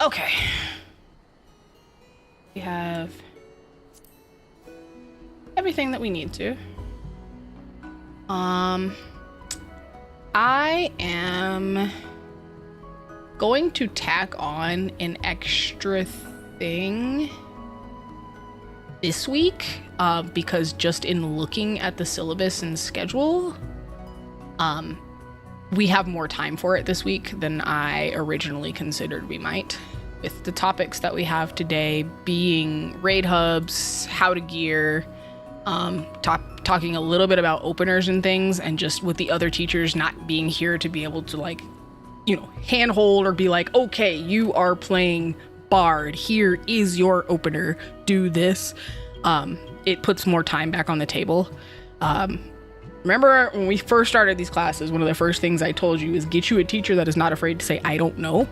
Okay. We have everything that we need to. I am going to tack on an extra thing this week, because just in looking at the syllabus and schedule, we have more time for it this week than I originally considered we might. With the topics that we have today being raid hubs, how to gear, talking a little bit about openers and things, and just with the other teachers not being here to be able to, like, you know, handhold or be like, okay, you are playing Bard, here is your opener, do this. It puts more time back on the table. Remember when we first started these classes, one of the first things I told you is get you a teacher that is not afraid to say, I don't know.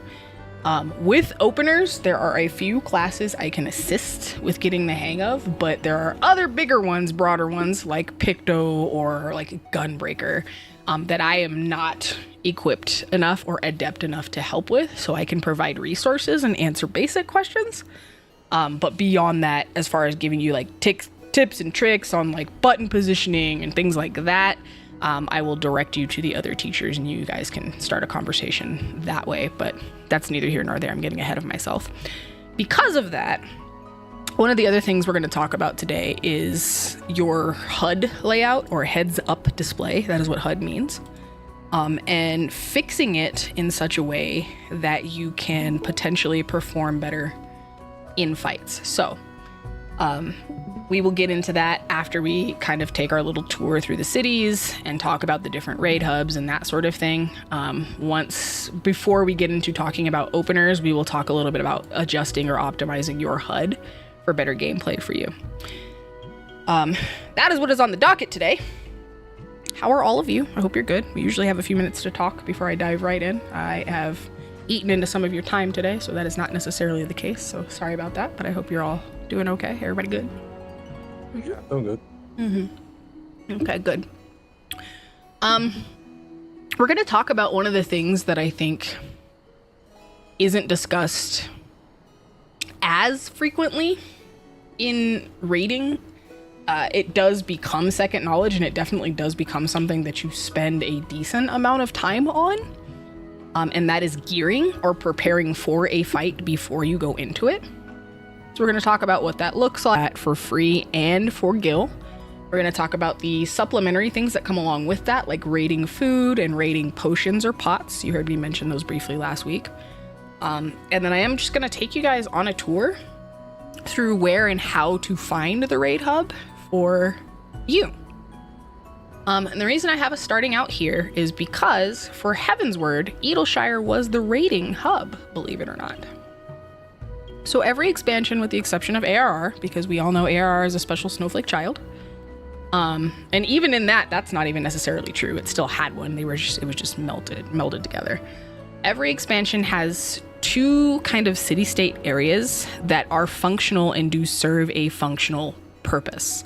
With openers, there are a few classes I can assist with getting the hang of, but there are other bigger ones, broader ones, like Picto or like Gunbreaker, that I am not equipped enough or adept enough to help with, so I can provide resources and answer basic questions. But beyond that, as far as giving you like tips and tricks on like button positioning and things like that, I will direct you to the other teachers and you guys can start a conversation that way, but that's neither here nor there. I'm getting ahead of myself. Because of that, one of the other things we're going to talk about today is your HUD layout, or heads up display. That is what HUD means. And fixing it in such a way that you can potentially perform better in fights. So, we will get into that after we kind of take our little tour through the cities and talk about the different raid hubs and that sort of thing. Before we get into talking about openers, we will talk a little bit about adjusting or optimizing your HUD for better gameplay for you. That is what is on the docket today. How are all of you? I hope you're good. We usually have a few minutes to talk before I dive right in. I have eaten into some of your time today, so that is not necessarily the case. So sorry about that, but I hope you're all doing okay. Everybody good? Yeah, I'm good. Mm-hmm. Okay, good. We're going to talk about one of the things that I think isn't discussed as frequently in raiding. It does become second knowledge, and it definitely does become something that you spend a decent amount of time on. And that is gearing or preparing for a fight before you go into it. So we're going to talk about what that looks like for free and for Gil. We're going to talk about the supplementary things that come along with that, like raiding food and raiding potions or pots. You heard me mention those briefly last week. And then I am just going to take you guys on a tour through where and how to find the raid hub for you. And the reason I have us starting out here is because for Heavensward, Edelshire was the raiding hub, believe it or not. So every expansion, with the exception of ARR, because we all know ARR is a special snowflake child. And even in that, that's not even necessarily true. It still had one. It was just melded together. Every expansion has two kind of city-state areas that are functional and do serve a functional purpose.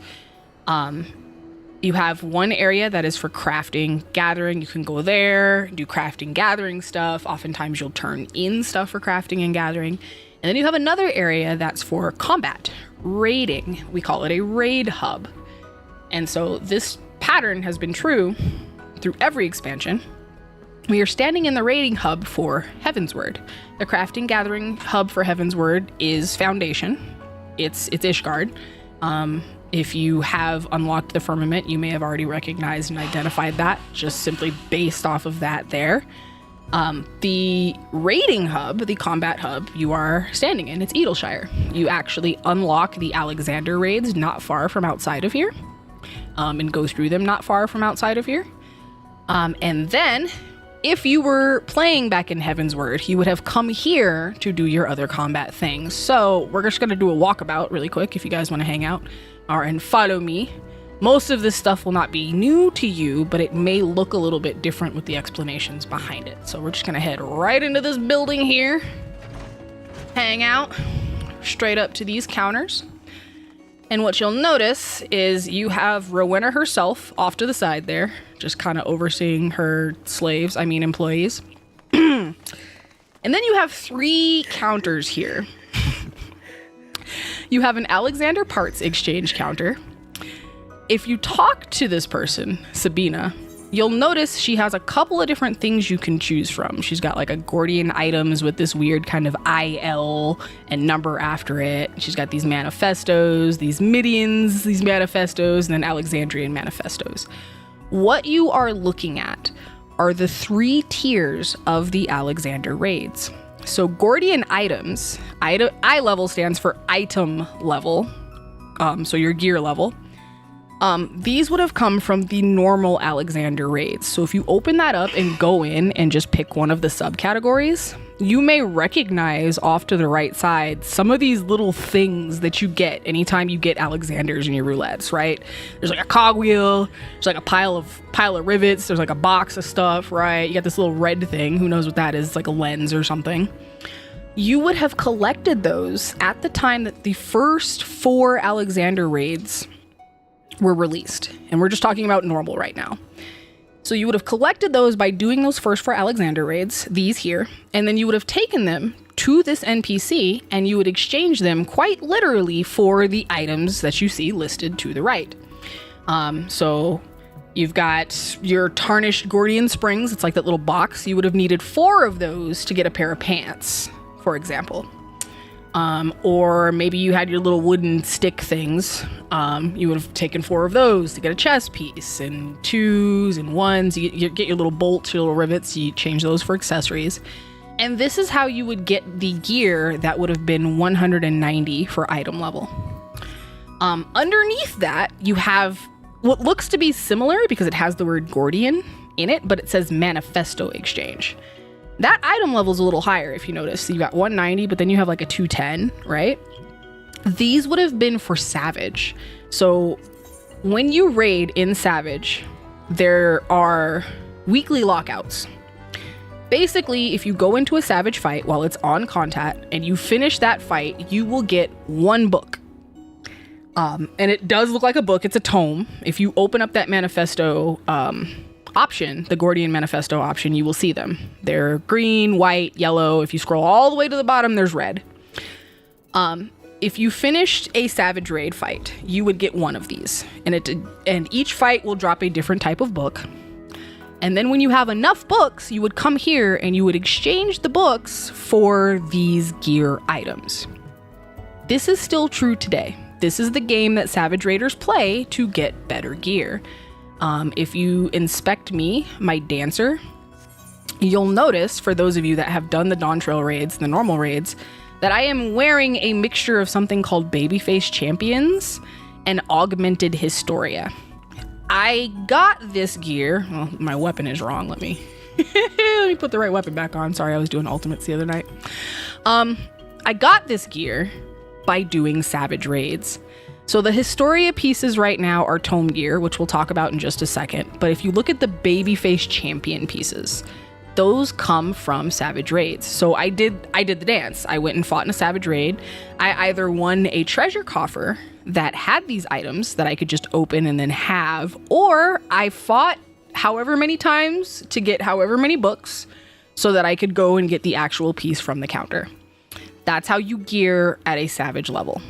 You have one area that is for crafting, gathering. You can go there, do crafting, gathering stuff. Oftentimes you'll turn in stuff for crafting and gathering. And then you have another area that's for combat, raiding. We call it a raid hub. And so this pattern has been true through every expansion. We are standing in the raiding hub for Heavensward. The crafting gathering hub for Heavensward is Foundation. It's Ishgard. If you have unlocked the firmament, you may have already recognized and identified that, just simply based off of that there. The raiding hub, the combat hub you are standing in, it's Edelshire. You actually unlock the Alexander raids not far from outside of here, and go through them not far from outside of here. And then, if you were playing back in Heavensward, you would have come here to do your other combat things. So we're just going to do a walkabout really quick if you guys want to hang out and follow me. Most of this stuff will not be new to you, but it may look a little bit different with the explanations behind it. So we're just going to head right into this building here, hang out straight up to these counters. And what you'll notice is you have Rowena herself off to the side there, just kind of overseeing her employees. And then you have 3 counters here. You have an Alexander Parts exchange counter. If you talk to this person, Sabina, you'll notice she has a couple of different things you can choose from. She's got like a Gordian items with this weird kind of IL and number after it. She's got these manifestos, these Midians, these manifestos, and then Alexandrian manifestos. What you are looking at are the 3 tiers of the Alexander raids. So Gordian items, I level stands for item level, so your gear level. These would have come from the normal Alexander raids. So if you open that up and go in and just pick one of the subcategories, you may recognize off to the right side some of these little things that you get anytime you get Alexanders in your roulettes, right? There's like a cogwheel, there's like a pile of rivets, there's like a box of stuff, right? You got this little red thing, who knows what that is, like a lens or something. You would have collected those at the time that the first 4 Alexander raids were released. And we're just talking about normal right now. So you would have collected those by doing those first 4 Alexander raids, these here, and then you would have taken them to this NPC and you would exchange them quite literally for the items that you see listed to the right. So you've got your tarnished Gordian springs. It's like that little box. You would have needed 4 of those to get a pair of pants, for example. Or maybe you had your little wooden stick things. You would have taken 4 of those to get a chest piece, and 2s and 1s. You get your little bolts, your little rivets. You change those for accessories. And this is how you would get the gear that would have been 190 for item level. Underneath that, you have what looks to be similar because it has the word Gordian in it, but it says Manifesto Exchange. That item level is a little higher, if you notice. So you got 190, but then you have like a 210, right? These would have been for Savage. So when you raid in Savage, there are weekly lockouts. Basically, if you go into a Savage fight while it's on contact and you finish that fight, you will get 1 book. And it does look like a book. It's a tome. If you open up that manifesto option, the Gordian manifesto option, you will see them. They're green, white, yellow. If you scroll all the way to the bottom, there's red. If you finished a Savage raid fight, you would get 1 of these, and each fight will drop a different type of book. And then when you have enough books, you would come here and you would exchange the books for these gear items. This is still true today. This is the game that Savage raiders play to get better gear. If you inspect me, my dancer, you'll notice, for those of you that have done the Dawn Trail raids, the normal raids, that I am wearing a mixture of something called Babyface Champions and Augmented Historia. I got this gear. Well, my weapon is wrong. Let me put the right weapon back on. Sorry, I was doing ultimates the other night. I got this gear by doing Savage raids. So the Historia pieces right now are tome gear, which we'll talk about in just a second. But if you look at the Babyface Champion pieces, those come from Savage raids. So I did the dance. I went and fought in a Savage raid. I either won a treasure coffer that had these items that I could just open and then have, or I fought however many times to get however many books so that I could go and get the actual piece from the counter. That's how you gear at a Savage level.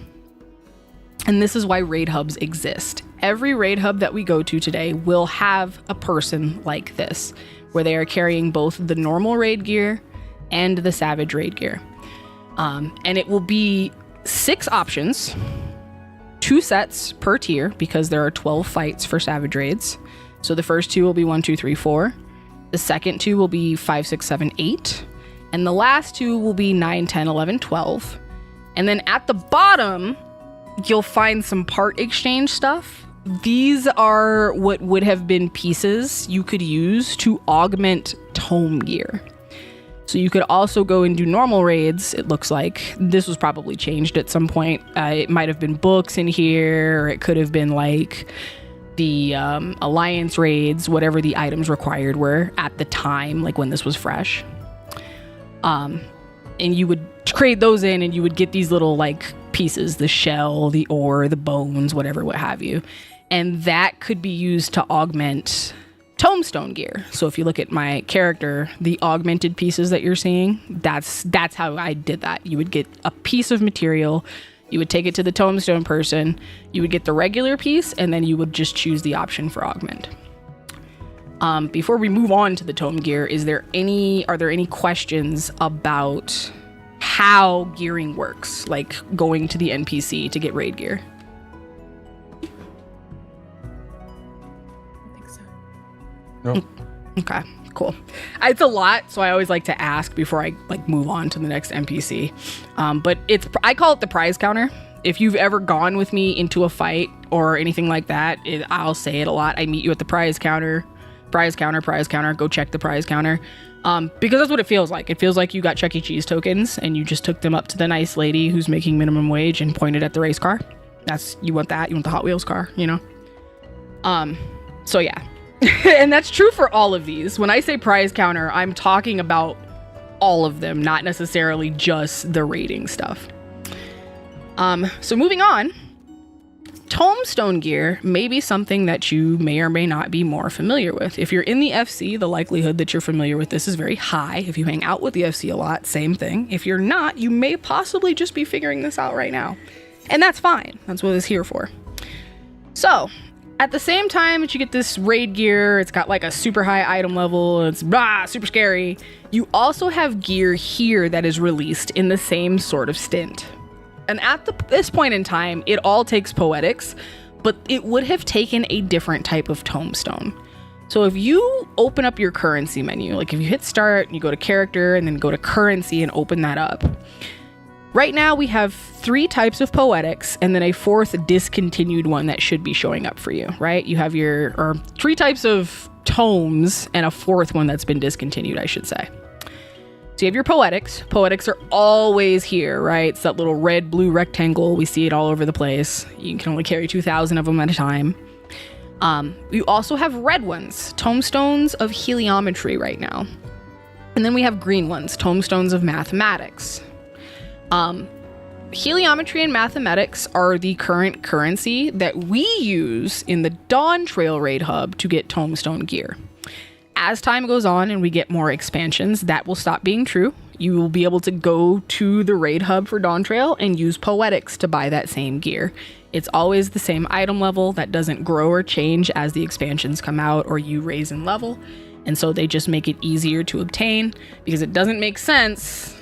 And this is why raid hubs exist. Every raid hub that we go to today will have a person like this, where they are carrying both the normal raid gear and the Savage raid gear. And it will be 6 options, 2 sets per tier, because there are 12 fights for Savage raids. So the first 2 will be 1, 2, 3, 4. The second 2 will be 5, 6, 7, 8. And the last 2 will be 9, 10, 11, 12. And then at the bottom, you'll find some part exchange stuff. These are what would have been pieces you could use to augment tome gear. So you could also go and do normal raids. It looks like this was probably changed at some point. It might have been books in here, or it could have been like the alliance raids, whatever the items required were at the time, like when this was fresh. And you would trade those in and you would get these little like pieces, the shell, the ore, the bones, whatever, what have you. And that could be used to augment tombstone gear. So if you look at my character, the augmented pieces that you're seeing, that's how I did that. You would get a piece of material, you would take it to the tombstone person, you would get the regular piece, and then you would just choose the option for augment. Before we move on to the tome gear, are there any questions about how gearing works, like going to the NPC to get raid gear? I think so. No. Okay, cool. It's a lot, so I always like to ask before I move on to the next NPC. But I call it the prize counter. If you've ever gone with me into a fight or anything like that, I'll say it a lot. I meet you at the prize counter. Prize counter, go check the prize counter. Because that's what it feels like. It feels like you got Chuck E. Cheese tokens and you just took them up to the nice lady who's making minimum wage and pointed at the race car. You want the Hot Wheels car, you know? So yeah. And that's true for all of these. When I say prize counter, I'm talking about all of them, not necessarily just the rating stuff. So moving on. Tombstone gear may be something that you may or may not be more familiar with. If you're in the FC, the likelihood that you're familiar with this is very high. If you hang out with the FC a lot, same thing. If you're not, you may possibly just be figuring this out right now. And that's fine. That's what it's here for. So, at the same time that you get this raid gear, it's got like a super high item level, it's super scary. You also have gear here that is released in the same sort of stint. And at this point in time, it all takes poetics, but it would have taken a different type of tombstone. So if you open up your currency menu, like if you hit start and you go to character and then go to currency and open that up. Right now we have 3 types of poetics and then a 4th discontinued one that should be showing up for you, right? You have 3 types of tomes and a 4th one that's been discontinued, I should say. So you have your poetics. Poetics are always here, right? It's that little red, blue rectangle. We see it all over the place. You can only carry 2,000 of them at a time. You also have red ones, tombstones of heliometry right now. And then we have green ones, tombstones of mathematics. Heliometry and mathematics are the current currency that we use in the Dawn Trail Raid Hub to get tombstone gear. As time goes on and we get more expansions, that will stop being true. You will be able to go to the raid hub for Dawn Trail and use poetics to buy that same gear. It's always the same item level that doesn't grow or change as the expansions come out or you raise in level. And so they just make it easier to obtain because it doesn't make sense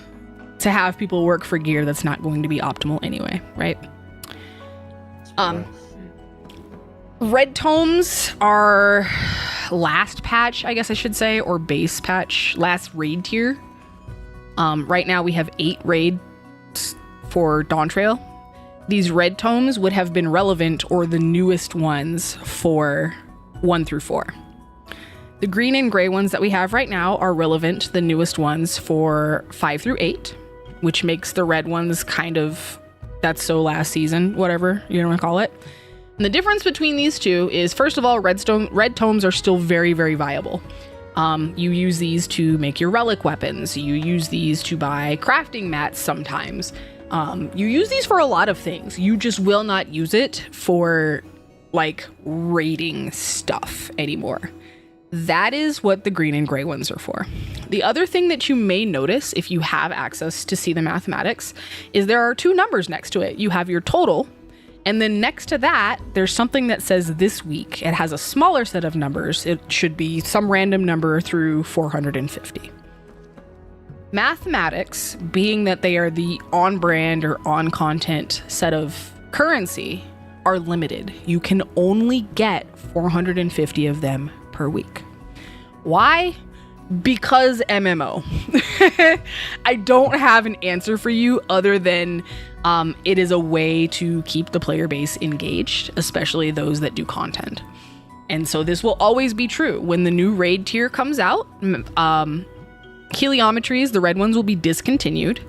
to have people work for gear that's not going to be optimal anyway, right? Red tomes are last patch, I guess I should say, or base patch, last raid tier. Right now we have 8 raids for Dawn Trail. These red tomes would have been relevant or the newest ones for 1 through 4. The green and gray ones that we have right now are relevant, the newest ones for 5 through 8, which makes the red ones kind of, that's so last season, whatever you want to call it. And the difference between these two is, first of all, red tomes are still very, very viable. You use these to make your relic weapons. You use these to buy crafting mats sometimes. You use these for a lot of things. You just will not use it for, like, raiding stuff anymore. That is what the green and gray ones are for. The other thing that you may notice if you have access to see the mathematics is there are 2 numbers next to it. You have your total, and then next to that, there's something that says this week. It has a smaller set of numbers. It should be some random number through 450. Mathematics, being that they are the on-brand or on-content set of currency, are limited. You can only get 450 of them per week. Why? Because MMO. I don't have an answer for you other than it is a way to keep the player base engaged, especially those that do content. And so this will always be true. When the new raid tier comes out, heliometries, the red ones, will be discontinued.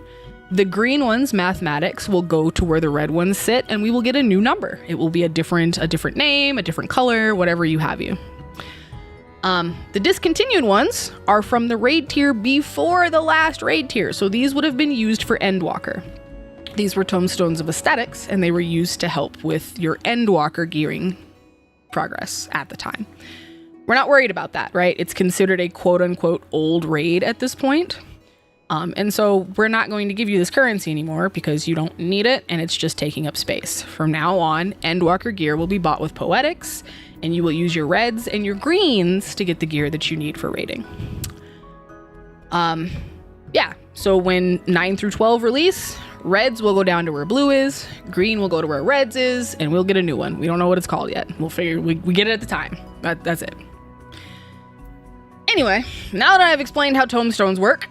The green ones, mathematics, will go to where the red ones sit, and we will get a new number. It will be a different name, a different color, whatever you have you. The discontinued ones are from the raid tier before the last raid tier. So these would have been used for Endwalker. These were tombstones of aesthetics, and they were used to help with your Endwalker gearing progress at the time. we're not worried about that, right? It's considered a quote unquote old raid at this point. And so we're not going to give you this currency anymore because you don't need it and it's just taking up space. From now on, Endwalker gear will be bought with Poetics, and you will use your reds and your greens to get the gear that you need for raiding. Yeah, so when 9 through 12 release, reds will go down to where blue is, green will go to where reds is, and we'll get a new one. We don't know what it's called yet. We'll figure, we get it at the time. That's it. Anyway, now that I've explained how tomestones work,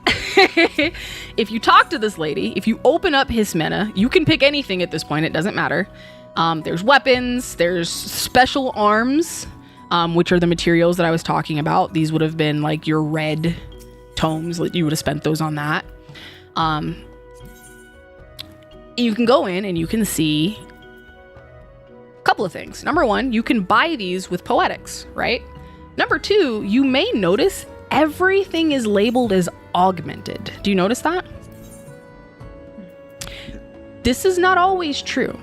if you talk to this lady, if you open up Hismena, you can pick anything at this point, it doesn't matter. There's weapons, there's special arms, which are the materials that I was talking about. These would have been like your red tomes, you would have spent those on that. You can go in and you can see a couple of things. Number one, you can buy these with Poetics, right? Number two, you may notice everything is labeled as augmented. Do you notice that? This is not always true.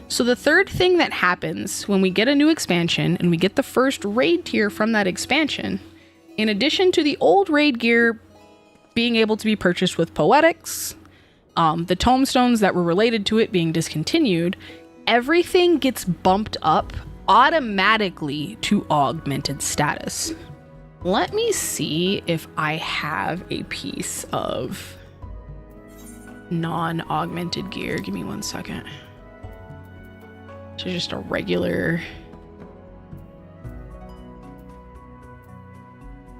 So the third thing that happens when we get a new expansion and we get the first raid tier from that expansion, in addition to the old raid gear being able to be purchased with Poetics, the tomestones that were related to it being discontinued, everything gets bumped up automatically to augmented status. Let me see if I have a piece of non-augmented gear. Give me 1 second. So just a regular...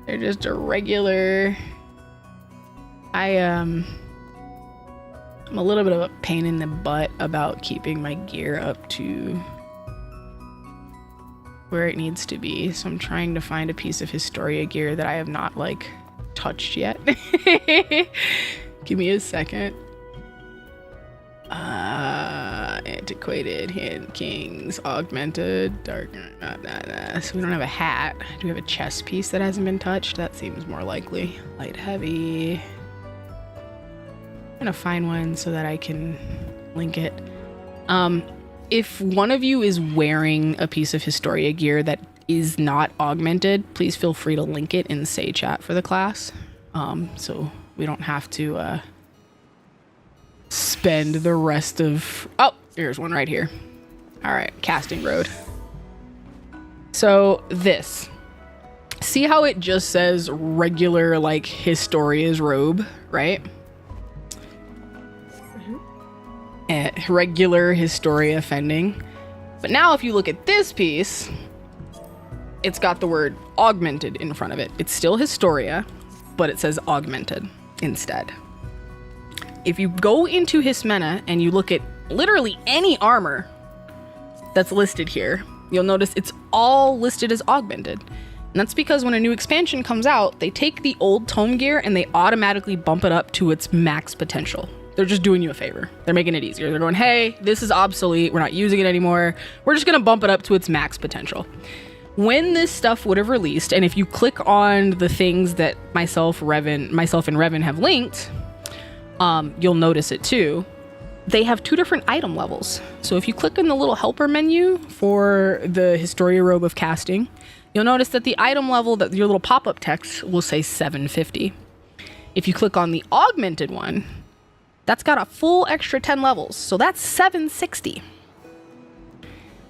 They're just a regular... I'm a little bit of a pain in the butt about keeping my gear up to where it needs to be. So I'm trying to find a piece of Historia gear that I have not like touched yet. Give me a second. Antiquated, Hand Kings, Augmented, Dark, so we don't have a hat. Do we have a chest piece that hasn't been touched? That seems more likely. Light, heavy. I'm gonna find one so that I can link it. If one of you is wearing a piece of Historia gear that is not augmented, please feel free to link it in Say Chat for the class. So we don't have to spend the rest of... Oh, here's one right here. All right, Casting Road. So this. See how it just says regular, like, Historia's robe, right? Regular Historia fending. But now if you look at this piece, it's got the word augmented in front of it. It's still Historia, but it says augmented instead. If you go into Hismena and you look at literally any armor that's listed here, you'll notice it's all listed as augmented. And that's because when a new expansion comes out, they take the old tome gear and they automatically bump it up to its max potential. They're just doing you a favor. They're making it easier. They're going, hey, this is obsolete. We're not using it anymore. We're just going to bump it up to its max potential. When this stuff would have released, and if you click on the things that myself and Revan have linked, you'll notice it too. They have 2 different item levels. So if you click in the little helper menu for the Historia Robe of Casting, you'll notice that the item level, that your little pop-up text will say 750. If you click on the augmented one, that's got a full extra 10 levels. So that's 760.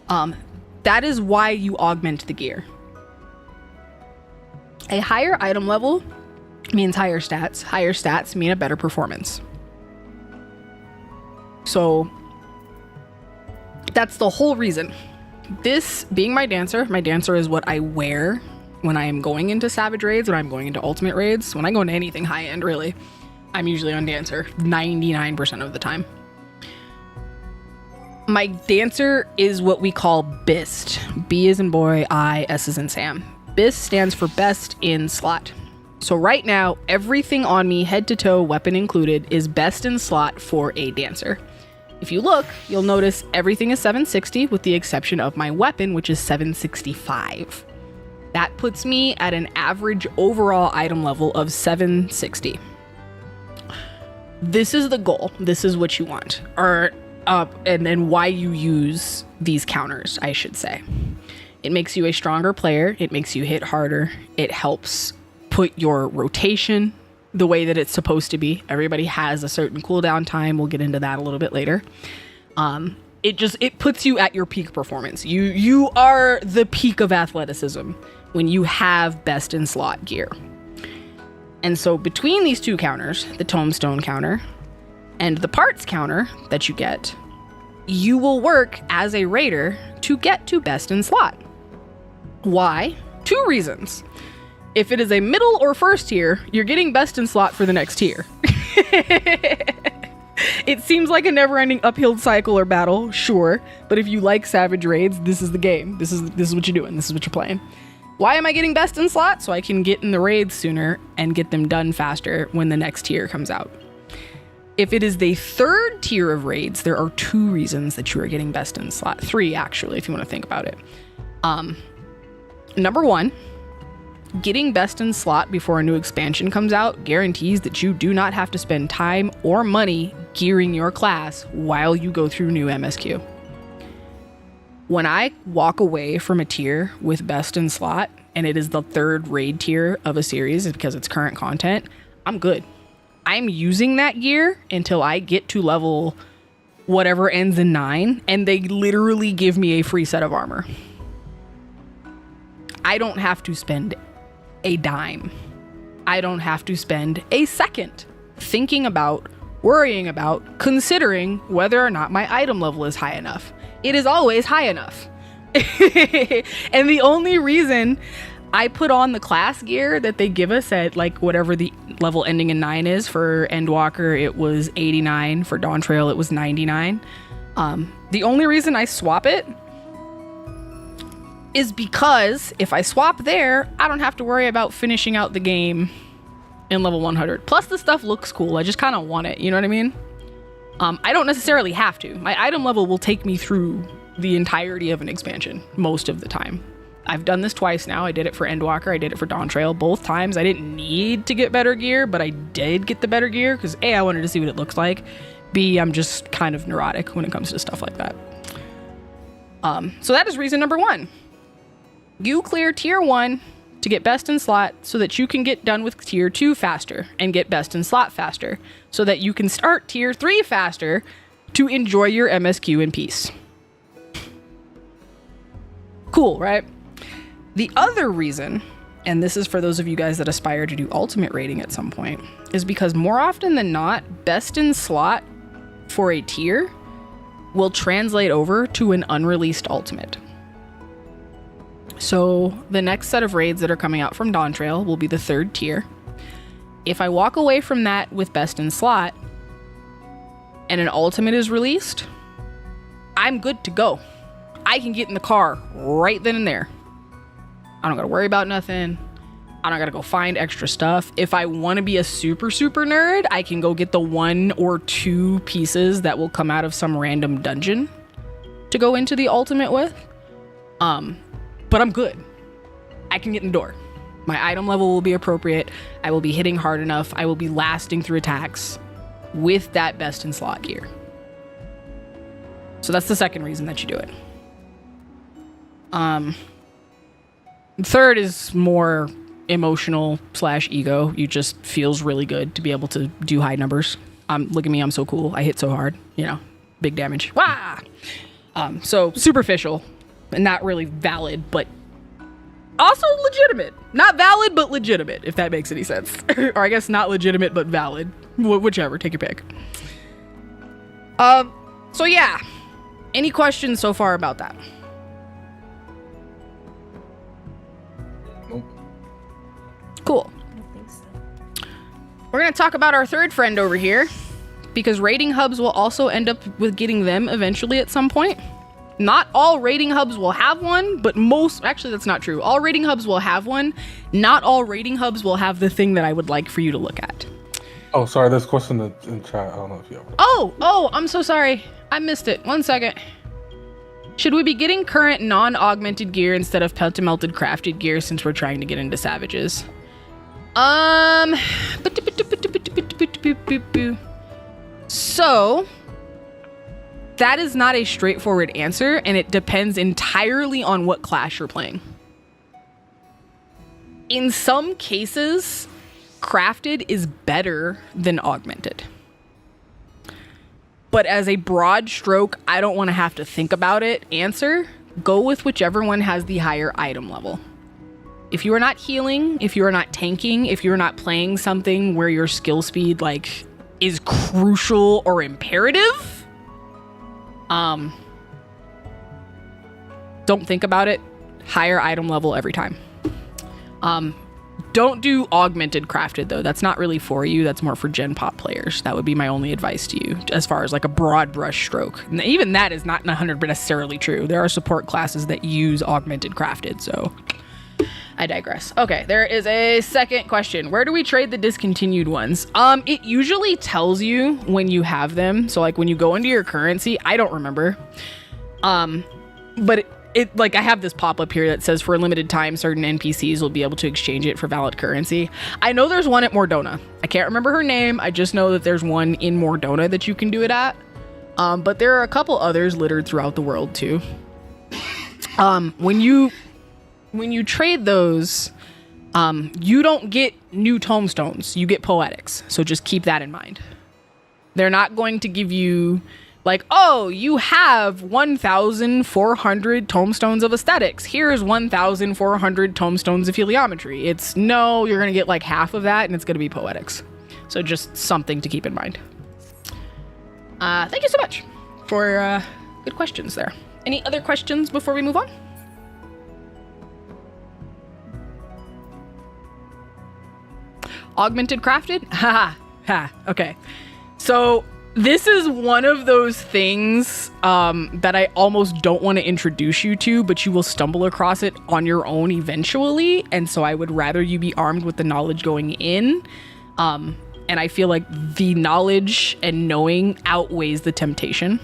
That is why you augment the gear. A higher item level means higher stats. Higher stats mean a better performance. So that's the whole reason. This being my dancer is what I wear when I am going into Savage raids, when I'm going into Ultimate raids, when I go into anything high end, really. I'm usually on dancer 99% of the time. My dancer is what we call BIST. B as in boy, I, S as in Sam. BIST stands for best in slot. So right now, everything on me, head to toe, weapon included, is best in slot for a dancer. If you look, you'll notice everything is 760 with the exception of my weapon, which is 765. That puts me at an average overall item level of 760. This is the goal. This is what you want. And why you use these counters, I should say. It makes you a stronger player. It makes you hit harder. It helps put your rotation the way that it's supposed to be. Everybody has a certain cooldown time. We'll get into that a little bit later. It puts you at your peak performance. You are the peak of athleticism when you have best in slot gear. And so between these two counters, the tombstone counter and the parts counter that you get, you will work as a raider to get to best in slot. Why? 2 reasons. If it is a middle or first tier, you're getting best in slot for the next tier. It seems like a never-ending uphill cycle or battle, sure, but if you like Savage Raids, this is the game. This is what you're doing. This is what you're playing. Why am I getting best in slot? So I can get in the raids sooner and get them done faster when the next tier comes out. If it is the 3rd tier of raids, there are 2 reasons that you are getting best in slot. 3, actually, if you want to think about it. Number 1, getting best in slot before a new expansion comes out guarantees that you do not have to spend time or money gearing your class while you go through new MSQ. When I walk away from a tier with best in slot, and it is the 3rd raid tier of a series because it's current content, I'm good. I'm using that gear until I get to level whatever ends in 9, and they literally give me a free set of armor. I don't have to spend a dime. I don't have to spend a second thinking about, worrying about, considering whether or not my item level is high enough. It is always high enough. And the only reason I put on the class gear that they give us at like whatever the level ending in 9 is, for Endwalker it was 89, for Dawntrail it was 99. The only reason I swap it is because if I swap there, I don't have to worry about finishing out the game in level 100. Plus the stuff looks cool. I just kind of want it. You know what I mean? I don't necessarily have to. My item level will take me through the entirety of an expansion most of the time. I've done this twice now. I did it for Endwalker. I did it for Dawntrail. Both times I didn't need to get better gear, but I did get the better gear because A, I wanted to see what it looks like. B, I'm just kind of neurotic when it comes to stuff like that. So that is reason number 1. You clear tier 1 to get best in slot so that you can get done with tier 2 faster and get best in slot faster so that you can start tier 3 faster to enjoy your MSQ in peace. Cool, right? The other reason, and this is for those of you guys that aspire to do ultimate rating at some point, is because more often than not, best in slot for a tier will translate over to an unreleased ultimate. So the next set of raids that are coming out from Dawntrail will be the 3rd tier. If I walk away from that with best in slot and an ultimate is released, I'm good to go. I can get in the car right then and there. I don't gotta worry about nothing. I don't gotta go find extra stuff. If I want to be a super nerd, I can go get the 1 or 2 pieces that will come out of some random dungeon to go into the ultimate with. But I'm good. I can get in the door. My item level will be appropriate. I will be hitting hard enough. I will be lasting through attacks with that best in slot gear. So that's the second reason that you do it. 3rd is more emotional / ego. You just feels really good to be able to do high numbers. Look at me, I'm so cool. I hit so hard, big damage. Wah! So superficial and not really valid, but also legitimate. Not valid, but legitimate, if that makes any sense. Or I guess not legitimate, but valid. Whichever, take your pick. So yeah. Any questions so far about that? Nope. Cool. I don't think so. We're going to talk about our 3rd friend over here, because rating hubs will also end up with getting them eventually at some point. Not all rating hubs will have one, but actually that's not true. All rating hubs will have one. Not all rating hubs will have the thing that I would like for you to look at. Oh, sorry. There's a question in chat. I don't know if you have it. Oh, I'm so sorry. I missed it. 1 second. Should we be getting current non-augmented gear instead of pentamelted crafted gear since we're trying to get into savages? So that is not a straightforward answer, and it depends entirely on what class you're playing. In some cases, crafted is better than augmented. But as a broad stroke, I don't want to have to think about it answer, go with whichever one has the higher item level. If you are not healing, if you are not tanking, if you're not playing something where your skill speed like is crucial or imperative, don't think about it. Higher item level every time. Don't do augmented crafted though. That's not really for you. That's more for Gen Pop players. That would be my only advice to you as far as like a broad brush stroke. And even that is not 100% necessarily true. There are support classes that use augmented crafted, so I digress. Okay, there is a second question. Where do we trade the discontinued ones? It usually tells you when you have them. So like when you go into your currency, I don't remember. But it like I have this pop-up here that says for a limited time, certain NPCs will be able to exchange it for valid currency. I know there's one at Mordona. I can't remember her name. I just know that there's one in Mordona that you can do it at. But there are a couple others littered throughout the world too. When you trade those, you don't get new tomestones. You get poetics. So just keep that in mind. They're not going to give you like, oh, you have 1,400 tomestones of aesthetics. Here's 1,400 tomestones of heliometry. It's no, you're going to get like half of that and it's going to be poetics. So just something to keep in mind. Thank you so much for good questions there. Any other questions before we move on? Augmented crafted? Ha. Okay. So this is one of those things that I almost don't want to introduce you to, but you will stumble across it on your own eventually. And so I would rather you be armed with the knowledge going in. And I feel like the knowledge and knowing outweighs the temptation.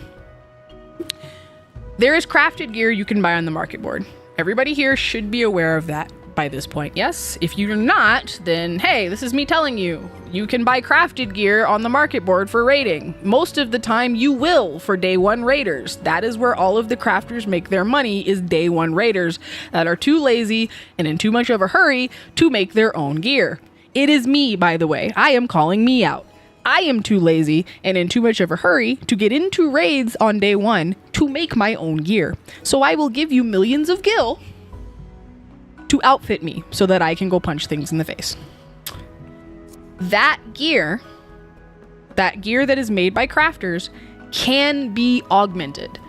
There is crafted gear you can buy on the market board. Everybody here should be aware of that by this point. Yes, if you're not, then hey, this is me telling you. You can buy crafted gear on the market board for raiding. Most of the time you will for day one raiders. That is where all of the crafters make their money, is day one raiders that are too lazy and in too much of a hurry to make their own gear. It is me, by the way. I am calling me out. I am too lazy and in too much of a hurry to get into raids on day one to make my own gear. So I will give you millions of gil to outfit me so that I can go punch things in the face. That gear that is made by crafters can be augmented.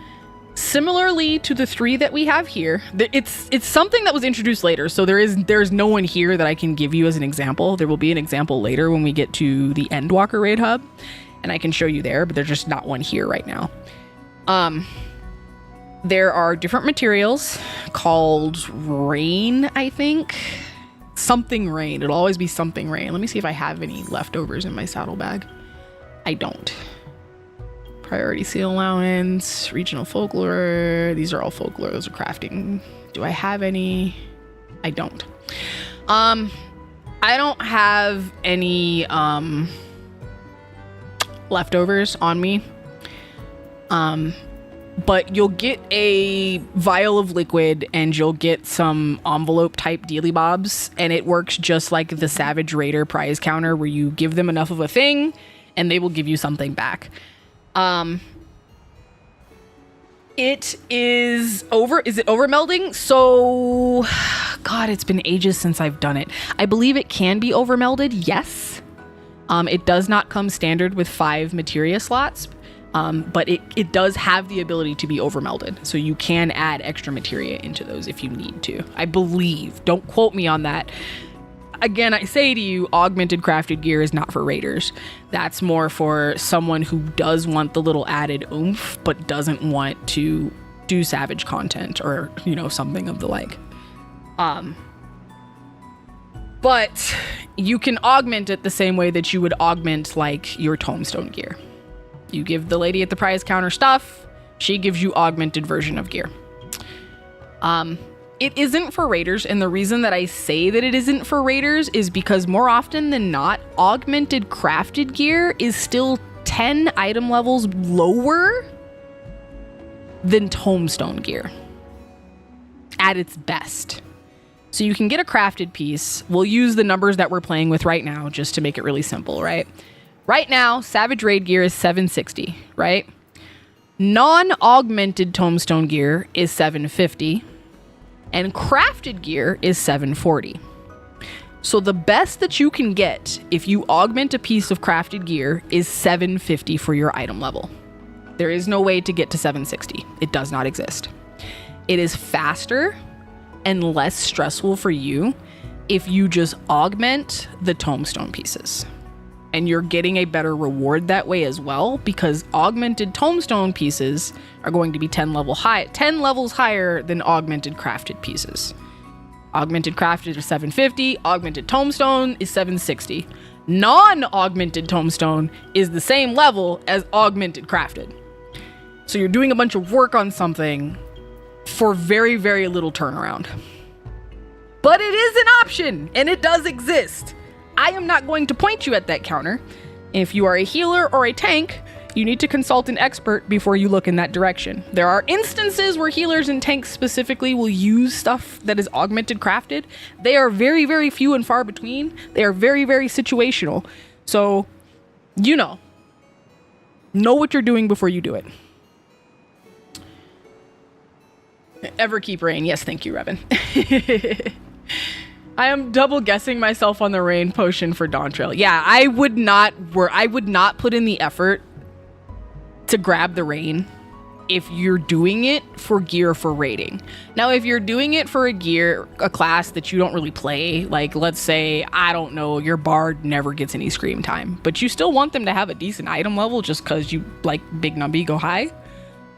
Similarly to the 3 that we have here, it's something that was introduced later, so there's no one here that I can give you as an example. There will be an example later when we get to the Endwalker raid hub, and I can show you there, but there's just not one here right now. There are different materials called rain, I think. Something rain. It'll always be something rain. Let me see if I have any leftovers in my saddlebag. I don't. Priority seal allowance, regional folklore. These are all folklore. Those are crafting. Do I have any? I don't. I don't have any leftovers on me. But you'll get a vial of liquid and you'll get some envelope type dealy bobs, and it works just like the Savage Raider prize counter where you give them enough of a thing and they will give you something back. Is it overmelding? So, God, it's been ages since I've done it. I believe it can be overmelded, yes. It does not come standard with 5 materia slots. But it does have the ability to be overmelded. So you can add extra materia into those if you need to. I believe. Don't quote me on that. Again, I say to you, augmented crafted gear is not for raiders. That's more for someone who does want the little added oomph, but doesn't want to do savage content or, something of the like. But you can augment it the same way that you would augment like your tombstone gear. You give the lady at the prize counter stuff, she gives you augmented version of gear. It isn't for raiders, and the reason that I say that it isn't for raiders is because more often than not, augmented crafted gear is still 10 item levels lower than tombstone gear at its best. So you can get a crafted piece. We'll use the numbers that we're playing with right now just to make it really simple, right? Right now, Savage Raid gear is 760, right? Non-augmented tombstone gear is 750, and crafted gear is 740. So the best that you can get if you augment a piece of crafted gear is 750 for your item level. There is no way to get to 760. It does not exist. It is faster and less stressful for you if you just augment the tombstone pieces. And you're getting a better reward that way as well, because augmented tombstone pieces are going to be 10 levels higher than augmented crafted pieces. Augmented crafted is 750, augmented tombstone is 760. Non-augmented tombstone is the same level as augmented crafted. So you're doing a bunch of work on something for very, very little turnaround. But it is an option, and it does exist. I am not going to point you at that counter. If you are a healer or a tank, you need to consult an expert before you look in that direction. There are instances where healers and tanks specifically will use stuff that is augmented crafted. They are very, very few and far between. They are very, very situational. So, know what you're doing before you do it. Everkeep Rain. Yes, thank you, Revan. I am double guessing myself on the rain potion for Dawn Trail. Yeah, I would not put in the effort to grab the rain if you're doing it for gear for raiding. Now, if you're doing it for a class that you don't really play, like let's say, I don't know, your bard never gets any scream time, but you still want them to have a decent item level just because you like Big Numby go high,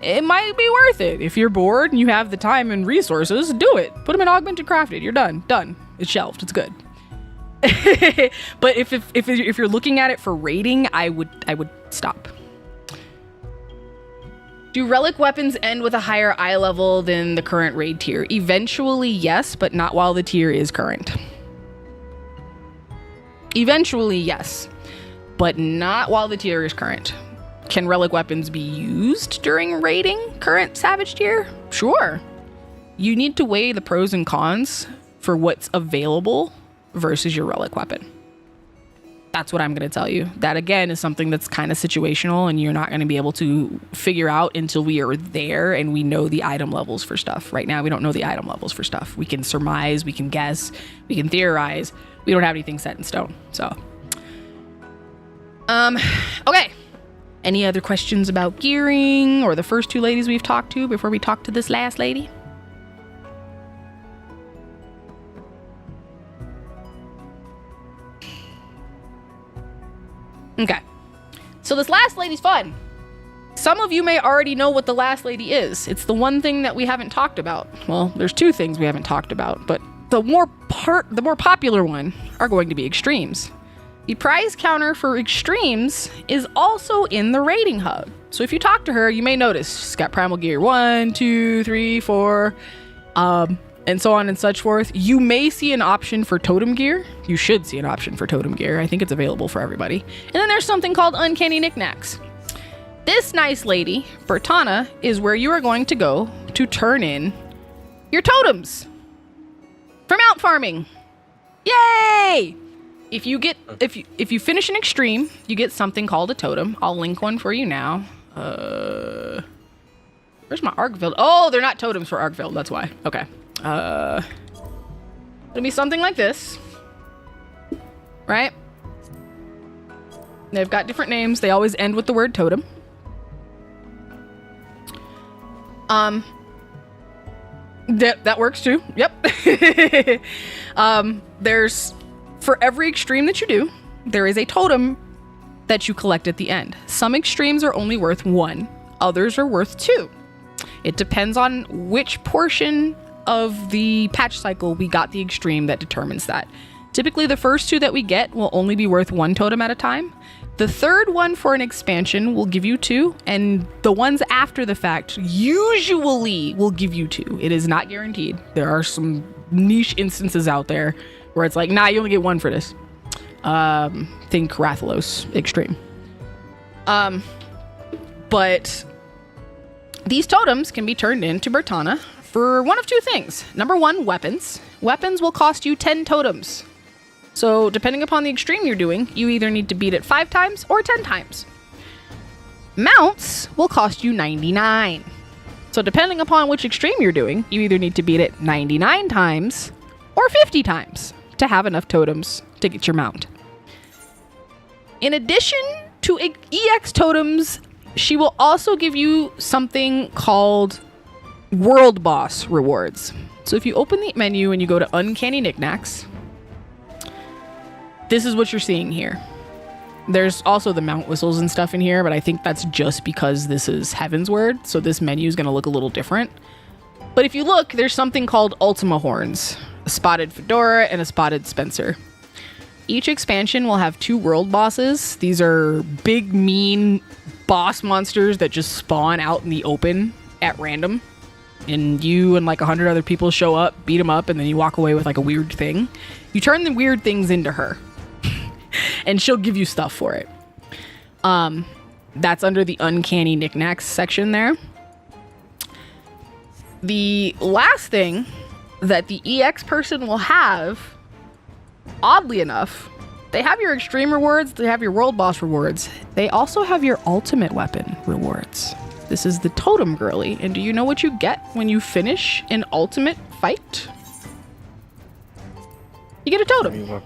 it might be worth it. If you're bored and you have the time and resources, do it. Put them in augmented crafted. You're done. It's shelved. It's good. But if you're looking at it for raiding, I would stop. Do relic weapons end with a higher eye level than the current raid tier? Eventually, yes, but not while the tier is current. Eventually, yes, but not while the tier is current. Can relic weapons be used during raiding current Savage tier? Sure. You need to weigh the pros and cons for what's available versus your relic weapon. That's what I'm going to tell you. That, again, is something that's kind of situational, and you're not going to be able to figure out until we are there and we know the item levels for stuff. Right now, we don't know the item levels for stuff. We can surmise, we can guess, we can theorize. We don't have anything set in stone. So, okay. Any other questions about gearing or the first two ladies we've talked to before we talk to this last lady? Okay, so this last lady's fun. Some of you may already know what the last lady is. It's the one thing that we haven't talked about. Well, there's two things we haven't talked about, but the more popular one are going to be extremes. The prize counter for extremes is also in the rating hub. So if you talk to her, you may notice she's got primal gear 1, 2, 3, 4, and so on and such forth. You may see an option for totem gear. You should see an option for totem gear. I think it's available for everybody. And then there's something called uncanny knickknacks. This nice lady, Bertana, is where you are going to go to turn in your totems for mount farming. Yay! If you finish an extreme, you get something called a totem. I'll link one for you now. Where's my Arkveld? Oh, they're not totems for Arkveld. That's why. Okay. It'll be something like this, right? They've got different names. They always end with the word totem. That works too. Yep. There's, for every extreme that you do, there is a totem that you collect at the end. Some extremes are only worth 1, others are worth 2. It depends on which portion of the patch cycle we got the extreme that determines that. Typically, the first 2 that we get will only be worth 1 totem at a time. The third one for an expansion will give you 2, and the ones after the fact usually will give you 2. It is not guaranteed. There are some niche instances out there where it's like, nah, you only get 1 for this. Think Rathalos Extreme. But These totems can be turned into Bertana for one of two things. Number one, weapons. Weapons will cost you 10 totems. So depending upon the extreme you're doing, you either need to beat it 5 times or 10 times. Mounts will cost you 99. So depending upon which extreme you're doing, you either need to beat it 99 times or 50 times to have enough totems to get your mount. In addition to EX totems, she will also give you something called World Boss rewards. So if you open the menu and you go to Uncanny Knickknacks, this is what you're seeing here. There's also the mount whistles and stuff in here, but I think that's just because this is Heaven's Word, so this menu is going to look a little different. But if you look, there's something called Ultima Horns, a spotted Fedora and a spotted Spencer. Each expansion will have 2 world bosses. These are big, mean boss monsters that just spawn out in the open at random. And you and like 100 other people show up, beat them up, and then you walk away with like a weird thing. You turn the weird things into her. And she'll give you stuff for it. That's under the Uncanny Knickknacks section there. The last thing that the EX person will have, oddly enough, they have your extreme rewards, they have your world boss rewards. They also have your ultimate weapon rewards. This is the Totem Girly. And do you know what you get when you finish an ultimate fight? You get a totem.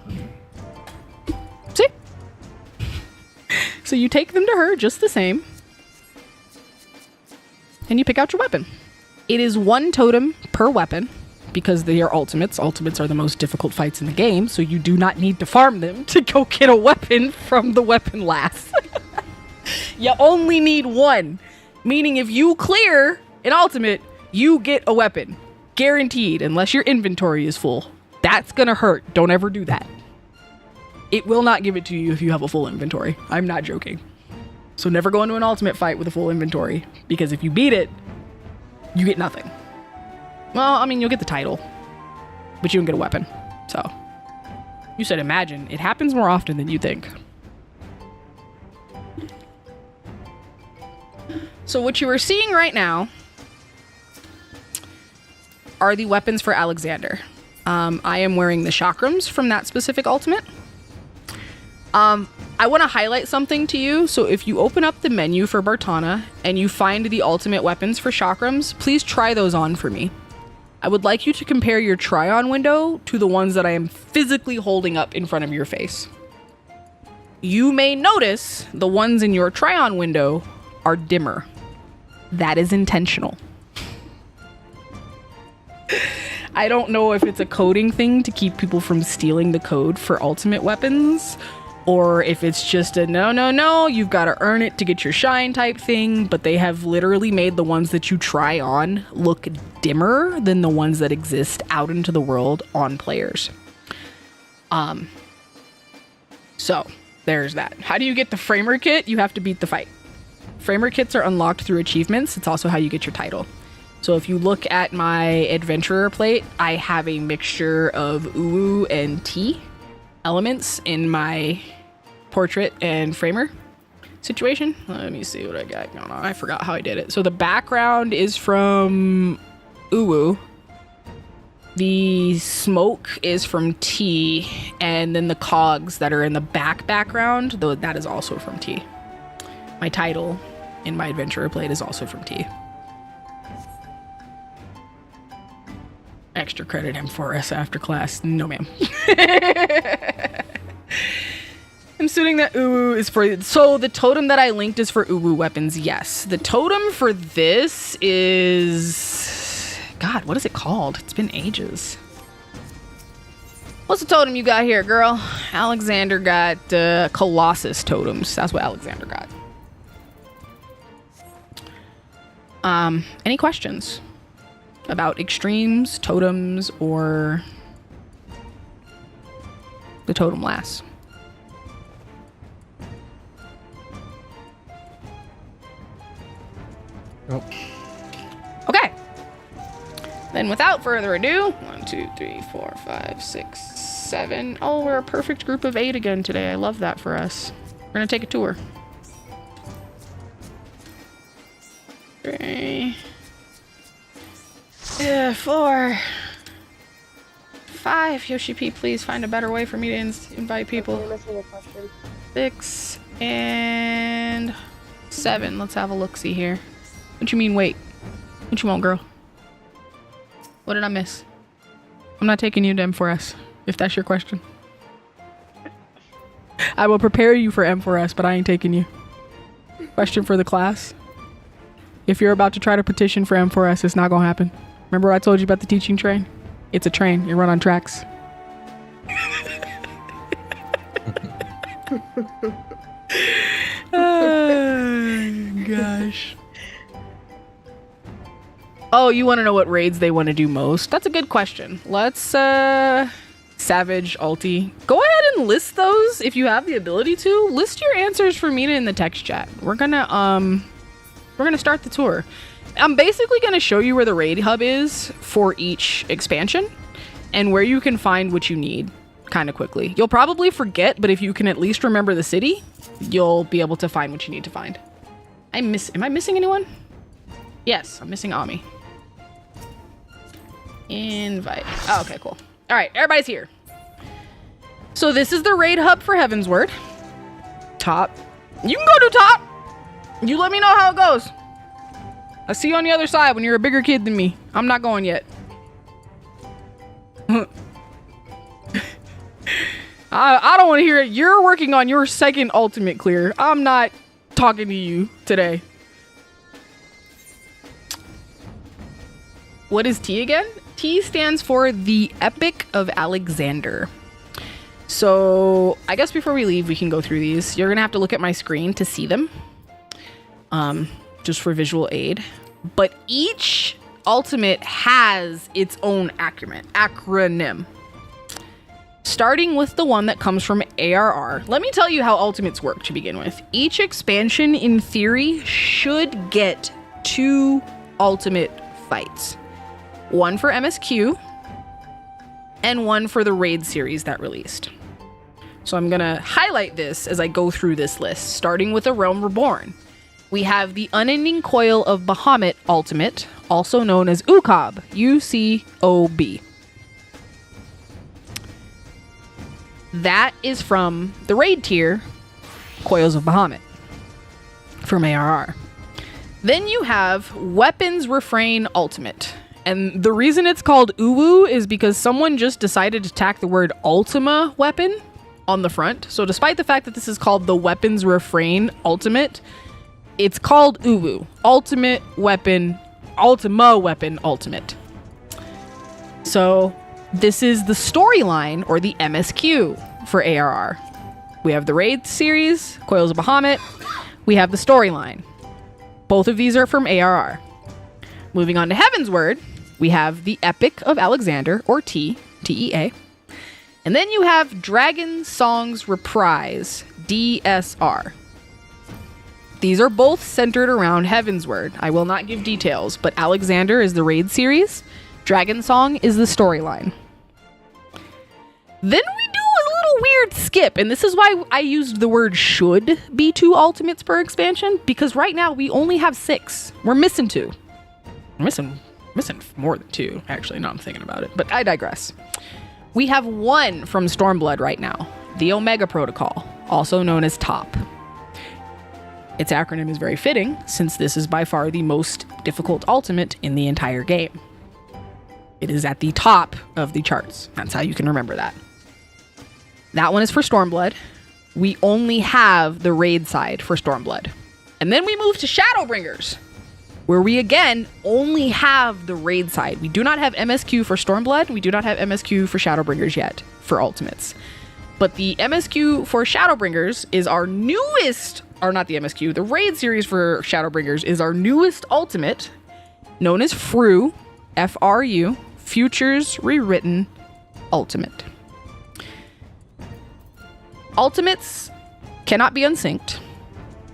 See? So you take them to her just the same. And you pick out your weapon. It is 1 totem per weapon because they are ultimates. Ultimates are the most difficult fights in the game, so you do not need to farm them to go get a weapon from the weapon last. You only need 1. Meaning if you clear an ultimate, you get a weapon. Guaranteed, unless your inventory is full. That's gonna hurt. Don't ever do that. It will not give it to you if you have a full inventory. I'm not joking. So never go into an ultimate fight with a full inventory, because if you beat it, you get nothing. Well, I mean, you'll get the title, but you don't get a weapon. So, you said imagine. It happens more often than you think. So what you are seeing right now are the weapons for Alexander. I am wearing the chakrams from that specific ultimate. I want to highlight something to you. So if you open up the menu for Bertana and you find the ultimate weapons for chakrams, please try those on for me. I would like you to compare your try-on window to the ones that I am physically holding up in front of your face. You may notice the ones in your try-on window are dimmer. That is intentional. I don't know if it's a coding thing to keep people from stealing the code for ultimate weapons, or if it's just a no, you've got to earn it to get your shine type thing, but they have literally made the ones that you try on look dimmer than the ones that exist out into the world on players. So there's that. How do you get the Framer kit? You have to beat the fight. Framer kits are unlocked through achievements. It's also how you get your title. So if you look at my adventurer plate, I have a mixture of Uwu and Tea elements in my portrait and framer situation. Let me see what I got going on. I forgot how I did it. So the background is from Uwu. The smoke is from Tea. And then the cogs that are in the background, though, that is also from Tea. My title in my adventurer plate is also from Tea. Extra credit M4S after class. No, ma'am. I'm assuming that Uwu is for... So the totem that I linked is for Uwu weapons, yes. The totem for this is... God, what is it called? It's been ages. What's the totem you got here, girl? Alexander got Colossus totems. That's what Alexander got. Any questions about extremes, totems, or the totem lass? Nope. Okay. Then without further ado, 1, 2, 3, 4, 5, 6, 7. Oh, we're a perfect group of 8 again today. I love that for us. We're gonna take a tour. 3, 4, 5. Yoshi P, please find a better way for me to invite people. 6 and 7. Let's have a look-see here. What you mean, wait? What you want, girl? What did I miss? I'm not taking you to M4S, if that's your question. I will prepare you for M4S, but I ain't taking you. Question for the class. If you're about to try to petition for M4S, it's not gonna happen. Remember what I told you about the teaching train? It's a train. You run on tracks. Oh, gosh. Oh, you want to know what raids they want to do most? That's a good question. Let's, Savage, Alti. Go ahead and list those if you have the ability to. List your answers for Mina in the text chat. We're gonna start the tour. I'm basically gonna show you where the raid hub is for each expansion and where you can find what you need kind of quickly. You'll probably forget, but if you can at least remember the city, you'll be able to find what you need to find. Am I missing anyone? Yes, I'm missing Ami. Invite. Oh, okay, cool. All right, everybody's here. So this is the raid hub for Heavensward. Top. You can go to top. You let me know how it goes. I see you on the other side when you're a bigger kid than me. I'm not going yet. I don't want to hear it. You're working on your second ultimate clear. I'm not talking to you today. What is T again? T stands for the Epic of Alexander. So I guess before we leave, we can go through these. You're going to have to look at my screen to see them. Just for visual aid. But each ultimate has its own acronym. Starting with the one that comes from ARR. Let me tell you how ultimates work to begin with. Each expansion, in theory, should get 2 ultimate fights. One for MSQ, and one for the raid series that released. So I'm going to highlight this as I go through this list, starting with A Realm Reborn. We have the Unending Coil of Bahamut Ultimate, also known as UCOB, U-C-O-B. That is from the raid tier, Coils of Bahamut, from ARR. Then you have Weapons Refrain Ultimate. And the reason it's called Uwu is because someone just decided to tack the word Ultima weapon on the front. So despite the fact that this is called the Weapons Refrain Ultimate, it's called Uwu. Ultimate Weapon, Ultima Weapon Ultimate. So this is the storyline, or the MSQ, for ARR. We have the raid series, Coils of Bahamut. We have the storyline. Both of these are from ARR. Moving on to Heavensward, we have the Epic of Alexander, or T-E-A. And then you have Dragon Songs Reprise, DSR. These are both centered around Heavensward. I will not give details, but Alexander is the raid series. Dragon Song is the storyline. Then we do a little weird skip, and this is why I used the word should be 2 ultimates per expansion, because right now we only have 6. We're missing 2. We're missing more than 2, actually, now I'm thinking about it, but I digress. We have 1 from Stormblood right now, the Omega Protocol, also known as TOP. Its acronym is very fitting, since this is by far the most difficult ultimate in the entire game. It is at the top of the charts. That's how you can remember that. That one is for Stormblood. We only have the raid side for Stormblood. And then we move to Shadowbringers, where we again only have the raid side. We do not have MSQ for Stormblood. We do not have MSQ for Shadowbringers yet for ultimates. But the MSQ for Shadowbringers is our newest, or not the MSQ, the raid series for Shadowbringers is our newest ultimate, known as FRU, F-R-U, Futures Rewritten Ultimate. Ultimates cannot be unsynced.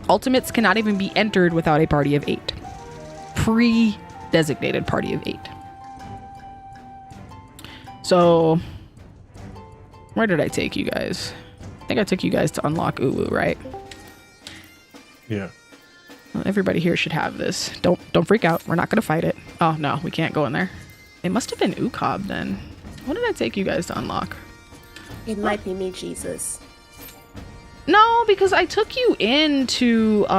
Ultimates cannot even be entered without a party of 8. Pre-designated party of 8. So, where did I take you guys? I think I took you guys to unlock Uwu, right? Yeah. Well, everybody here should have this. Don't freak out. We're not going to fight it. Oh, no. We can't go in there. It must have been Ukob then. What did I take you guys to unlock? It might be me, Jesus. No, because I took you into, What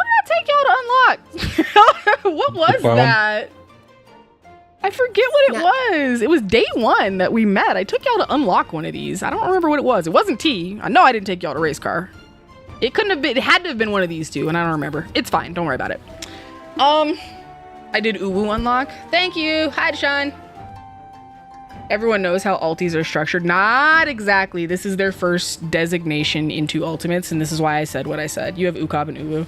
did I take y'all to unlock? What was that? I forget what it was. It was day 1 that we met. I took y'all to unlock one of these. I don't remember what it was. It wasn't T. I know I didn't take y'all to race car. It couldn't have been, it had to have been one of these two, and I don't remember. It's fine. Don't worry about it. I did Uwu unlock. Thank you. Hi, Deshaun. Everyone knows how ultis are structured. Not exactly. This is their first designation into ultimates, and this is why I said what I said. You have Ukob and Uwu.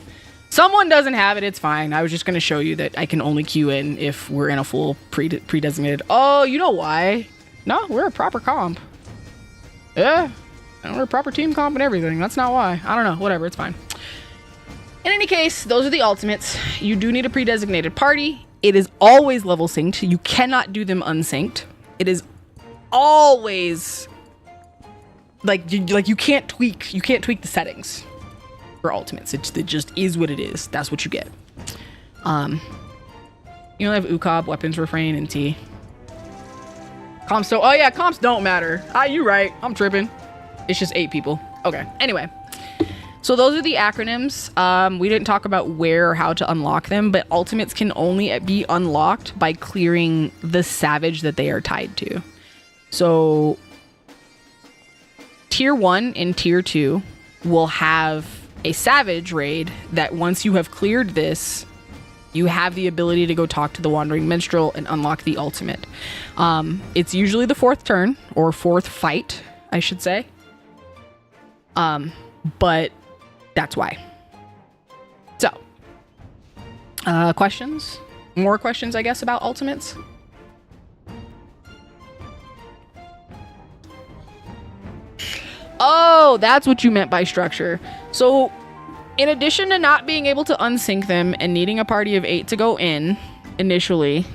Someone doesn't have it. It's fine. I was just going to show you that I can only queue in if we're in a full pre-designated. Oh, you know why? No, we're a proper comp. Yeah. And we're a proper team comp and everything. That's not why. I don't know. Whatever. It's fine. In any case, those are the ultimates. You do need a pre-designated party. It is always level synced. You cannot do them unsynced. It is always like you can't tweak the settings for ultimates. It just is what it is. That's what you get. You only have Ukob, weapons refrain, and T. Comps don't. Oh yeah, comps don't matter. You right. I'm tripping. It's just 8 people. Okay. Anyway. So those are the acronyms. We didn't talk about where or how to unlock them, but ultimates can only be unlocked by clearing the savage that they are tied to. So tier 1 and tier 2 will have a savage raid that once you have cleared this, you have the ability to go talk to the Wandering Minstrel and unlock the ultimate. It's usually the 4th turn, or 4th fight, I should say. But that's why. So, questions? More questions, I guess, about ultimates? Oh, that's what you meant by structure. So, in addition to not being able to unsync them and needing a party of 8 to go in initially,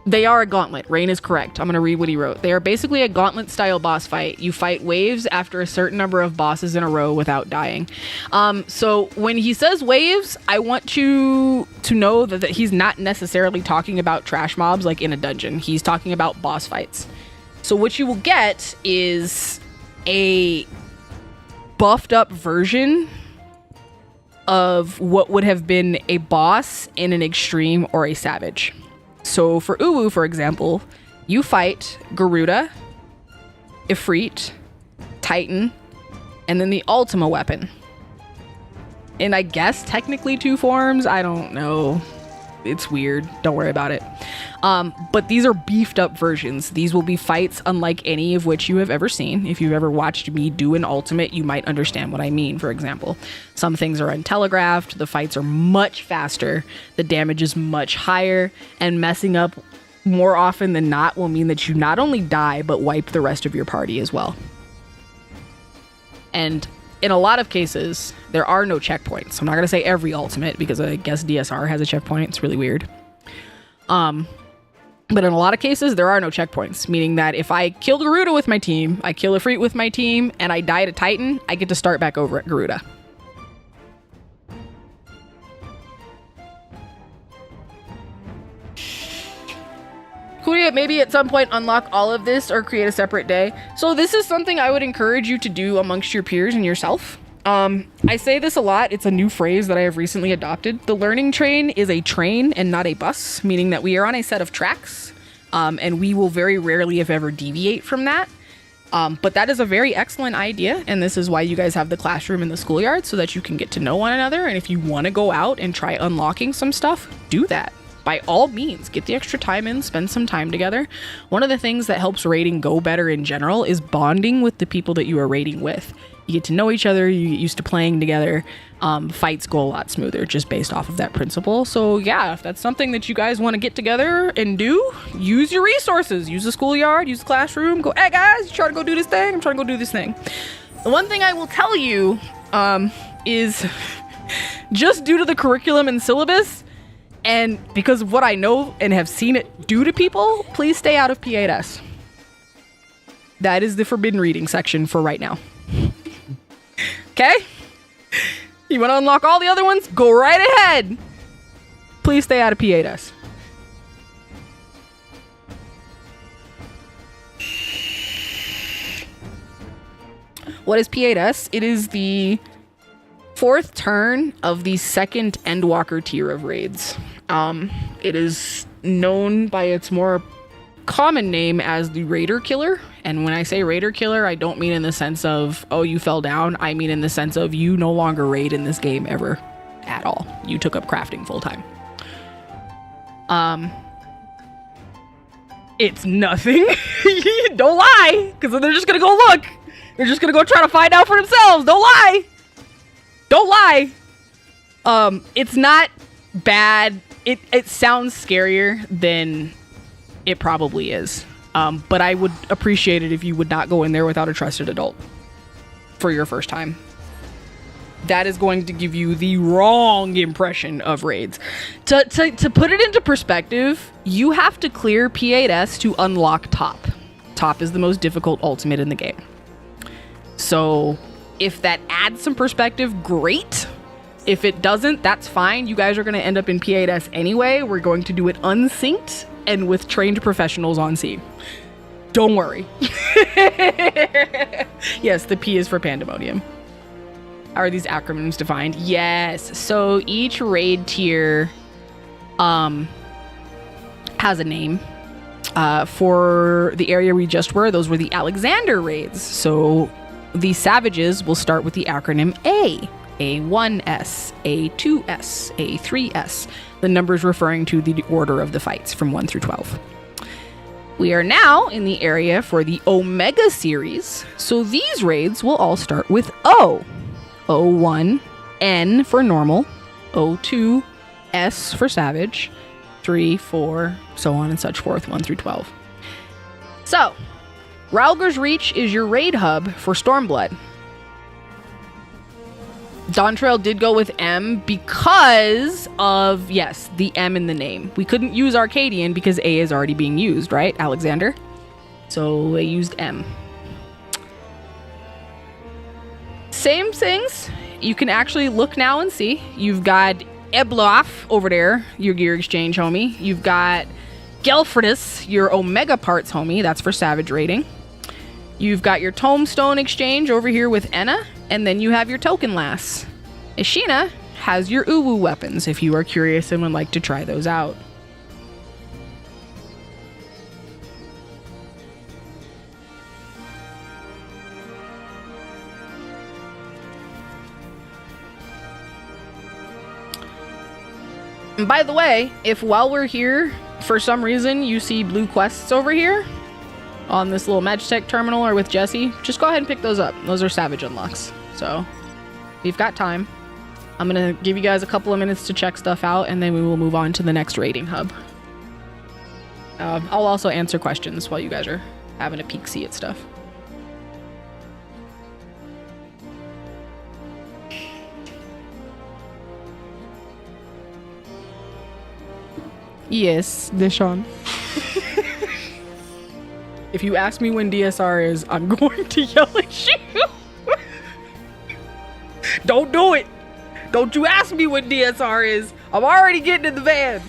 they are a gauntlet. Rain is correct. I'm going to read what he wrote. They are basically a gauntlet style boss fight. You fight waves after a certain number of bosses in a row without dying. So when he says waves, I want you to know that he's not necessarily talking about trash mobs like in a dungeon. He's talking about boss fights. So what you will get is a buffed up version of what would have been a boss in an extreme or a savage. So for Uwu, for example, you fight Garuda, Ifrit, Titan, and then the Ultima weapon. And I guess technically 2 forms. I don't know. It's weird. Don't worry about it. But these are beefed up versions. These will be fights unlike any of which you have ever seen. If you've ever watched me do an ultimate, you might understand what I mean. For example, some things are untelegraphed. The fights are much faster. The damage is much higher. And messing up more often than not will mean that you not only die, but wipe the rest of your party as well. And in a lot of cases, there are no checkpoints. I'm not going to say every ultimate because I guess DSR has a checkpoint. It's really weird. But in a lot of cases, there are no checkpoints, meaning that if I kill Garuda with my team, I kill Ifrit with my team, and I die to Titan, I get to start back over at Garuda. Could you maybe at some point unlock all of this or create a separate day? So this is something I would encourage you to do amongst your peers and yourself. I say this a lot. It's a new phrase that I have recently adopted. The learning train is a train and not a bus, meaning that we are on a set of tracks, and we will very rarely, if ever, deviate from that. But that is a very excellent idea, and this is why you guys have the classroom and the schoolyard, so that you can get to know one another. And if you want to go out and try unlocking some stuff, do that. By all means, get the extra time in, spend some time together. One of the things that helps raiding go better in general is bonding with the people that you are raiding with. You get to know each other, you get used to playing together. Fights go a lot smoother just based off of that principle. So yeah, if that's something that you guys want to get together and do, use your resources. Use the schoolyard, use the classroom. Go, hey guys, you trying to go do this thing? I'm trying to go do this thing. The one thing I will tell you is just due to the curriculum and syllabus, and because of what I know and have seen it do to people, please stay out of P8S. That is the forbidden reading section for right now. Okay? You want to unlock all the other ones? Go right ahead. Please stay out of P8S. What is P8S? It is the 4th turn of the 2nd Endwalker tier of raids. It is known by its more common name as the Raider Killer. And when I say Raider Killer, I don't mean in the sense of, oh, you fell down. I mean in the sense of you no longer raid in this game ever at all. You took up crafting full time. It's nothing. Don't lie, because they're just gonna go look. They're just gonna go try to find out for themselves. Don't lie. Don't lie. It's not bad. It sounds scarier than it probably is. But I would appreciate it if you would not go in there without a trusted adult for your first time. That is going to give you the wrong impression of raids. To put it into perspective, you have to clear P8S to unlock Top. Top is the most difficult ultimate in the game. So if that adds some perspective, great. If it doesn't, that's fine. You guys are going to end up in P8S anyway. We're going to do it unsynced and with trained professionals on scene. Don't worry. Yes, the P is for Pandemonium. How are these acronyms defined? Yes. So each raid tier has a name. For the area we just were, those were the Alexander raids. So the Savages will start with the acronym A. A1S, A2S, A3S. The numbers referring to the order of the fights from 1 through 12. We are now in the area for the Omega series. So these raids will all start with O. O1, N for normal, O2, S for savage, 3, 4, so on and such forth, 1 through 12. So, Ralger's Reach is your raid hub for Stormblood. Dawntrail did go with M because of, yes, the M in the name. We couldn't use Arcadian because A is already being used, right, Alexander? So they used M. Same things. You can actually look now and see. You've got Ebloaf over there, your gear exchange homie. You've got Gelfridus, your Omega parts homie. That's for savage raiding. You've got your Tombstone exchange over here with Enna. And then you have your Token Lass. Ishina has your Uwu weapons if you are curious and would like to try those out. And by the way, if while we're here, for some reason you see blue quests over here on this little Magitech terminal or with Jesse, just go ahead and pick those up. Those are Savage unlocks. So, we've got time. I'm going to give you guys a couple of minutes to check stuff out, and then we will move on to the next raiding hub. I'll also answer questions while you guys are having a peek-see at stuff. Yes, Deshaun. If you ask me when DSR is, I'm going to yell at you. Don't do it. Don't you ask me when DSR is. I'm already getting in the van.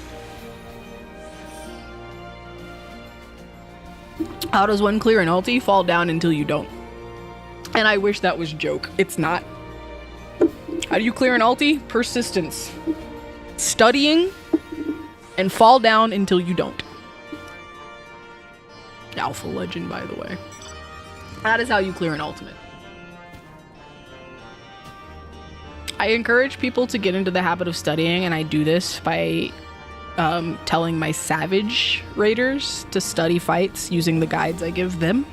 How does one clear an ulti? Fall down until you don't. And I wish that was a joke. It's not. How do you clear an ulti? Persistence. Studying and fall down until you don't. Alpha legend, by the way. That is how you clear an ultimate. I encourage people to get into the habit of studying, and I do this by telling my savage raiders to study fights using the guides I give them.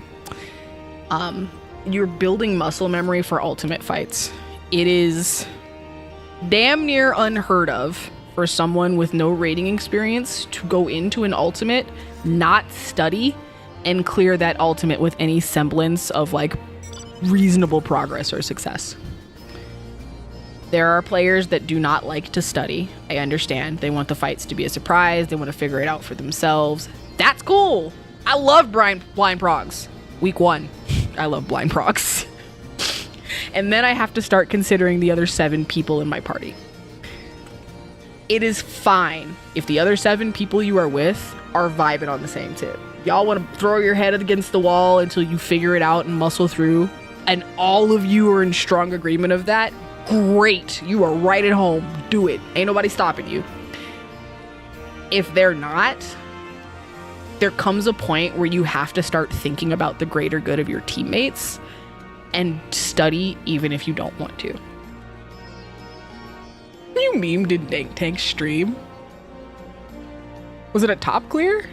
You're building muscle memory for ultimate fights. It is damn near unheard of for someone with no raiding experience to go into an ultimate, not study, and clear that ultimate with any semblance of like reasonable progress or success. There are players that do not like to study. I understand. They want the fights to be a surprise. They want to figure it out for themselves. That's cool. I love blind progs. Week 1. I love blind progs. And then I have to start considering the other 7 people in my party. It is fine if the other 7 people you are with are vibing on the same tip. Y'all want to throw your head against the wall until you figure it out and muscle through, and all of you are in strong agreement of that, great. You are right at home. Do it. Ain't nobody stopping you. If they're not, there comes a point where you have to start thinking about the greater good of your teammates and study even if you don't want to. You memed in Dank Tank's stream? Was it a top clear?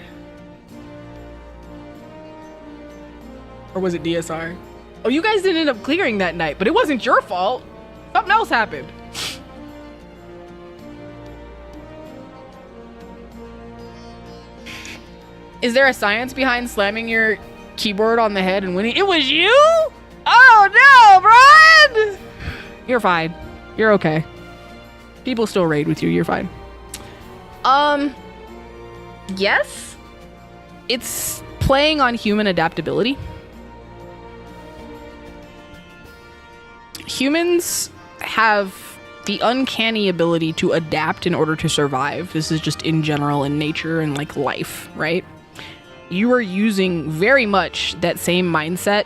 Or was it DSR? Oh, you guys didn't end up clearing that night, but it wasn't your fault. Something else happened. Is there a science behind slamming your keyboard on the head and winning? It was you? Oh no, Brian! You're fine. You're okay. People still raid with you. You're fine. Yes. It's playing on human adaptability. Humans have the uncanny ability to adapt in order to survive. This is just in general in nature and like life, right? You are using very much that same mindset,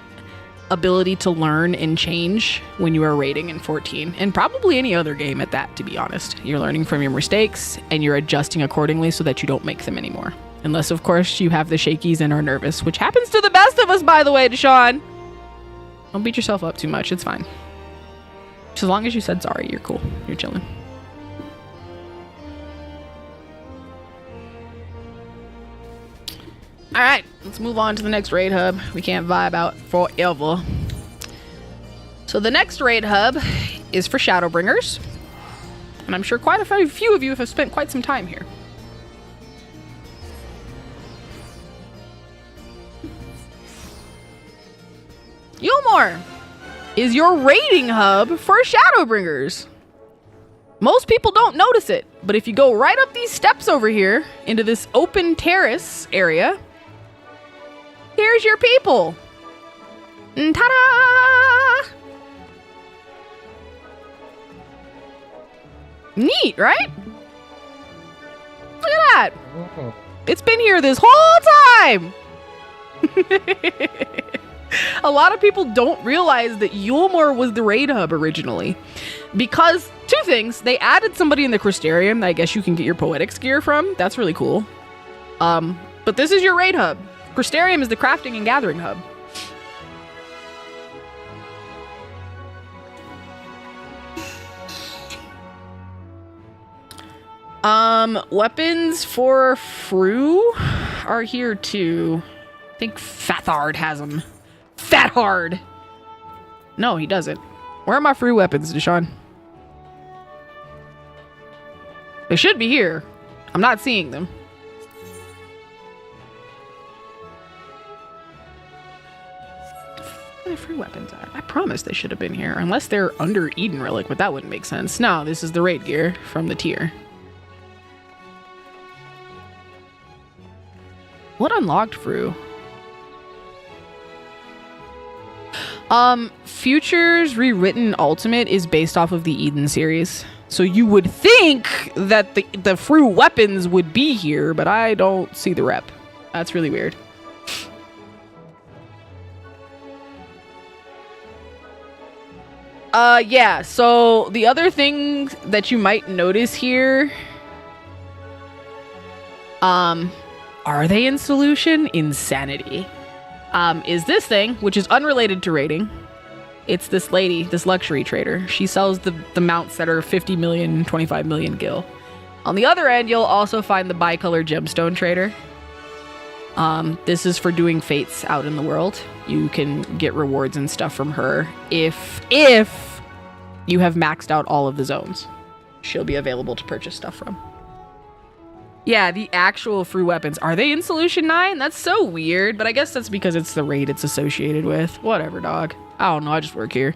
ability to learn and change when you are raiding in 14, and probably any other game at that, to be honest. You're learning from your mistakes and you're adjusting accordingly so that you don't make them anymore. Unless, of course, you have the shakies and are nervous, which happens to the best of us, by the way, Deshaun. Don't beat yourself up too much. It's fine. Just as long as you said sorry, you're cool. You're chilling. All right, let's move on to the next raid hub. We can't vibe out forever. So the next raid hub is for Shadowbringers. And I'm sure quite a few of you have spent quite some time here. Yulmore is your raiding hub for Shadowbringers. Most people don't notice it, but if you go right up these steps over here into this open terrace area, here's your people. Ta-da! Neat, right? Look at that. It's been here this whole time. A lot of people don't realize that Yulmore was the raid hub originally. Because, 2 things. They added somebody in the Crystarium that I guess you can get your Poetics gear from. That's really cool. But this is your raid hub. Crystarium is the crafting and gathering hub. Weapons for Fru are here too. I think Fathard has them. Fathard! No, he doesn't. Where are my Fru weapons, Deshaun? They should be here. I'm not seeing them. Where the Fru weapons are? I promise they should have been here. Unless they're under Eden Relic, but that wouldn't make sense. No, this is the raid gear from the tier. What unlocked Fru? Futures Rewritten Ultimate is based off of the Eden series. So you would think that the Fru weapons would be here, but I don't see the rep. That's really weird. Yeah, so the other thing that you might notice here, are they in solution? Insanity. Is this thing, which is unrelated to raiding. It's this lady, this luxury trader. She sells the mounts that are 50 million, 25 million gil. On the other end, you'll also find the bicolor gemstone trader. This is for doing fates out in the world. You can get rewards and stuff from her if you have maxed out all of the zones. She'll be available to purchase stuff from. Yeah, the actual Fru weapons. Are they in Solution 9? That's so weird, but I guess that's because it's the raid it's associated with. Whatever, dog. I don't know, I just work here.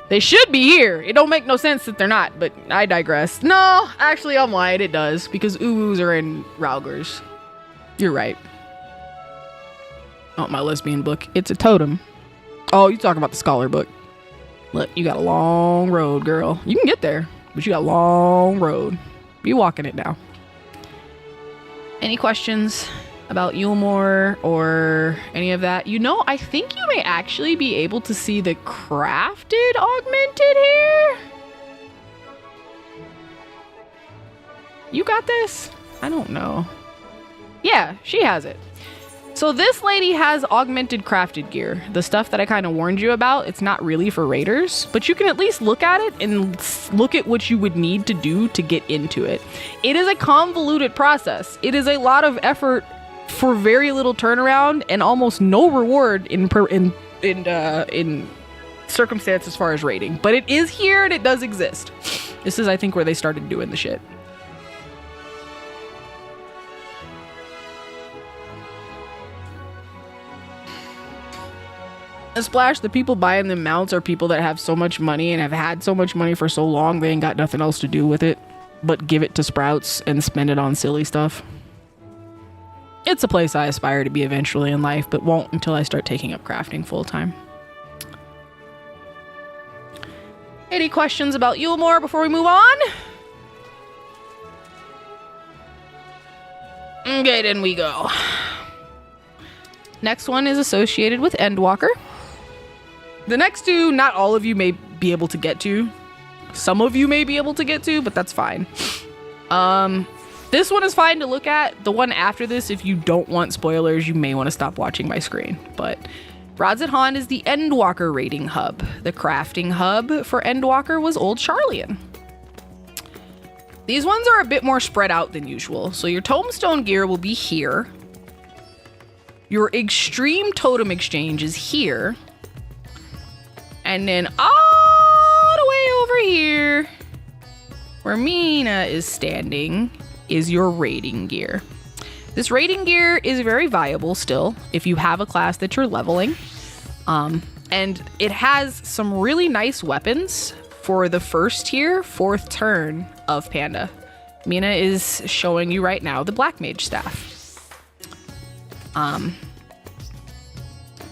They should be here. It don't make no sense that they're not, but I digress. No, actually, I'm lying. It does, because Uwus are in Raugers. You're right. Oh, my lesbian book. It's a totem. Oh, you talking about the scholar book. Look, you got a long road, girl. You can get there, but you got a long road. You walking it now. Any questions about Yulmore or any of that? You know, I think you may actually be able to see the crafted augmented here. You got this? I don't know. Yeah, she has it. So this lady has augmented crafted gear. The stuff that I kind of warned you about, it's not really for raiders, but you can at least look at it and look at what you would need to do to get into it. It is a convoluted process. It is a lot of effort for very little turnaround and almost no reward in circumstance as far as raiding. But it is here and it does exist. This is, I think, where they started doing the shit. Splash, the people buying them mounts are people that have so much money and have had so much money for so long they ain't got nothing else to do with it but give it to Sprouts and spend it on silly stuff. It's a place I aspire to be eventually in life, but won't until I start taking up crafting full time. Any questions about Yulmore before we move on? Okay, then we go. Next one is associated with Endwalker. The next two, not all of you may be able to get to. Some of you may be able to get to, but that's fine. This one is fine to look at. The one after this, if you don't want spoilers, you may want to stop watching my screen. But Radzat is the Endwalker raiding hub. The crafting hub for Endwalker was Old Charlian. These ones are a bit more spread out than usual. So your Tomestone gear will be here. Your Extreme Totem Exchange is here. And then all the way over here, where Mina is standing, is your raiding gear. This raiding gear is very viable still if you have a class that you're leveling. And it has some really nice weapons for the first tier, 4th turn of Panda. Mina is showing you right now the Black Mage Staff.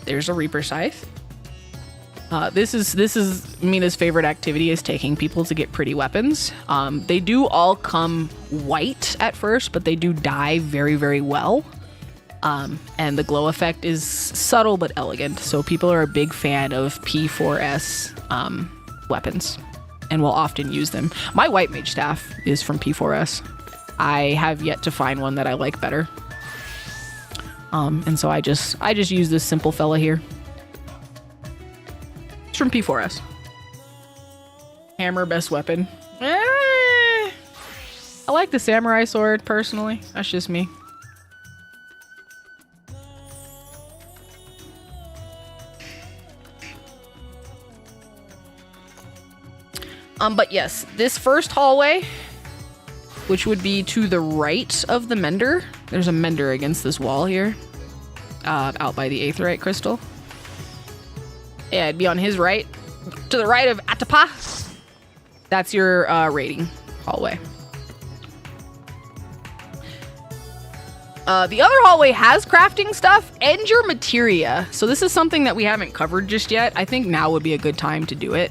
There's a Reaper Scythe. This is Mina's favorite activity, is taking people to get pretty weapons. They do all come white at first, but they do dye very, very well. And the glow effect is subtle but elegant. So people are a big fan of P4S weapons and will often use them. My White Mage Staff is from P4S. I have yet to find one that I like better. And so I just use this simple fella here. From P4S. Hammer, best weapon. I like the samurai sword personally. That's just me. But yes, this first hallway, which would be to the right of the Mender. There's a Mender against this wall here, out by the Aetheryte Crystal. Yeah, it'd be on his right. To the right of Atapa. That's your raiding hallway. The other hallway has crafting stuff and your materia. So this is something that we haven't covered just yet. I think now would be a good time to do it.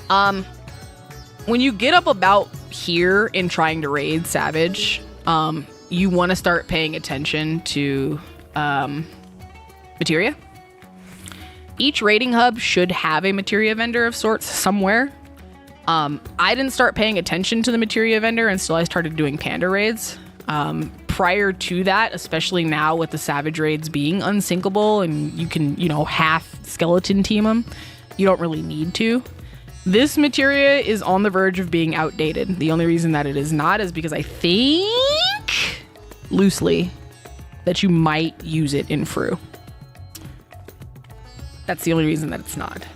When you get up about here in trying to raid Savage, you want to start paying attention to materia. Each raiding hub should have a materia vendor of sorts somewhere. I didn't start paying attention to the materia vendor until I started doing Panda raids. Prior to that, especially now with the Savage raids being unsinkable and you can, half skeleton team them, you don't really need to. This materia is on the verge of being outdated. The only reason that it is not is because I think, loosely, that you might use it in Fru. That's the only reason that it's not.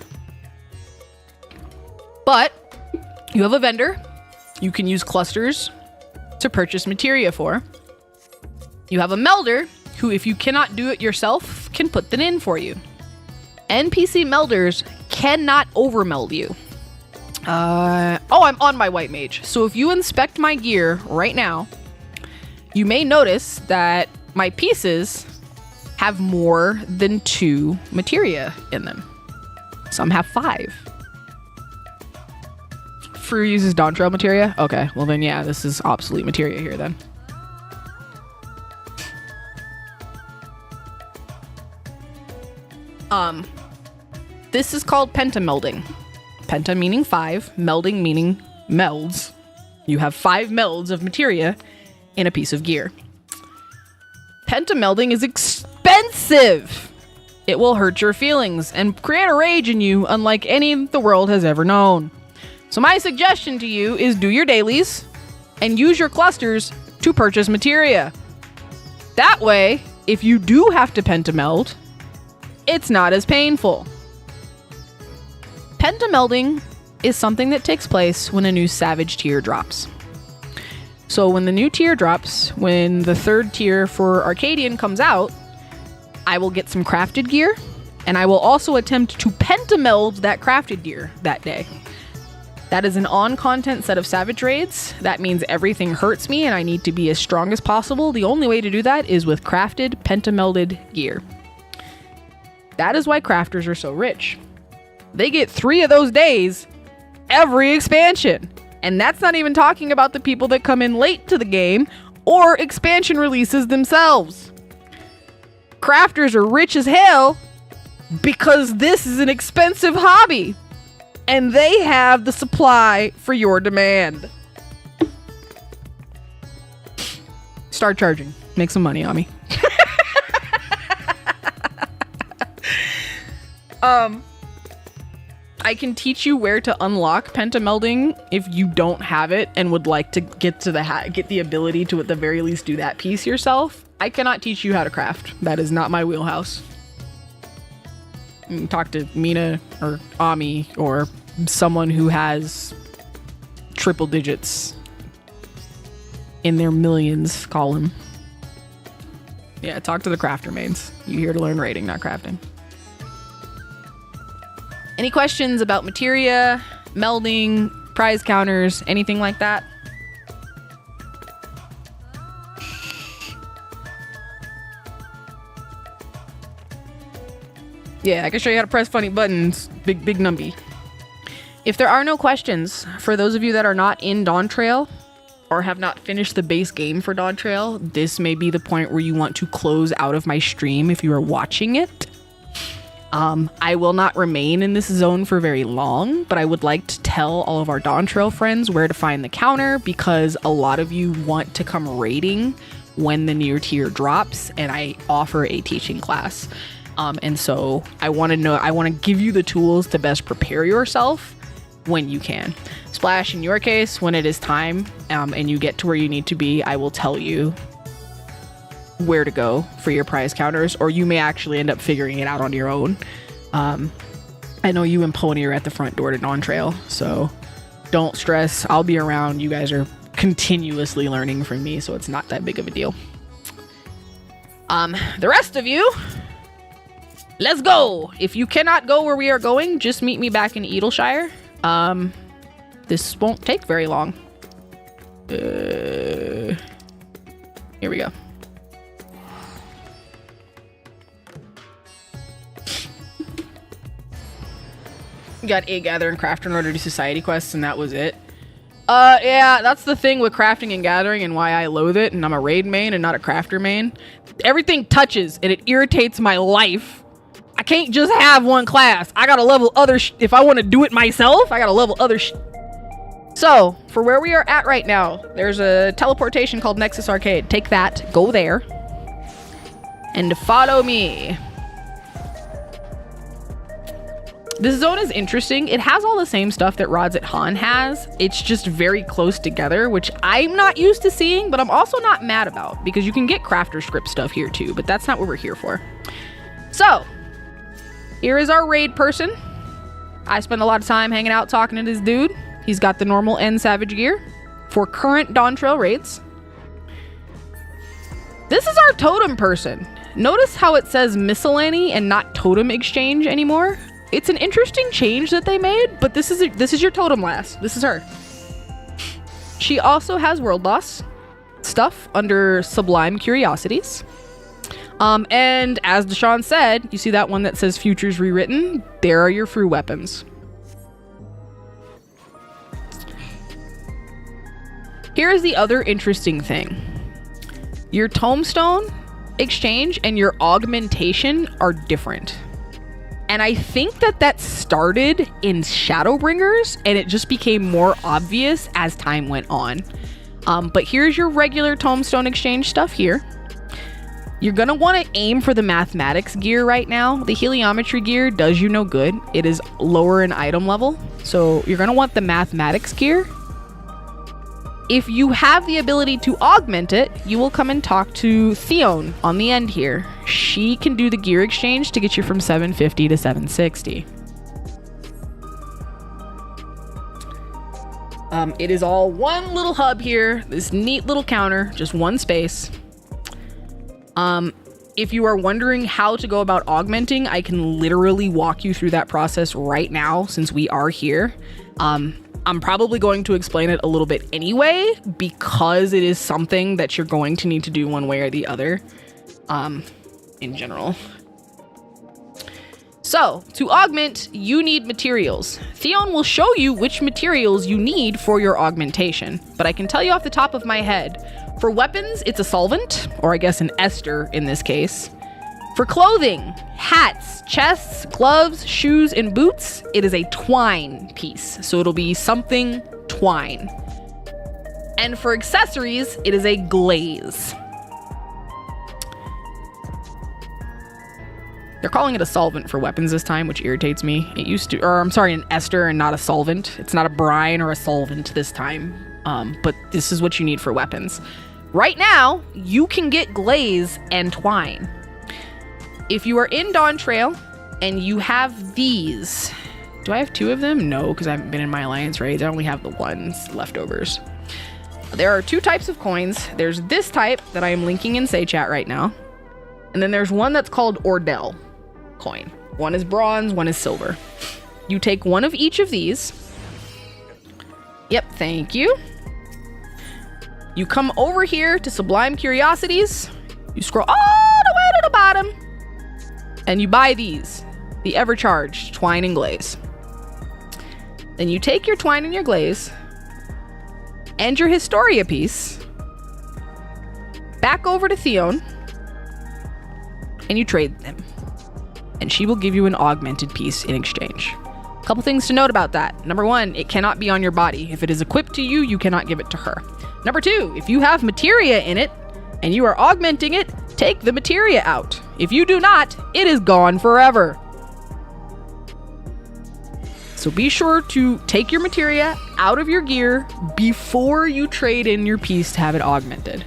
But you have a vendor you can use clusters to purchase materia for. You have a melder who, if you cannot do it yourself, can put them in for you. NPC melders cannot overmeld you. I'm on my White Mage. So if you inspect my gear right now, you may notice that my pieces have more than 2 materia in them. Some have 5. Fruit uses Dawn Trail materia? Okay, well then yeah, this is obsolete materia here then. This is called pentamelding. Penta meaning 5, melding meaning melds. You have 5 melds of materia in a piece of gear. Pentamelding is expensive. It will hurt your feelings and create a rage in you unlike any the world has ever known. So my suggestion to you is do your dailies and use your clusters to purchase materia. That way, if you do have to pentameld, it's not as painful. Pentamelding is something that takes place when a new Savage tier drops. So when the new tier drops, when the 3rd tier for Arcadian comes out, I will get some crafted gear, and I will also attempt to pentameld that crafted gear that day. That is an on-content set of Savage raids. That means everything hurts me and I need to be as strong as possible. The only way to do that is with crafted, pentamelded gear. That is why crafters are so rich. They get 3 of those days every expansion. And that's not even talking about the people that come in late to the game or expansion releases themselves. Crafters are rich as hell because this is an expensive hobby. And they have the supply for your demand. Start charging. Make some money on me. I can teach you where to unlock pentamelding if you don't have it and would like to get the ability to at the very least do that piece yourself. I cannot teach you how to craft. That is not my wheelhouse. You can talk to Mina or Ami or someone who has triple digits in their millions column. Yeah, talk to the crafter mains. You here to learn raiding, not crafting. Any questions about materia, melding, prize counters, anything like that? Yeah, I can show you how to press funny buttons. Big numbie. If there are no questions, for those of you that are not in Dawn Trail or have not finished the base game for Dawn Trail, this may be the point where you want to close out of my stream if you are watching it. I will not remain in this zone for very long, but I would like to tell all of our Dawn Trail friends where to find the counter because a lot of you want to come raiding when the new tier drops, and I offer a teaching class. And so I want to give you the tools to best prepare yourself when you can. Splash, in your case, when it is time and you get to where you need to be, I will tell you where to go for your prize counters, or you may actually end up figuring it out on your own. I know you and Pony are at the front door to Dawn Trail, so don't stress. I'll be around. You guys are continuously learning from me, so it's not that big of a deal. The rest of you, let's go. If you cannot go where we are going, just meet me back in Edelshire. This won't take very long. Here we go. Got a gather and crafter in order to do society quests, and that was it. Yeah, that's the thing with crafting and gathering and why I loathe it, and I'm a raid main and not a crafter main. Everything touches, and it irritates my life. I can't just have one class. I gotta level other if I want to do it myself, I gotta level other So, for where we are at right now, there's a teleportation called Nexus Arcade. Take that, go there, and follow me. This zone is interesting. It has all the same stuff that Rods at Han has. It's just very close together, which I'm not used to seeing, but I'm also not mad about because you can get crafter script stuff here too, but that's not what we're here for. So, here is our raid person. I spend a lot of time hanging out talking to this dude. He's got the normal and Savage gear for current Dawn Trail raids. This is our totem person. Notice how it says miscellany and not totem exchange anymore. It's an interesting change that they made, but this is your totem lass. This is her. She also has world boss stuff under Sublime Curiosities. And as Deshaun said, you see that one that says Futures Rewritten? There are your fruit weapons. Here's the other interesting thing. Your tombstone exchange and your augmentation are different. And I think that started in Shadowbringers and it just became more obvious as time went on. But here's your regular tombstone exchange stuff here. You're gonna want to aim for the mathematics gear right now. The heliometry gear does you no good. It is lower in item level. So you're gonna want the mathematics gear. If you have the ability to augment it, you will come and talk to Theon on the end here. She can do the gear exchange to get you from 750 to 760. It is all one little hub here, this neat little counter, just one space. If you are wondering how to go about augmenting, I can literally walk you through that process right now since we are here. I'm probably going to explain it a little bit anyway, because it is something that you're going to need to do one way or the other, in general. So, to augment, you need materials. Theon will show you which materials you need for your augmentation, but I can tell you off the top of my head, for weapons, it's a solvent, or I guess an ester in this case. For clothing, hats, chests, gloves, shoes, and boots, it is a twine piece. So it'll be something twine. And for accessories, it is a glaze. They're calling it a solvent for weapons this time, which irritates me. It used to, or I'm sorry, an ester and not a solvent. It's not a brine or a solvent this time. But this is what you need for weapons. Right now, you can get glaze and twine. If you are in Dawn Trail and you have these, do I have two of them? No, because I haven't been in my alliance raids. I only have the ones leftovers. There are two types of coins. There's this type that I am linking in Say Chat right now. And then there's one that's called Ordell coin. One is bronze, one is silver. You take one of each of these. Yep, thank you. You come over here to Sublime Curiosities. You scroll all the way to the bottom. And you buy these, the Evercharged Twine and Glaze. Then you take your twine and your glaze and your Historia piece back over to Theon and you trade them. And she will give you an augmented piece in exchange. A couple things to note about that. Number one, it cannot be on your body. If it is equipped to you, you cannot give it to her. Number two, if you have materia in it and you are augmenting it, take the materia out. If you do not, it is gone forever. So be sure to take your materia out of your gear before you trade in your piece to have it augmented.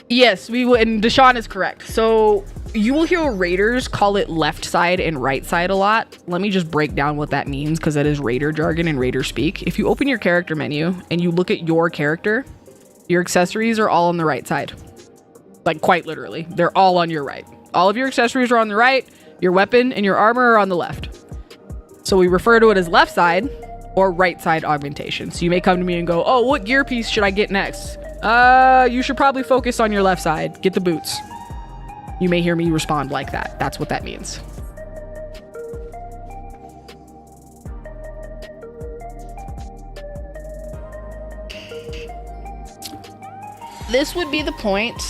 Yes, we will, and Deshaun is correct. So you will hear raiders call it left side and right side a lot. Let me just break down what that means, because that is raider jargon and raider speak. If you open your character menu and you look at your character, your accessories are all on the right side. Like quite literally, they're all on your right. All of your accessories are on the right. Your weapon and your armor are on the left. So we refer to it as left side or right side augmentation. So you may come to me and go, oh, what gear piece should I get next? You should probably focus on your left side. Get the boots. You may hear me respond like that. That's what that means. This would be the point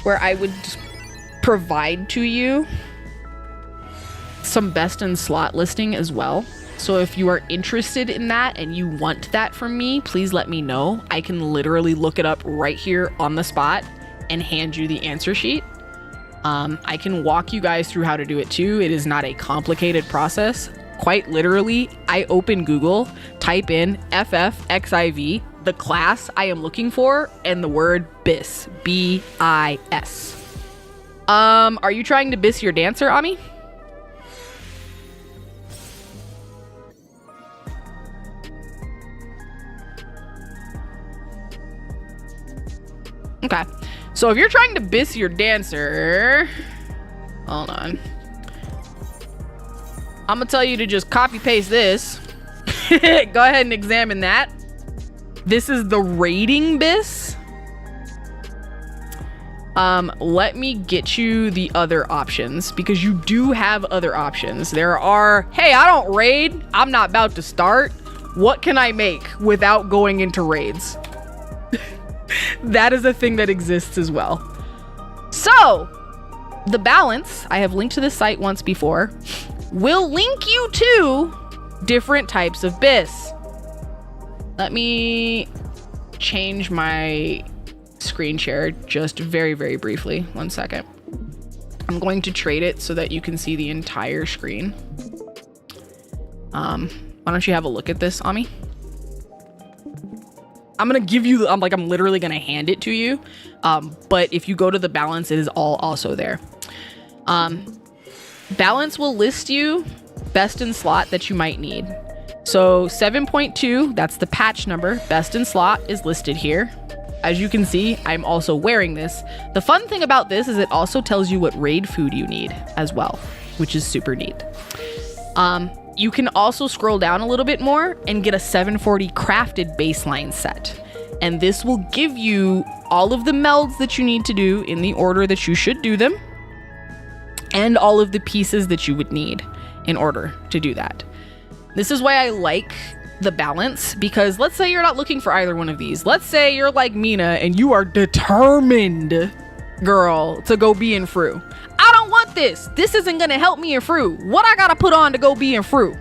where I would provide to you some best in slot listing as well. So if you are interested in that and you want that from me, please let me know. I can literally look it up right here on the spot and hand you the answer sheet. I can walk you guys through how to do it too. It is not a complicated process. Quite literally, I open Google, type in FFXIV, the class I am looking for, and the word BIS, B-I-S. Are you trying to BIS your dancer, Ami? Okay, so if you're trying to BIS your dancer, hold on. I'm gonna tell you to just copy paste this. Go ahead and examine that. This is the rating BIS. Let me get you the other options, because you do have other options. There are, hey, I don't raid, I'm not about to start. what can I make without going into raids? That is a thing that exists as well. So, the balance, I have linked to this site once before, will link you to different types of bis. Let me change my screen share just very, very briefly. 1 second. I'm going to trade it so that you can see the entire screen. Why don't you have a look at this, Ami? I'm gonna give you, I'm literally gonna hand it to you. But if you go to the balance, it is all also there. Balance will list you best in slot that you might need. So 7.2, that's the patch number. Best in slot is listed here. As you can see, I'm also wearing this. The fun thing about this is it also tells you what raid food you need as well, which is super neat. You can also scroll down a little bit more and get a 740 crafted baseline set. And this will give you all of the melds that you need to do in the order that you should do them, and all of the pieces that you would need in order to do that. This is why I like the balance, because let's say you're not looking for either one of these. Let's say you're like Mina and you are determined, girl, to go be in Fru. I don't want this. This isn't gonna help me in Fru. What I gotta put on to go be in Fru?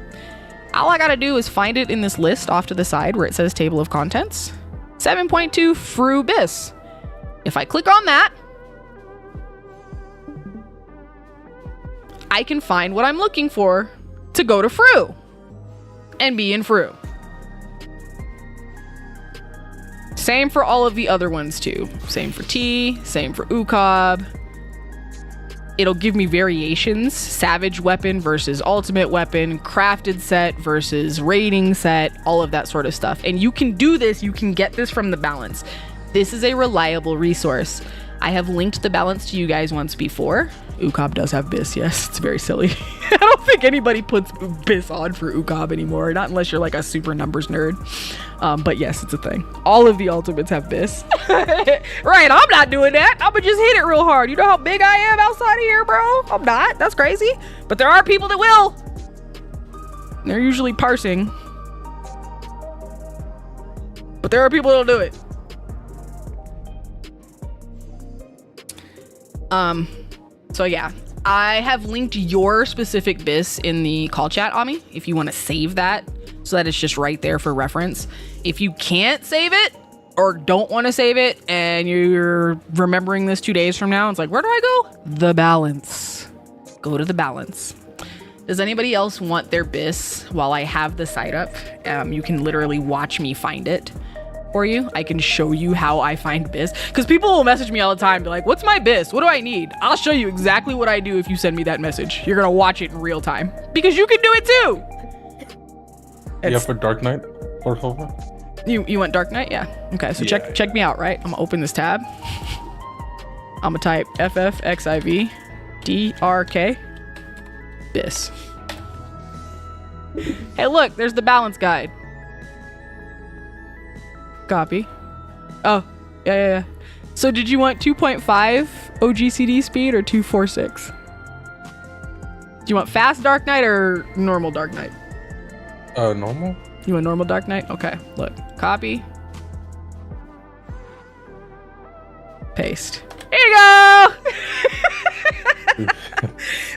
All I gotta do is find it in this list off to the side where it says table of contents. 7.2 Fru bis. If I click on that, I can find what I'm looking for to go to Fru and be in Fru. Same for all of the other ones too. Same for T, same for UCOB. It'll give me variations, savage weapon versus ultimate weapon, crafted set versus raiding set, all of that sort of stuff. And you can do this, you can get this from the balance. This is a reliable resource. I have linked the balance to you guys once before. UCOB does have bis, yes, it's very silly. I don't think anybody puts bis on for UCOB anymore, not unless you're like a super numbers nerd. But yes, it's a thing. All of the ultimates have bis. Right, I'm not doing that. I'm gonna just hit it real hard. You know how big I am outside of here, bro? I'm not, that's crazy. But there are people that will. They're usually parsing. But there are people that'll do it. So yeah, I have linked your specific bis in the call chat, Ami, if you want to save that so that it's just right there for reference. If you can't save it or don't want to save it and you're remembering this 2 days from now, it's like, where do I go? The balance. Go to the balance. Does anybody else want their bis while I have the site up? You can literally watch me find it for you. I can show you how I find bis, because people will message me all the time. They're like, what's my bis? What do I need? I'll show you exactly what I do if you send me that message. You're gonna watch it in real time because you can do it too. You have for Dark Knight or Silver? You want Dark Knight? Yeah. Okay, so Yeah. check me out, right? I'm gonna open this tab. I'm gonna type FFXIV DRK bis. Hey, look, there's the balance guide. Copy. Oh, yeah. So did you want 2.5 OGCD speed or 246? Do you want fast Dark Knight or normal Dark Knight? Normal? You want normal Dark Knight? Okay, look. Copy. Paste. Here you go!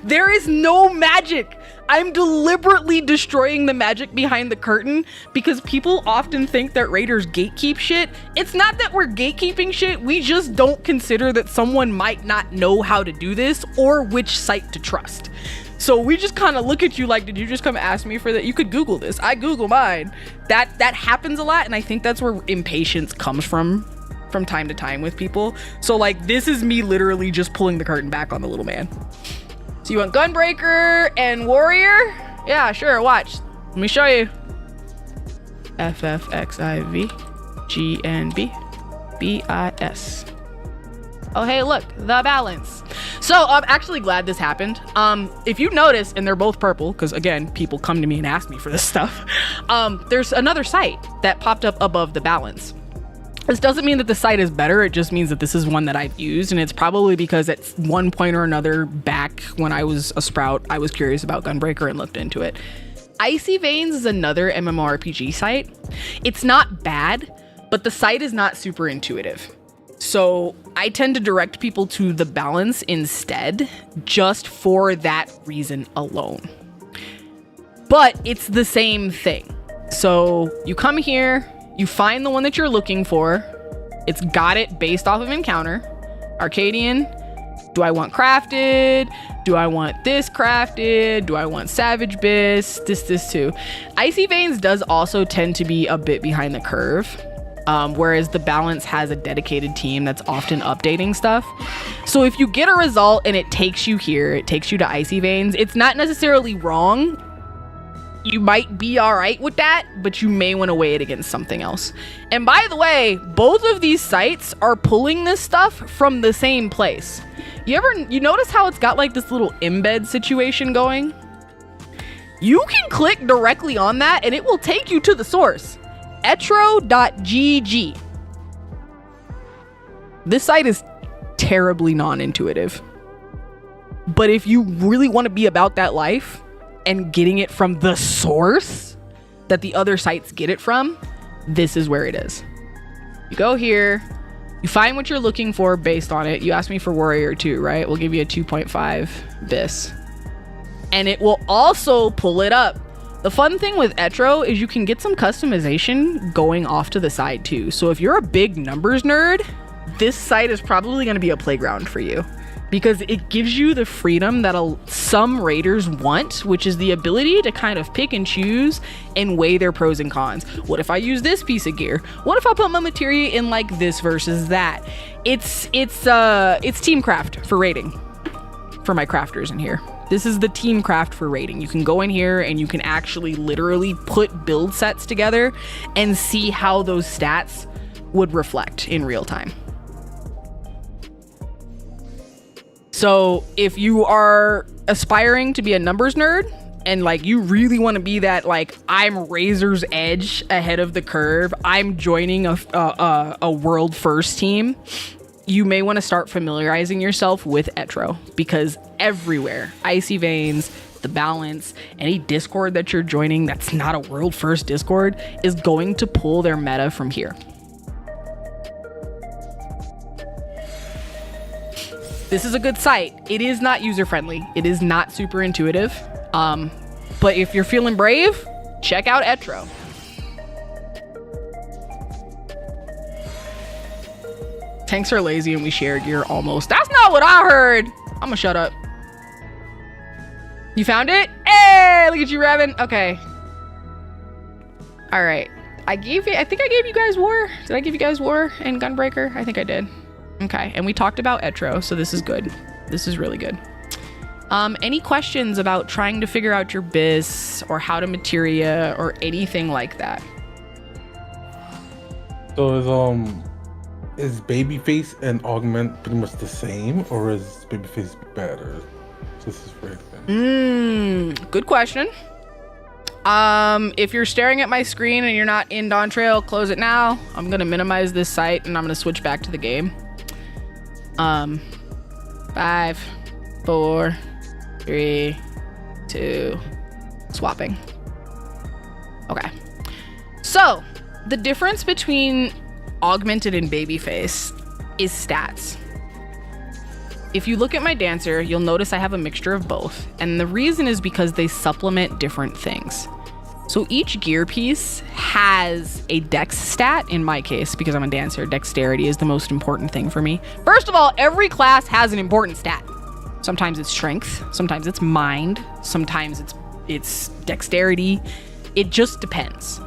There is no magic. I'm deliberately destroying the magic behind the curtain because people often think that raiders gatekeep shit. It's not that we're gatekeeping shit. We just don't consider that someone might not know how to do this or which site to trust. So we just kind of look at you like, did you just come ask me for that? You could Google this. I Google mine. That happens a lot, and I think that's where impatience comes from time to time with people. So like, this is me literally just pulling the curtain back on the little man. So you want Gunbreaker and Warrior? Yeah, sure, watch. Let me show you. FFXIVGNB-BIS. Oh, hey, look, the balance. So I'm actually glad this happened. If you notice, and they're both purple, because again, people come to me and ask me for this stuff. There's another site that popped up above the balance. This doesn't mean that the site is better. It just means that this is one that I've used, and it's probably because at one point or another back when I was a Sprout, I was curious about Gunbreaker and looked into it. Icy Veins is another MMORPG site. It's not bad, but the site is not super intuitive. So I tend to direct people to the balance instead, just for that reason alone. But it's the same thing. So you come here, you find the one that you're looking for. It's got it based off of encounter. Arcadian. Do I want crafted? Do I want this crafted? Do I want Savage Bis? This too. Icy Veins does also tend to be a bit behind the curve. Whereas the balance has a dedicated team that's often updating stuff. So if you get a result and it takes you here, it takes you to Icy Veins, it's not necessarily wrong. You might be all right with that, but you may want to weigh it against something else. And by the way, both of these sites are pulling this stuff from the same place. You notice how it's got like this little embed situation going? You can click directly on that and it will take you to the source. Etro.gg. This site is terribly non-intuitive. But if you really want to be about that life and getting it from the source that the other sites get it from, this is where it is. You go here, you find what you're looking for based on it. You asked me for Warrior 2, right? We'll give you a 2.5 bis. And it will also pull it up. The fun thing with Etro is you can get some customization going off to the side too. So if you're a big numbers nerd, this site is probably going to be a playground for you, because it gives you the freedom that some raiders want, which is the ability to kind of pick and choose and weigh their pros and cons. What if I use this piece of gear? What if I put my materia in like this versus that? It's team craft for raiding for my crafters in here. This is the team craft for raiding. You can go in here and you can actually literally put build sets together and see how those stats would reflect in real time. So if you are aspiring to be a numbers nerd and like you really want to be that, like, I'm razor's edge ahead of the curve, I'm joining a world first team, you may want to start familiarizing yourself with Etro, because everywhere, Icy Veins, the balance, any Discord that you're joining that's not a world first Discord is going to pull their meta from here. This is a good site. It is not user friendly. It is not super intuitive. But if you're feeling brave, check out Etro. Tanks are lazy and we share gear almost. That's not what I heard. I'm gonna shut up. You found it? Hey, look at you, Raven. Okay. All right. I think I gave you guys War. Did I give you guys War and Gunbreaker? I think I did. Okay. And we talked about Etro, so this is good. This is really good. Any questions about trying to figure out your bis or how to materia or anything like that? So is Babyface and Augment pretty much the same, or is Babyface better? This is very thin. Good question. If you're staring at my screen and you're not in Dawn Trail, close it now. I'm gonna minimize this site and I'm gonna switch back to the game. 5, 4, 3, 2, swapping. Okay. So the difference between Augmented and Babyface is stats. If you look at my dancer, you'll notice I have a mixture of both. And the reason is because they supplement different things. So each gear piece has a dex stat. In my case, because I'm a dancer, dexterity is the most important thing for me. First of all, every class has an important stat. Sometimes it's strength, sometimes it's mind, sometimes it's dexterity. It just depends.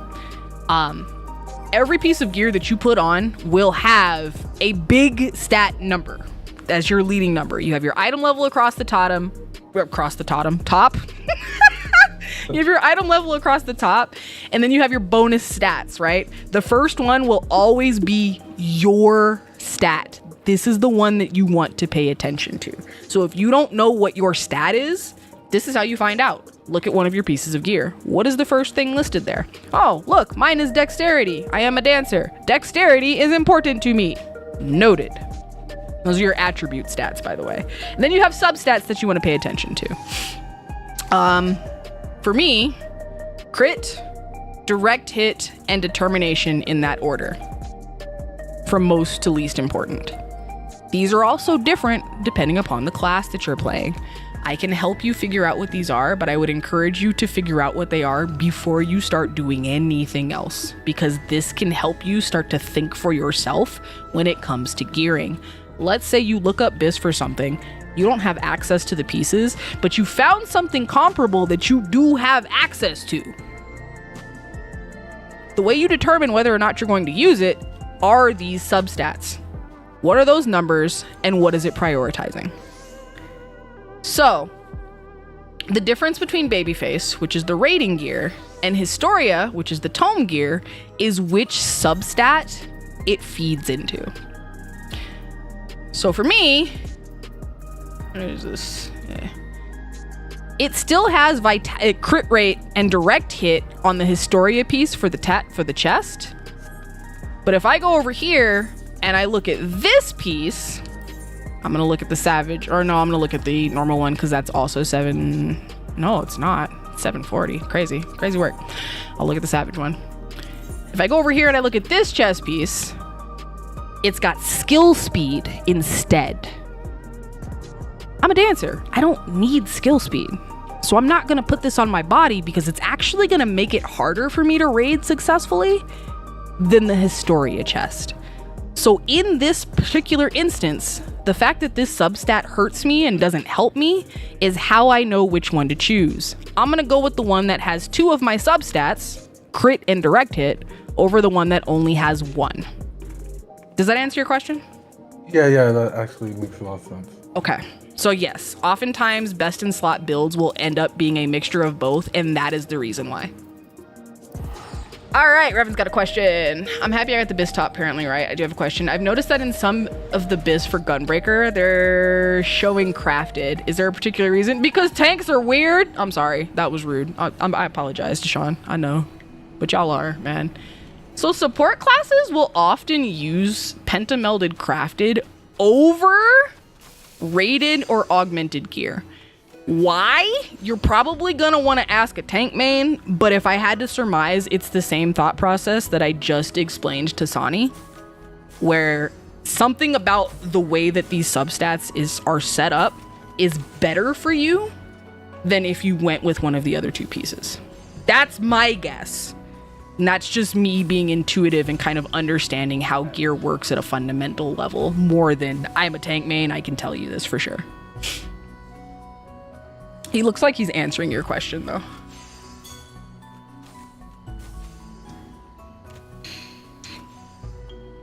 Every piece of gear that you put on will have a big stat number as your leading number. You have your item level across the top. You have your item level across the top, and then you have your bonus stats, right? The first one will always be your stat. This is the one that you want to pay attention to. So if you don't know what your stat is, this is how you find out. Look at one of your pieces of gear. What is the first thing listed there? Oh, look, mine is dexterity. I am a dancer. Dexterity is important to me. Noted. Those are your attribute stats, by the way. And then you have substats that you want to pay attention to. For me, crit, direct hit, and determination in that order, from most to least important. These are also different depending upon the class that you're playing. I can help you figure out what these are, but I would encourage you to figure out what they are before you start doing anything else, because this can help you start to think for yourself when it comes to gearing. Let's say you look up BIS for something, you don't have access to the pieces, but you found something comparable that you do have access to. The way you determine whether or not you're going to use it are these substats. What are those numbers and what is it prioritizing? So, the difference between Babyface, which is the rating gear, and Historia, which is the tome gear, is which substat it feeds into. So for me, what is this? Yeah. It still has crit rate and direct hit on the Historia piece for the chest. But if I go over here and I look at this piece, I'm gonna look at the Savage, or no, I'm gonna look at the normal one because that's also no, it's not. It's 740. Crazy work. I'll look at the Savage one. If I go over here and I look at this chest piece, it's got skill speed instead. I'm a dancer. I don't need skill speed. So I'm not gonna put this on my body because it's actually gonna make it harder for me to raid successfully than the Historia chest. So in this particular instance, the fact that this substat hurts me and doesn't help me is how I know which one to choose. I'm gonna go with the one that has 2 of my substats, crit and direct hit, over the one that only has 1. Does that answer your question? Yeah, that actually makes a lot of sense. Okay. So yes, oftentimes best in slot builds will end up being a mixture of both, and that is the reason why. All right, Revan's got a question. I'm happy I got the BIS top apparently, right? I do have a question. I've noticed that in some of the BIS for Gunbreaker, they're showing crafted. Is there a particular reason? Because tanks are weird. I'm sorry, that was rude. I apologize to Sean, I know. But y'all are, man. So support classes will often use pentamelded crafted over rated or augmented gear. Why? You're probably gonna want to ask a tank main, but if I had to surmise, it's the same thought process that I just explained to Sani, where something about the way that these substats are set up is better for you than if you went with one of the other 2 pieces. That's my guess. And that's just me being intuitive and kind of understanding how gear works at a fundamental level more than I'm a tank main, I can tell you this for sure. He looks like he's answering your question though.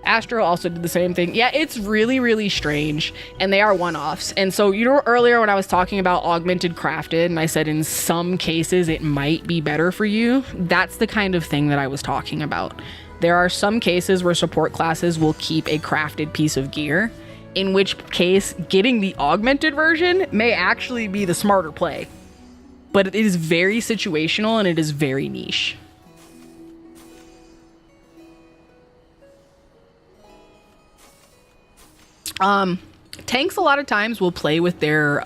Astro also did the same thing. Yeah, it's really, really strange, and they are one-offs. And so, you know, earlier when I was talking about augmented crafted, and I said in some cases it might be better for you, that's the kind of thing that I was talking about. There are some cases where support classes will keep a crafted piece of gear, in which case getting the augmented version may actually be the smarter play. But it is very situational and it is very niche. Tanks a lot of times will play with their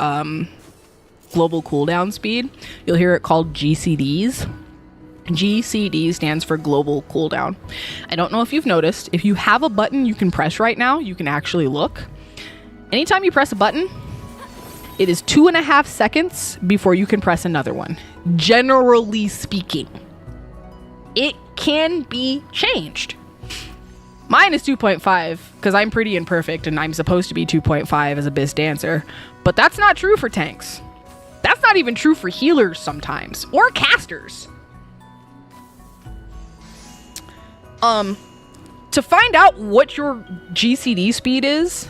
global cooldown speed. You'll hear it called GCDs. GCD stands for global cooldown. I don't know if you've noticed, if you have a button you can press right now, you can actually look. Anytime you press a button, it is 2.5 seconds before you can press another one. Generally speaking, it can be changed. Mine is 2.5 because I'm pretty imperfect and I'm supposed to be 2.5 as a BIS dancer, but that's not true for tanks. That's not even true for healers sometimes, or casters. To find out what your GCD speed is,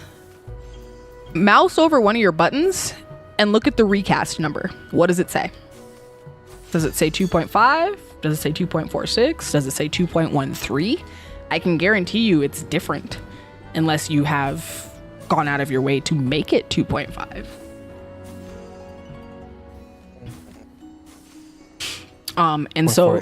mouse over one of your buttons and look at the recast number. What does it say? Does it say 2.5? Does it say 2.46? Does it say 2.13? I can guarantee you it's different unless you have gone out of your way to make it 2.5. And so,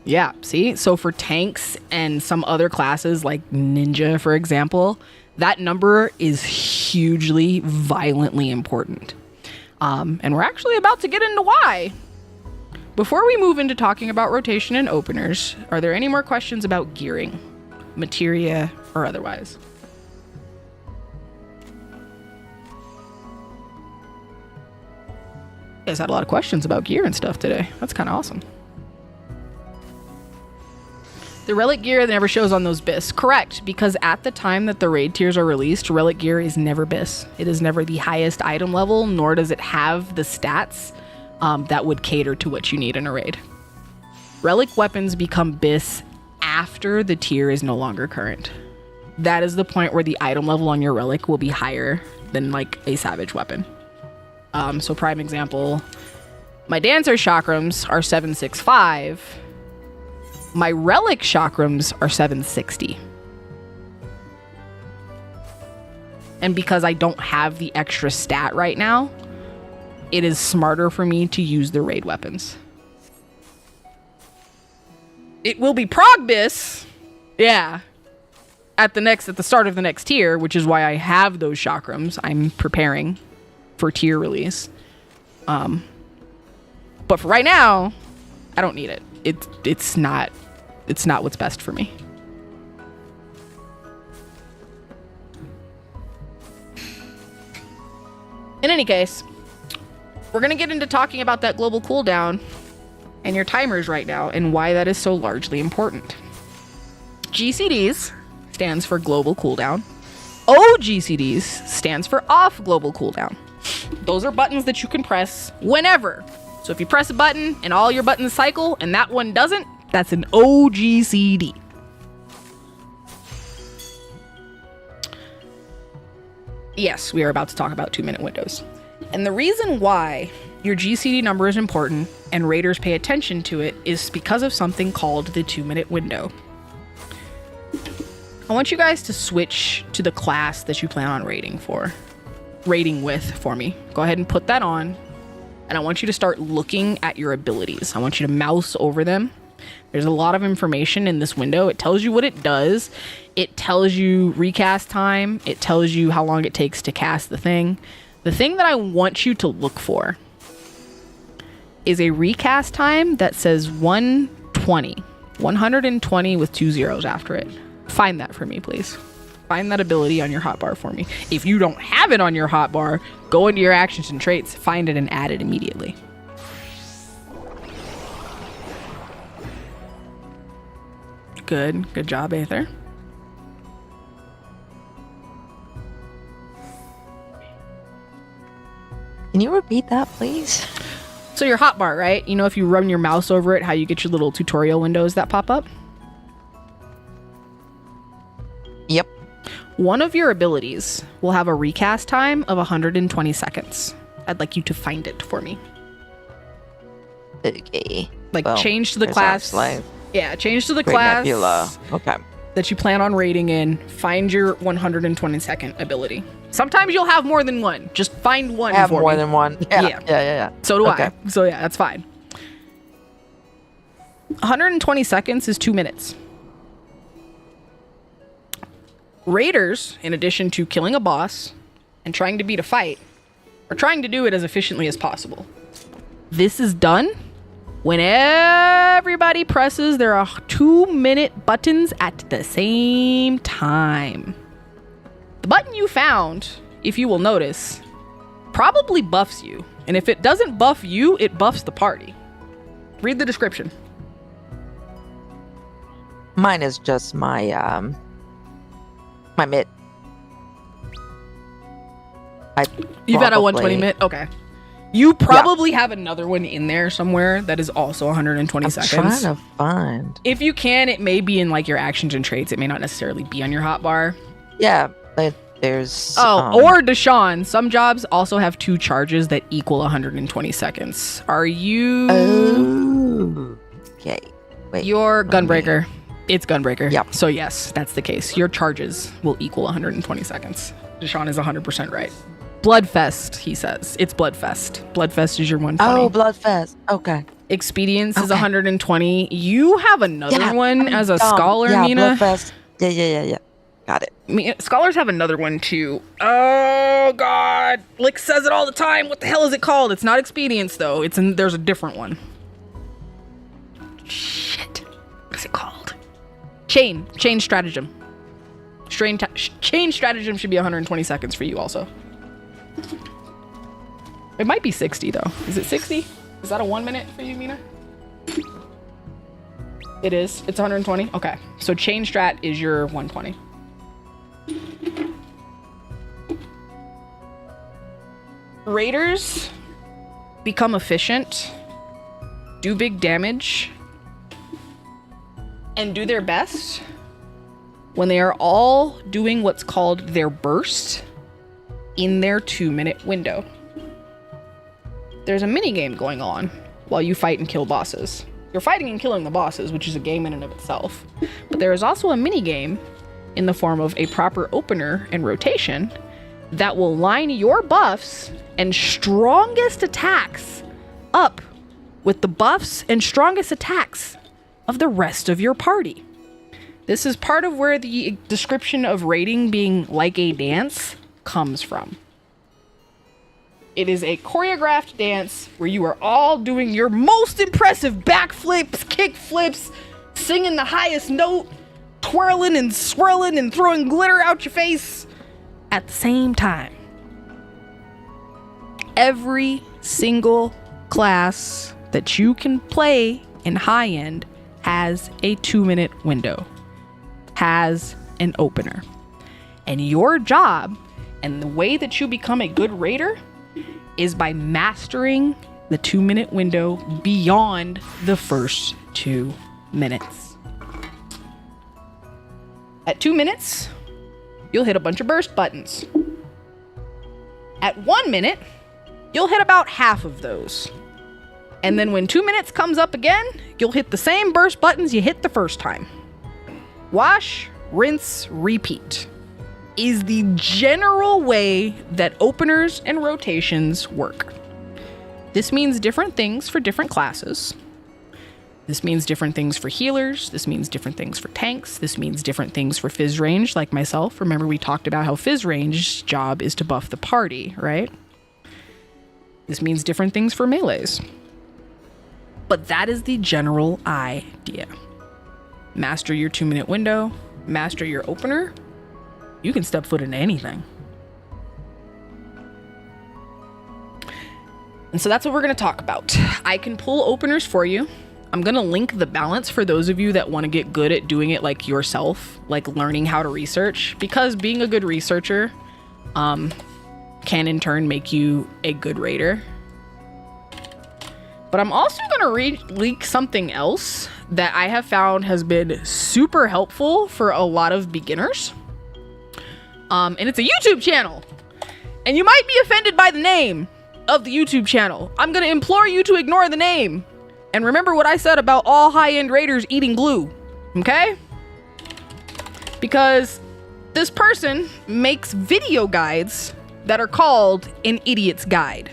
yeah, see? So for tanks and some other classes like Ninja, for example, that number is hugely, violently important. And we're actually about to get into why. before we move into talking about rotation and openers, are there any more questions about gearing, materia, or otherwise? You guys had a lot of questions about gear and stuff today. That's kind of awesome. The relic gear never shows on those BIS. Correct, because at the time that the raid tiers are released, relic gear is never BIS. It is never the highest item level, nor does it have the stats that would cater to what you need in a raid. Relic weapons become BIS after the tier is no longer current. That is the point where the item level on your relic will be higher than like a savage weapon. So prime example, my dancer chakrams are 765. My relic chakrams are 760. And because I don't have the extra stat right now, it is smarter for me to use the raid weapons. It will be progbis, yeah, at the start of the next tier, which is why I have those chakrams. I'm preparing for tier release. But for right now, I don't need it. It's not what's best for me. In any case, we're going to get into talking about that global cooldown and your timers right now and why that is so largely important. GCDs stands for global cooldown. OGCDs stands for off global cooldown. Those are buttons that you can press whenever. So if you press a button and all your buttons cycle and that one doesn't, that's an OGCD. Yes, we are about to talk about 2-minute windows. And the reason why your GCD number is important and raiders pay attention to it is because of something called the 2-minute window. I want you guys to switch to the class that you plan on raiding with for me. Go ahead and put that on. And I want you to start looking at your abilities. I want you to mouse over them. There's a lot of information in this window. It tells you what it does. It tells you recast time. It tells you how long it takes to cast the thing. The thing that I want you to look for is a recast time that says 120 with 2 zeros after it. Find that for me, please. Find that ability on your hotbar for me. If you don't have it on your hotbar, go into your actions and traits, find it, and add it immediately. Good job, Aether. Can you repeat that, please? So your hotbar, right? You know, if you run your mouse over it, how you get your little tutorial windows that pop up? Yep. One of your abilities will have a recast time of 120 seconds. I'd like you to find it for me. Okay. Change to the class. Yeah, change to the class Nebula. Okay. that you plan on raiding in. Find your 120 second ability. Sometimes you'll have more than one. Just find one. I have for more me. than one. Yeah. So do Okay. I. So yeah, that's fine. 120 seconds is 2 minutes. Raiders, in addition to killing a boss and trying to beat a fight, are trying to do it as efficiently as possible. This is done when everybody presses their 2-minute buttons at the same time. The button you found, if you will notice, probably buffs you. And if it doesn't buff you, it buffs the party. Read the description. Mine is just my my mitt. You've got a 120 minute? Okay. You probably have another one in there somewhere that is also 120 seconds. I'm trying to find. If you can, it may be in like your actions and traits. It may not necessarily be on your hotbar. Yeah, but there's... or Deshaun. Some jobs also have 2 charges that equal 120 seconds. Are you... Oh, okay. Wait. Your Gunbreaker. It's Gunbreaker. Yep. So yes, that's the case. Your charges will equal 120 seconds. Deshaun is 100% right. Bloodfest, he says. It's Bloodfest. Bloodfest is your 120. Oh, Bloodfest. Okay. Expedience is 120. You have another one as a scholar, yeah, Mina. Bloodfest. Yeah. Got it. Scholars have another one too. Oh God, Lick says it all the time. What the hell is it called? It's not Expedience though. There's a different one. Shit. What is it called? Chain stratagem. Chain stratagem should be 120 seconds for you also. It might be 60 though. Is it 60? Is that a 1 minute for you, Mina? It is. It's 120. Okay. So chain strat is your 120. Raiders become efficient, do big damage, and do their best when they are all doing what's called their burst in their 2-minute window. There's a mini game going on while you fight and kill bosses. You're fighting and killing the bosses, which is a game in and of itself. But there is also a mini game in the form of a proper opener and rotation that will line your buffs and strongest attacks up with the buffs and strongest attacks of the rest of your party. This is part of where the description of raiding being like a dance comes from. It is a choreographed dance where you are all doing your most impressive backflips, kick flips, singing the highest note, twirling and swirling and throwing glitter out your face at the same time. Every single class that you can play in high end has a 2-minute window, has an opener. And your job and the way that you become a good raider is by mastering the 2-minute window beyond the first 2 minutes. At 2 minutes, you'll hit a bunch of burst buttons. At 1 minute, you'll hit about half of those. And then when 2 minutes comes up again, you'll hit the same burst buttons you hit the first time. Wash, rinse, repeat is the general way that openers and rotations work. This means different things for different classes. This means different things for healers. This means different things for tanks. This means different things for Fizz range, like myself. Remember, we talked about how Fizz range's job is to buff the party, right? This means different things for melees. But that is the general idea. Master your 2-minute window, master your opener. You can step foot into anything. And so that's what we're going to talk about. I can pull openers for you. I'm going to link the balance for those of you that want to get good at doing it like yourself, like learning how to research, because being a good researcher can in turn make you a good raider. But I'm also going to leak something else that I have found has been super helpful for a lot of beginners. And it's a YouTube channel. And you might be offended by the name of the YouTube channel. I'm going to implore you to ignore the name. And remember what I said about all high-end raiders eating glue. Okay? Because this person makes video guides that are called An Idiot's Guide.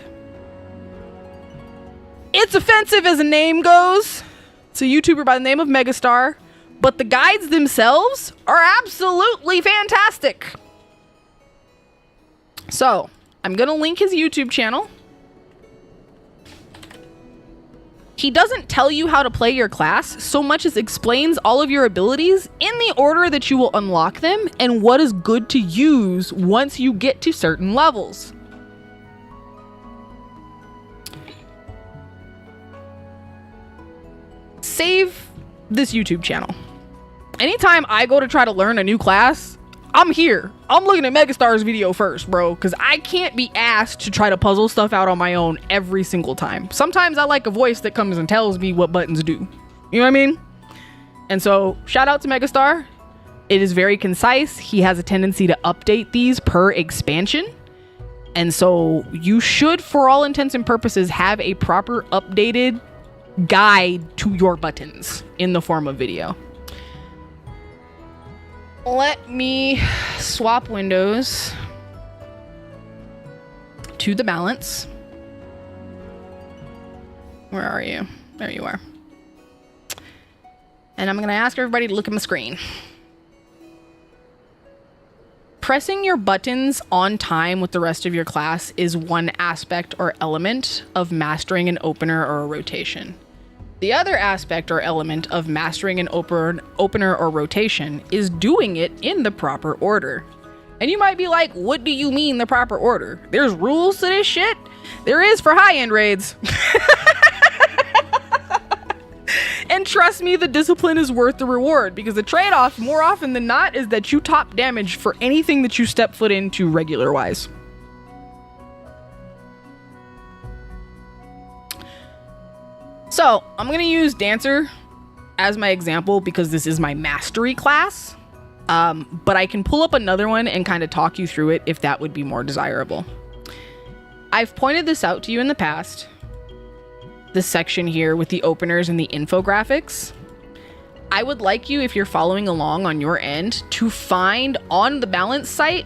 It's offensive as a name goes. It's a YouTuber by the name of Megastar. But the guides themselves are absolutely fantastic. So, I'm going to link his YouTube channel. He doesn't tell you how to play your class so much as explains all of your abilities in the order that you will unlock them and what is good to use once you get to certain levels. Save this YouTube channel. Anytime I go to try to learn a new class, I'm here. I'm looking at Megastar's video first, bro, because I can't be asked to try to puzzle stuff out on my own every single time. Sometimes I like a voice that comes and tells me what buttons do. You know what I mean? And so, shout out to Megastar. It is very concise. He has a tendency to update these per expansion. And so, you should, for all intents and purposes, have a proper updated guide to your buttons in the form of video. Let me swap windows to the balance. Where are you? There you are. And I'm going to ask everybody to look at my screen. Pressing your buttons on time with the rest of your class is one aspect or element of mastering an opener or a rotation. The other aspect or element of mastering an opener or rotation is doing it in the proper order. And you might be like, what do you mean the proper order? There's rules to this shit? There is for high-end raids. And trust me, the discipline is worth the reward, because the trade-off, more often than not, is that you top damage for anything that you step foot into regular-wise. So, I'm going to use Dancer as my example because this is my mastery class. But I can pull up another one and kind of talk you through it if that would be more desirable. I've pointed this out to you in the past. This section here with the openers and the infographics. I would like you, if you're following along on your end, to find on the balance site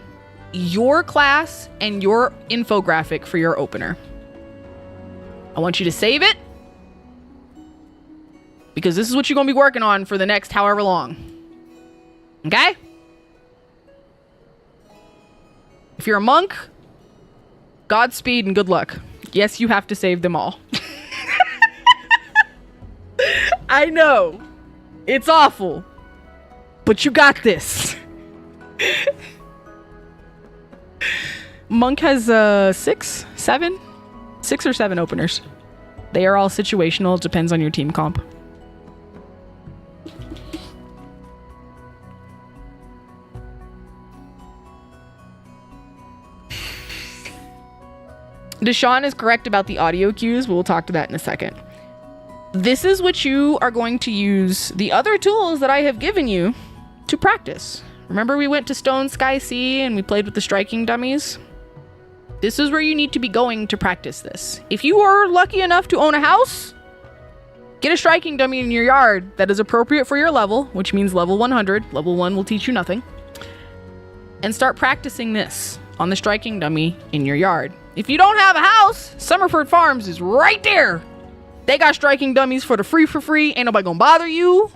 your class and your infographic for your opener. I want you to save it, because this is what you're going to be working on for the next however long. Okay? If you're a monk, Godspeed and good luck. Yes, you have to save them all. I know. It's awful. But you got this. Monk has 6 or 7 openers. They are all situational. It depends on your team comp. Deshaun is correct about the audio cues. We'll talk to that in a second. This is what you are going to use the other tools that I have given you to practice. Remember we went to Stone Sky Sea and we played with the striking dummies? This is where you need to be going to practice this. If you are lucky enough to own a house, get a striking dummy in your yard that is appropriate for your level, which means level 100. Level 1 will teach you nothing. And start practicing this on the striking dummy in your yard. If you don't have a house, Summerford Farms is right there. They got striking dummies for free. Ain't nobody gonna bother you.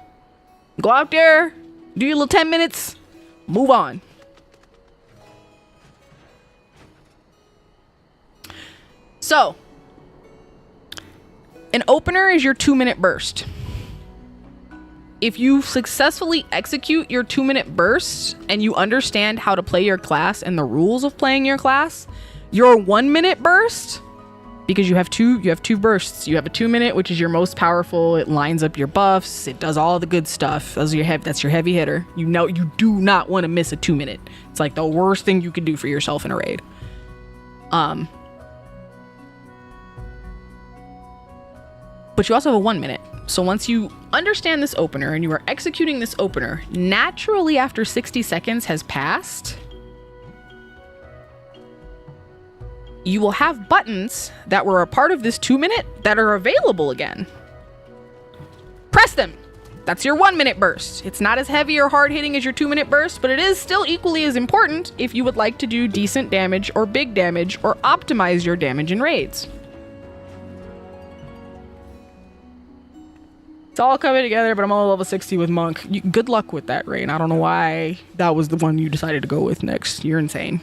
Go out there, do your little 10 minutes, move on. So, an opener is your 2-minute burst. If you successfully execute your 2-minute burst and you understand how to play your class and the rules of playing your class, your 1-minute burst, because you have two bursts. You have a 2-minute, which is your most powerful. It lines up your buffs. It does all the good stuff. That's your heavy hitter. You know you do not want to miss a 2-minute. It's like the worst thing you could do for yourself in a raid. But you also have a 1-minute. So once you understand this opener and you are executing this opener, naturally after 60 seconds has passed, you will have buttons that were a part of this 2-minute that are available again. Press them. That's your 1-minute burst. It's not as heavy or hard hitting as your 2-minute burst, but it is still equally as important if you would like to do decent damage or big damage or optimize your damage in raids. It's all coming together, but I'm all level 60 with Monk. Good luck with that, Rain. I don't know why that was the one you decided to go with next. You're insane.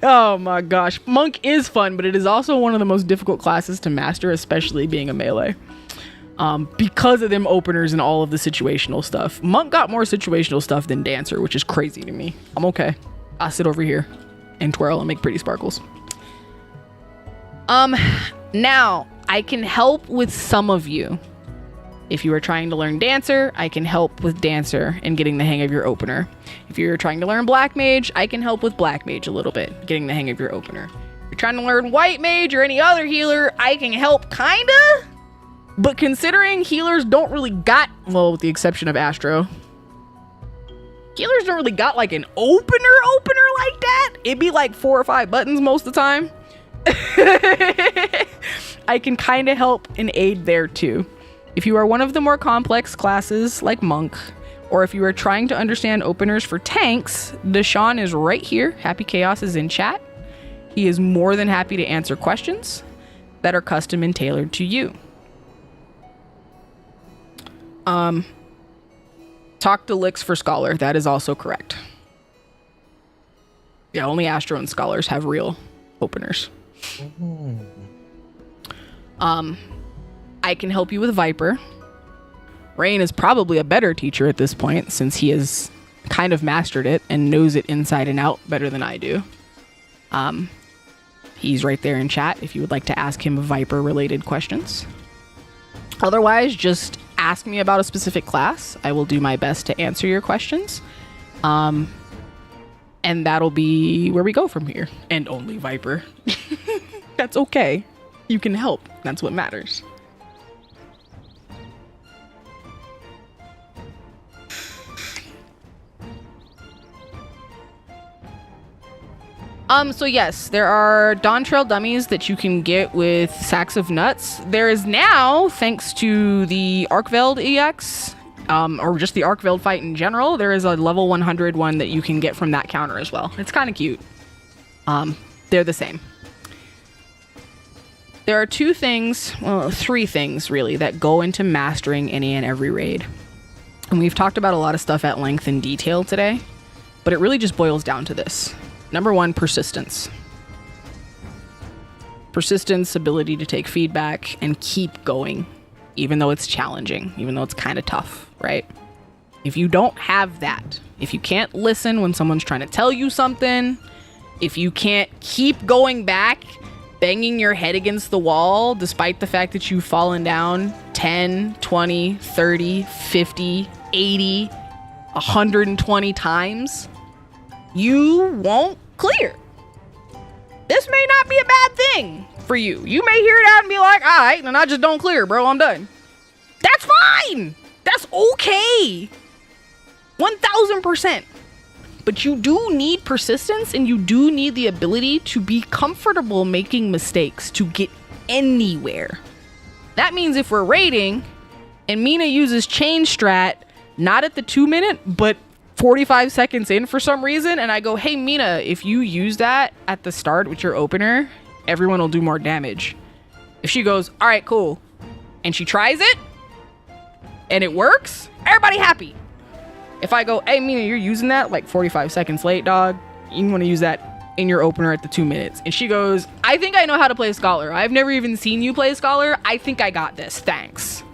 Oh my gosh. Monk is fun, but it is also one of the most difficult classes to master, especially being a melee. Because of them openers and all of the situational stuff. Monk got more situational stuff than Dancer, which is crazy to me. I'm okay. I'll sit over here and twirl and make pretty sparkles. Now, I can help with some of you. If you are trying to learn Dancer, I can help with Dancer and getting the hang of your opener. If you're trying to learn Black Mage, I can help with Black Mage a little bit, getting the hang of your opener. If you're trying to learn White Mage or any other healer, I can help kinda. But considering healers don't really got, well, with the exception of Astro, healers don't really got like an opener like that. It'd be like 4 or 5 buttons most of the time. I can kind of help and aid there too. If you are one of the more complex classes like Monk, or if you are trying to understand openers for tanks, Deshaun is right here. Happy Chaos is in chat. He is more than happy to answer questions that are custom and tailored to you. Talk to Lix for Scholar. That is also correct. Yeah, only Astro and Scholars have real openers. I can help you with Viper. Rain is probably a better teacher at this point since he has kind of mastered it and knows it inside and out better than I do. He's right there in chat if you would like to ask him Viper related questions. Otherwise, just ask me about a specific class. I will do my best to answer your questions. And that'll be where we go from here. And only Viper. That's okay. You can help. That's what matters. So yes, there are Dawn Trail dummies that you can get with sacks of nuts. There is now, thanks to the Arkveld EX, or just the Arkveld fight in general, there is a level 100 one that you can get from that counter as well. It's kind of cute. They're the same. There are three things really that go into mastering any and every raid. And we've talked about a lot of stuff at length in detail today, but it really just boils down to this. Number one, persistence. Persistence, ability to take feedback and keep going, even though it's challenging, even though it's kind of tough, right? If you don't have that, if you can't listen when someone's trying to tell you something, if you can't keep going back, banging your head against the wall, despite the fact that you've fallen down 10, 20, 30, 50, 80, 120 times, you won't clear. This may not be a bad thing for you. You may hear it out and be like, all right, and I just don't clear, bro. I'm done. That's fine. That's okay. 1000%. But you do need persistence and you do need the ability to be comfortable making mistakes to get anywhere. That means if we're raiding and Mina uses chain strat, not at the 2 minute, but 45 seconds in for some reason, and I go, hey Mina, if you use that at the start with your opener, everyone will do more damage. If she goes, all right, cool, and she tries it and it works, everybody happy. If I go, hey Mina, you're using that like 45 seconds late, dog, you want to use that in your opener at the 2 minutes, and she goes, I think I know how to play Scholar. I've never even seen you play Scholar. I think I got this, thanks.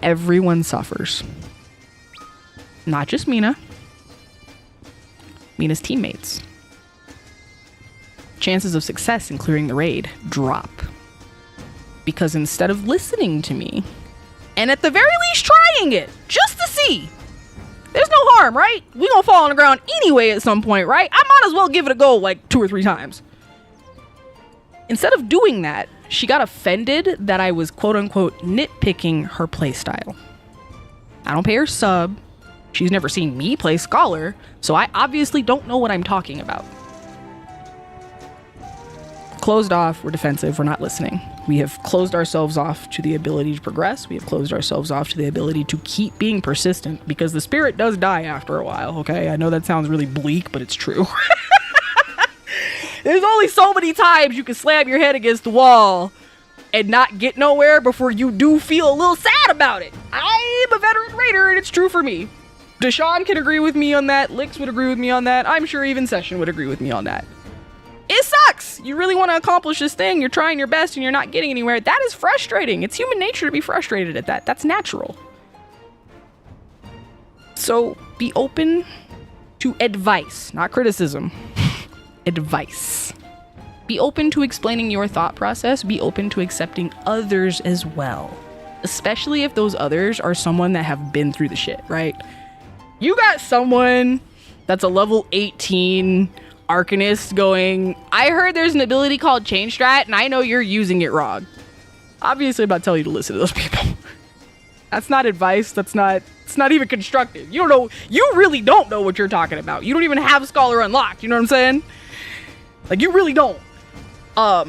Everyone suffers. Not just Mina. Mina's teammates. Chances of success in clearing the raid drop. Because instead of listening to me, and at the very least trying it, just to see, there's no harm, right? We gonna fall on the ground anyway at some point, right? I might as well give it a go like 2 or 3 times. Instead of doing that, she got offended that I was quote unquote nitpicking her playstyle. I don't pay her sub. She's never seen me play Scholar, so I obviously don't know what I'm talking about. Closed off, we're defensive, we're not listening. We have closed ourselves off to the ability to progress. We have closed ourselves off to the ability to keep being persistent, because the spirit does die after a while, okay? I know that sounds really bleak, but it's true. There's only so many times you can slam your head against the wall and not get nowhere before you do feel a little sad about it. I'm a veteran raider, and it's true for me. Deshaun can agree with me on that. Lix would agree with me on that. I'm sure even Session would agree with me on that. It sucks. You really want to accomplish this thing. You're trying your best and you're not getting anywhere. That is frustrating. It's human nature to be frustrated at that. That's natural. So be open to advice, not criticism. Advice. Be open to explaining your thought process. Be open to accepting others as well. Especially if those others are someone that have been through the shit, right? You got someone that's a level 18 Arcanist going, I heard there's an ability called Chain Strat, and I know you're using it wrong. Obviously, I'm not telling you to listen to those people. That's not advice. It's not even constructive. You don't know. You really don't know what you're talking about. You don't even have Scholar unlocked. You know what I'm saying? Like, you really don't. But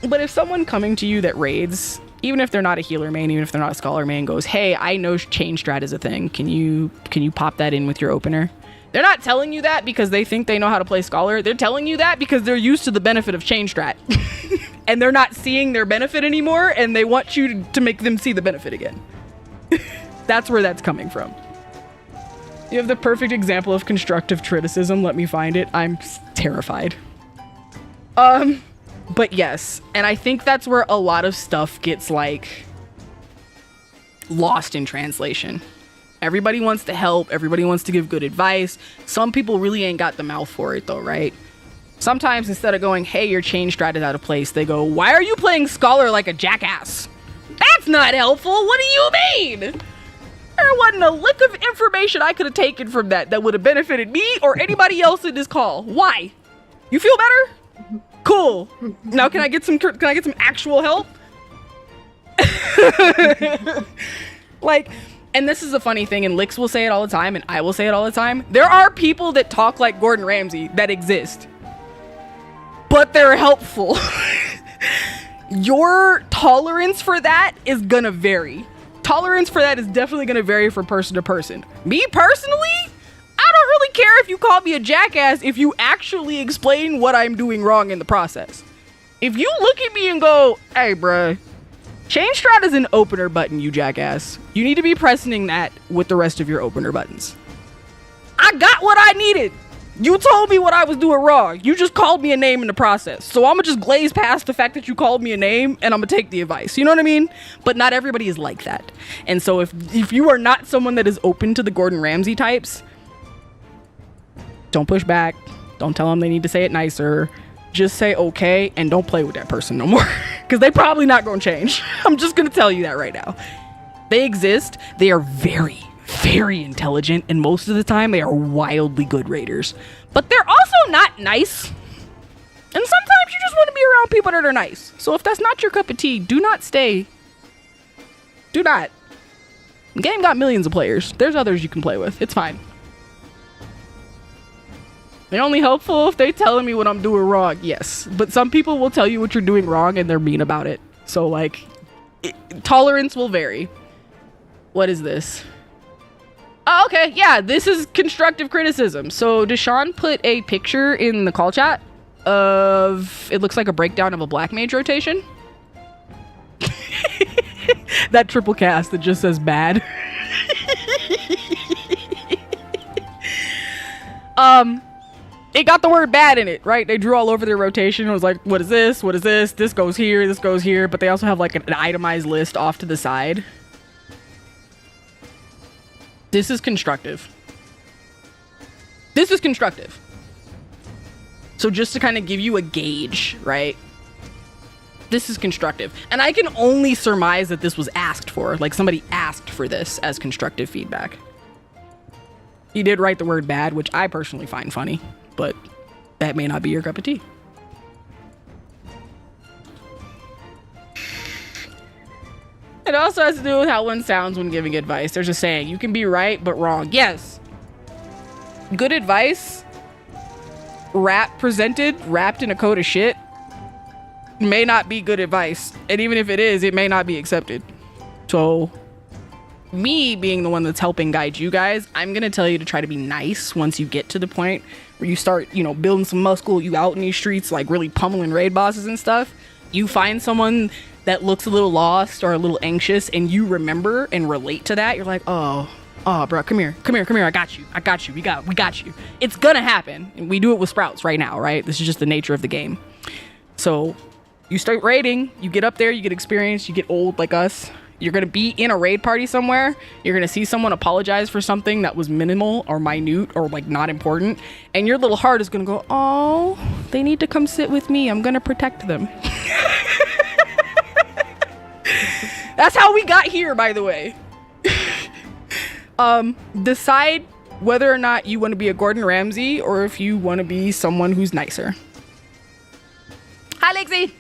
if someone coming to you that raids, even if they're not a healer main, even if they're not a Scholar main, goes, hey, I know Chain Strat is a thing. Can you pop that in with your opener? They're not telling you that because they think they know how to play Scholar. They're telling you that because they're used to the benefit of Chain Strat. And they're not seeing their benefit anymore, and they want you to make them see the benefit again. That's where that's coming from. You have the perfect example of constructive criticism. Let me find it. I'm terrified. But yes, and I think that's where a lot of stuff gets like lost in translation. Everybody wants to help, everybody wants to give good advice. Some people really ain't got the mouth for it though, right? Sometimes instead of going, hey, your change strat is out of place, they go, why are you playing Scholar like a jackass? That's not helpful. What do you mean? There wasn't a lick of information I could have taken from that would have benefited me or anybody else in this call. Why? You feel better? Cool. Now can I get some actual help? Like, and this is a funny thing, and Lix will say it all the time, and I will say it all the time. There are people that talk like Gordon Ramsay that exist, but they're helpful. Your tolerance for that is gonna vary. Tolerance for that is definitely gonna vary from person to person. Me personally, I don't really care if you call me a jackass if you actually explain what I'm doing wrong in the process. If you look at me and go, hey bruh, change strat is an opener button, you jackass. You need to be pressing that with the rest of your opener buttons. I got what I needed. You told me what I was doing wrong. You just called me a name in the process. So I'm gonna just glaze past the fact that you called me a name and I'm gonna take the advice. You know what I mean? But not everybody is like that. And so if you are not someone that is open to the Gordon Ramsay types, don't push back. Don't tell them they need to say it nicer. Just say okay and don't play with that person no more. Because they probably not gonna change. I'm just gonna tell you that right now. They exist. They are very, very intelligent, and most of the time they are wildly good raiders. But they're also not nice. And sometimes you just want to be around people that are nice. So if that's not your cup of tea, do not stay. Do not. The game got millions of players. There's others you can play with. It's fine. They're only helpful if they're telling me what I'm doing wrong. Yes. But some people will tell you what you're doing wrong and they're mean about it. So like, tolerance will vary. What is this? Oh, okay. Yeah, this is constructive criticism. So Deshaun put a picture in the call chat of, it looks like a breakdown of a black mage rotation. That triple cast that just says bad. It got the word bad in it, right? They drew all over their rotation. It was like, what is this? What is this? This goes here. This goes here. But they also have like an itemized list off to the side. This is constructive. This is constructive. So just to kind of give you a gauge, right? This is constructive. And I can only surmise that this was asked for. Like somebody asked for this as constructive feedback. He did write the word bad, which I personally find funny, but that may not be your cup of tea. It also has to do with how one sounds when giving advice. There's a saying, you can be right, but wrong. Yes. Good advice, presented, wrapped in a coat of shit, may not be good advice. And even if it is, it may not be accepted. So me being the one that's helping guide you guys, I'm going to tell you to try to be nice once you get to the point where you start, you know, building some muscle, you out in these streets, like really pummeling raid bosses and stuff. You find someone that looks a little lost or a little anxious and you remember and relate to that. You're like, oh, bro, come here. I got you. We got you. It's gonna happen. And we do it with Sprouts right now, right? This is just the nature of the game. So you start raiding, you get up there, you get experience, you get old like us. You're gonna be in a raid party somewhere. You're gonna see someone apologize for something that was minimal or minute or like not important. And your little heart is gonna go, oh, they need to come sit with me. I'm gonna protect them. That's how we got here, by the way. Decide whether or not you want to be a Gordon Ramsay or if you want to be someone who's nicer. Hi, Lexi.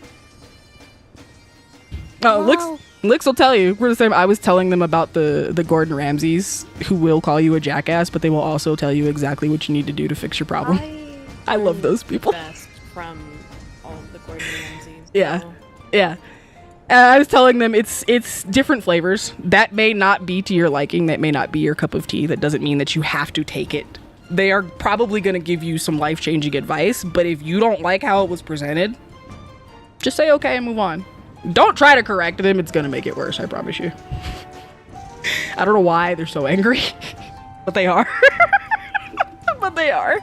Oh, wow. Lix will tell you. We're the same. I was telling them about the Gordon Ramsays who will call you a jackass, but they will also tell you exactly what you need to do to fix your problem. I love those people. Best from all of the Gordon Ramsays. Yeah, so. yeah. I was telling them it's different flavors. That may not be to your liking. That may not be your cup of tea. That doesn't mean that you have to take it. They are probably going to give you some life-changing advice, but if you don't like how it was presented, just say okay and move on. Don't try to correct them. It's going to make it worse, I promise you. I don't know why they're so angry, but they are. But they are.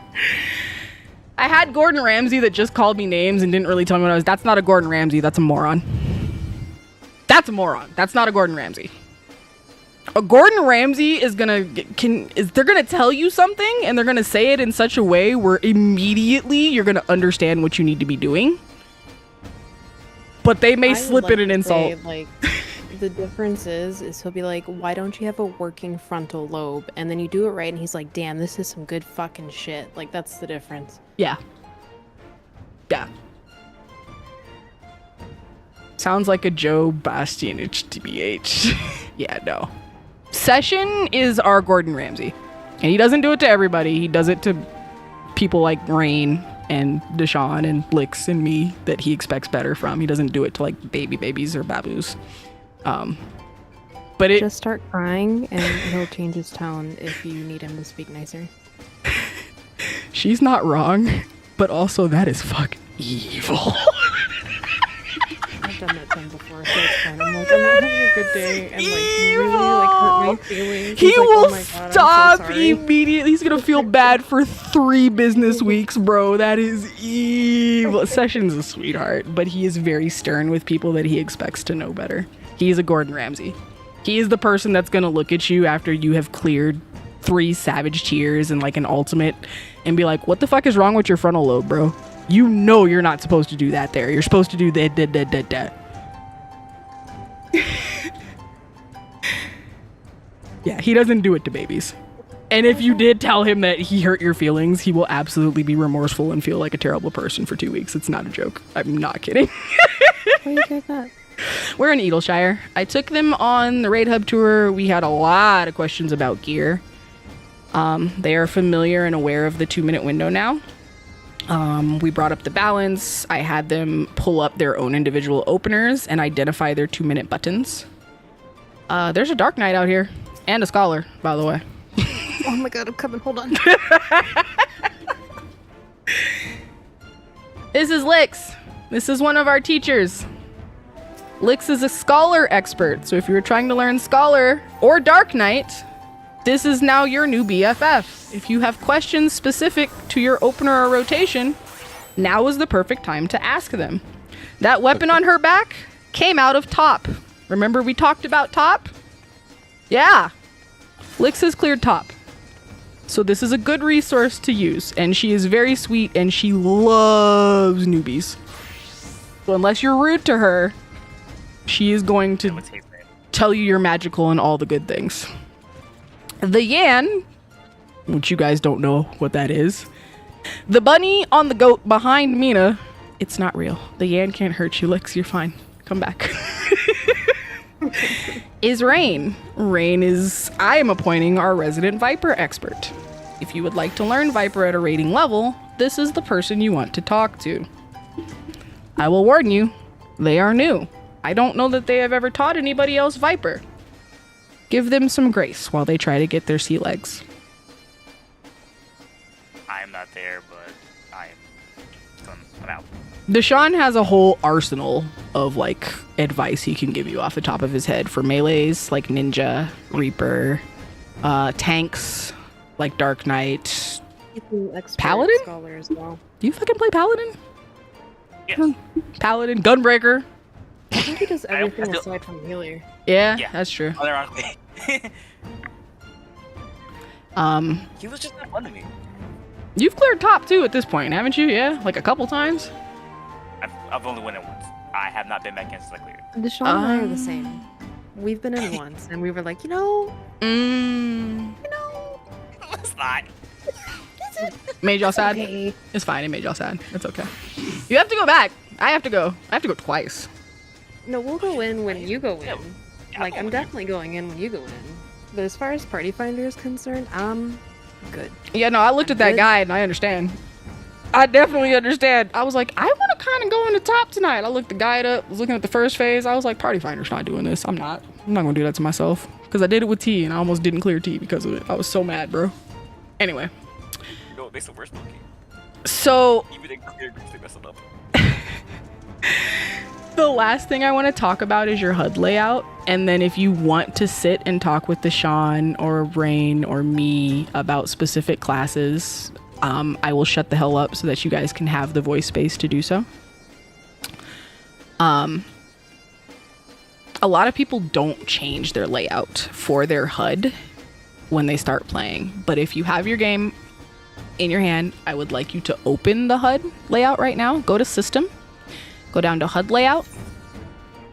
I had Gordon Ramsay that just called me names and didn't really tell me what I was. That's not a Gordon Ramsay. That's a moron. That's a moron. That's not a Gordon Ramsay. A Gordon Ramsay is they're gonna tell you something and they're gonna say it in such a way where immediately you're gonna understand what you need to be doing. But they may slip in an insult. Like, the difference is he'll be like, why don't you have a working frontal lobe? And then you do it right, and he's like, damn, this is some good fucking shit. Like, that's the difference. Yeah. Yeah. Sounds like a Joe Bastianich, TBH. Yeah, no. Session is our Gordon Ramsay. And he doesn't do it to everybody. He does it to people like Rain and Deshaun and Lix and me that he expects better from. He doesn't do it to like babies or babus. But just start crying and he'll change his tone if you need him to speak nicer. She's not wrong, but also that is fucking evil. I've done that to him before, so it's fine. I'm like, I'm not having a good day, and like, he really like hurt my feelings. He He's like, will oh my God, stop I'm so sorry. immediately. He's gonna feel bad for 3 business weeks, bro. That is evil. Session's a sweetheart, but he is very stern with people that he expects to know better. He's a Gordon Ramsay. He is the person that's gonna look at you after you have cleared 3 savage tears and like an ultimate and be like, what the fuck is wrong with your frontal lobe, bro? You know you're not supposed to do that there. You're supposed to do that. Yeah, he doesn't do it to babies. And if you did tell him that he hurt your feelings, he will absolutely be remorseful and feel like a terrible person for 2 weeks. It's not a joke. I'm not kidding. Where you guys at? We're in Eagleshire. I took them on the Raid Hub tour. We had a lot of questions about gear. They are familiar and aware of the 2-minute window now. We brought up the balance. I had them pull up their own individual openers and identify their 2-minute buttons. There's a Dark Knight out here and a Scholar, by the way. Oh my God, I'm coming. Hold on. This is Lix. This is one of our teachers. Lix is a Scholar expert, so if you were trying to learn Scholar or Dark Knight, this is now your new BFF. If you have questions specific to your opener or rotation, now is the perfect time to ask them. That weapon on her back came out of top. Remember we talked about top? Yeah. Lix has cleared top. So this is a good resource to use, and she is very sweet and she loves newbies. So unless you're rude to her, she is going to tell you you're magical and all the good things. The Yan, which you guys don't know what that is. The bunny on the goat behind Mina. It's not real. The Yan can't hurt you, Lix. You're fine. Come back. Is Rain. Rain is, I am appointing our resident Viper expert. If you would like to learn Viper at a rating level, this is the person you want to talk to. I will warn you, they are new. I don't know that they have ever taught anybody else Viper. Give them some grace while they try to get their sea legs. I am not there, but I'm out. Deshaun has a whole arsenal of like advice he can give you off the top of his head for melees like Ninja, Reaper, tanks like Dark Knight, Paladin? Scholar as well. Do you fucking play Paladin? Yes. Paladin, Gunbreaker. I think he does everything aside from healer. Yeah, Yeah. that's true. Ironically. He was just not fun to me. You've cleared top too at this point, haven't you? Yeah, like a couple times. I've only won it once. I have not been back in since I cleared. Deshaun and I are the same. We've been in once, and we were like, It's not. Made y'all sad? okay. It's fine, it made y'all sad. It's okay. You have to go back. I have to go twice. No, we'll go in when you go in. Yeah, Like, I'll I'm go in. definitely going in when you go in. But as far as Party Finder is concerned, I'm good. Yeah, no, I looked at that Good. guide and I understand. I definitely understand. I was like, I want to kind of go in the top tonight. I looked the guide up, was looking at the first phase. I was like, Party Finder's not doing this. I'm not going to do that to myself. Because I did it with T and I almost didn't clear T because of it. I was so mad, bro. Anyway. You know what makes it worse, Monkey? So Even in clear groups, they mess it up. the last thing I want to talk about is your HUD layout. And then if you want to sit and talk with Deshaun or Rain or me about specific classes, I will shut the hell up so that you guys can have the voice space to do so. A lot of people don't change their layout for their HUD when they start playing. But if you have your game in your hand, I would like you to open the HUD layout right now. Go to System. Go down to HUD layout.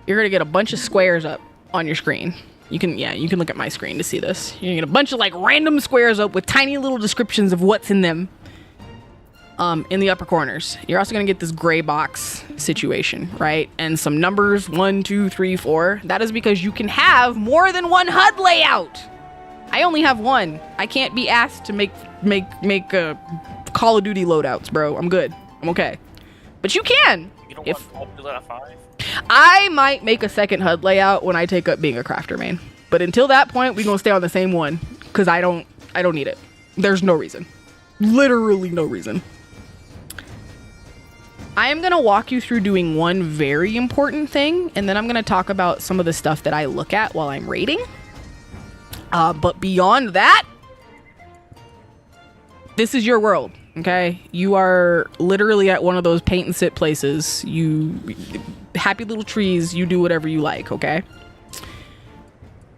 You're going to get a bunch of squares up on your screen. You can look at my screen to see this. You're going to get a bunch of like random squares up with tiny little descriptions of what's in them. In the upper corners. You're also going to get this gray box situation, right? And some numbers, 1, 2, 3, 4. That is because you can have more than one HUD layout. I only have one. I can't be asked to make Call of Duty loadouts, bro. I'm good. I'm okay. But you can. You don't want to do that at 5? I might make a second HUD layout when I take up being a crafter main. But until that point, we're going to stay on the same one because I don't need it. There's no reason. Literally no reason. I am going to walk you through doing one very important thing, and then I'm going to talk about some of the stuff that I look at while I'm raiding. But beyond that, this is your world, okay? You are literally at one of those paint and sit places. You happy little trees, you do whatever you like, okay?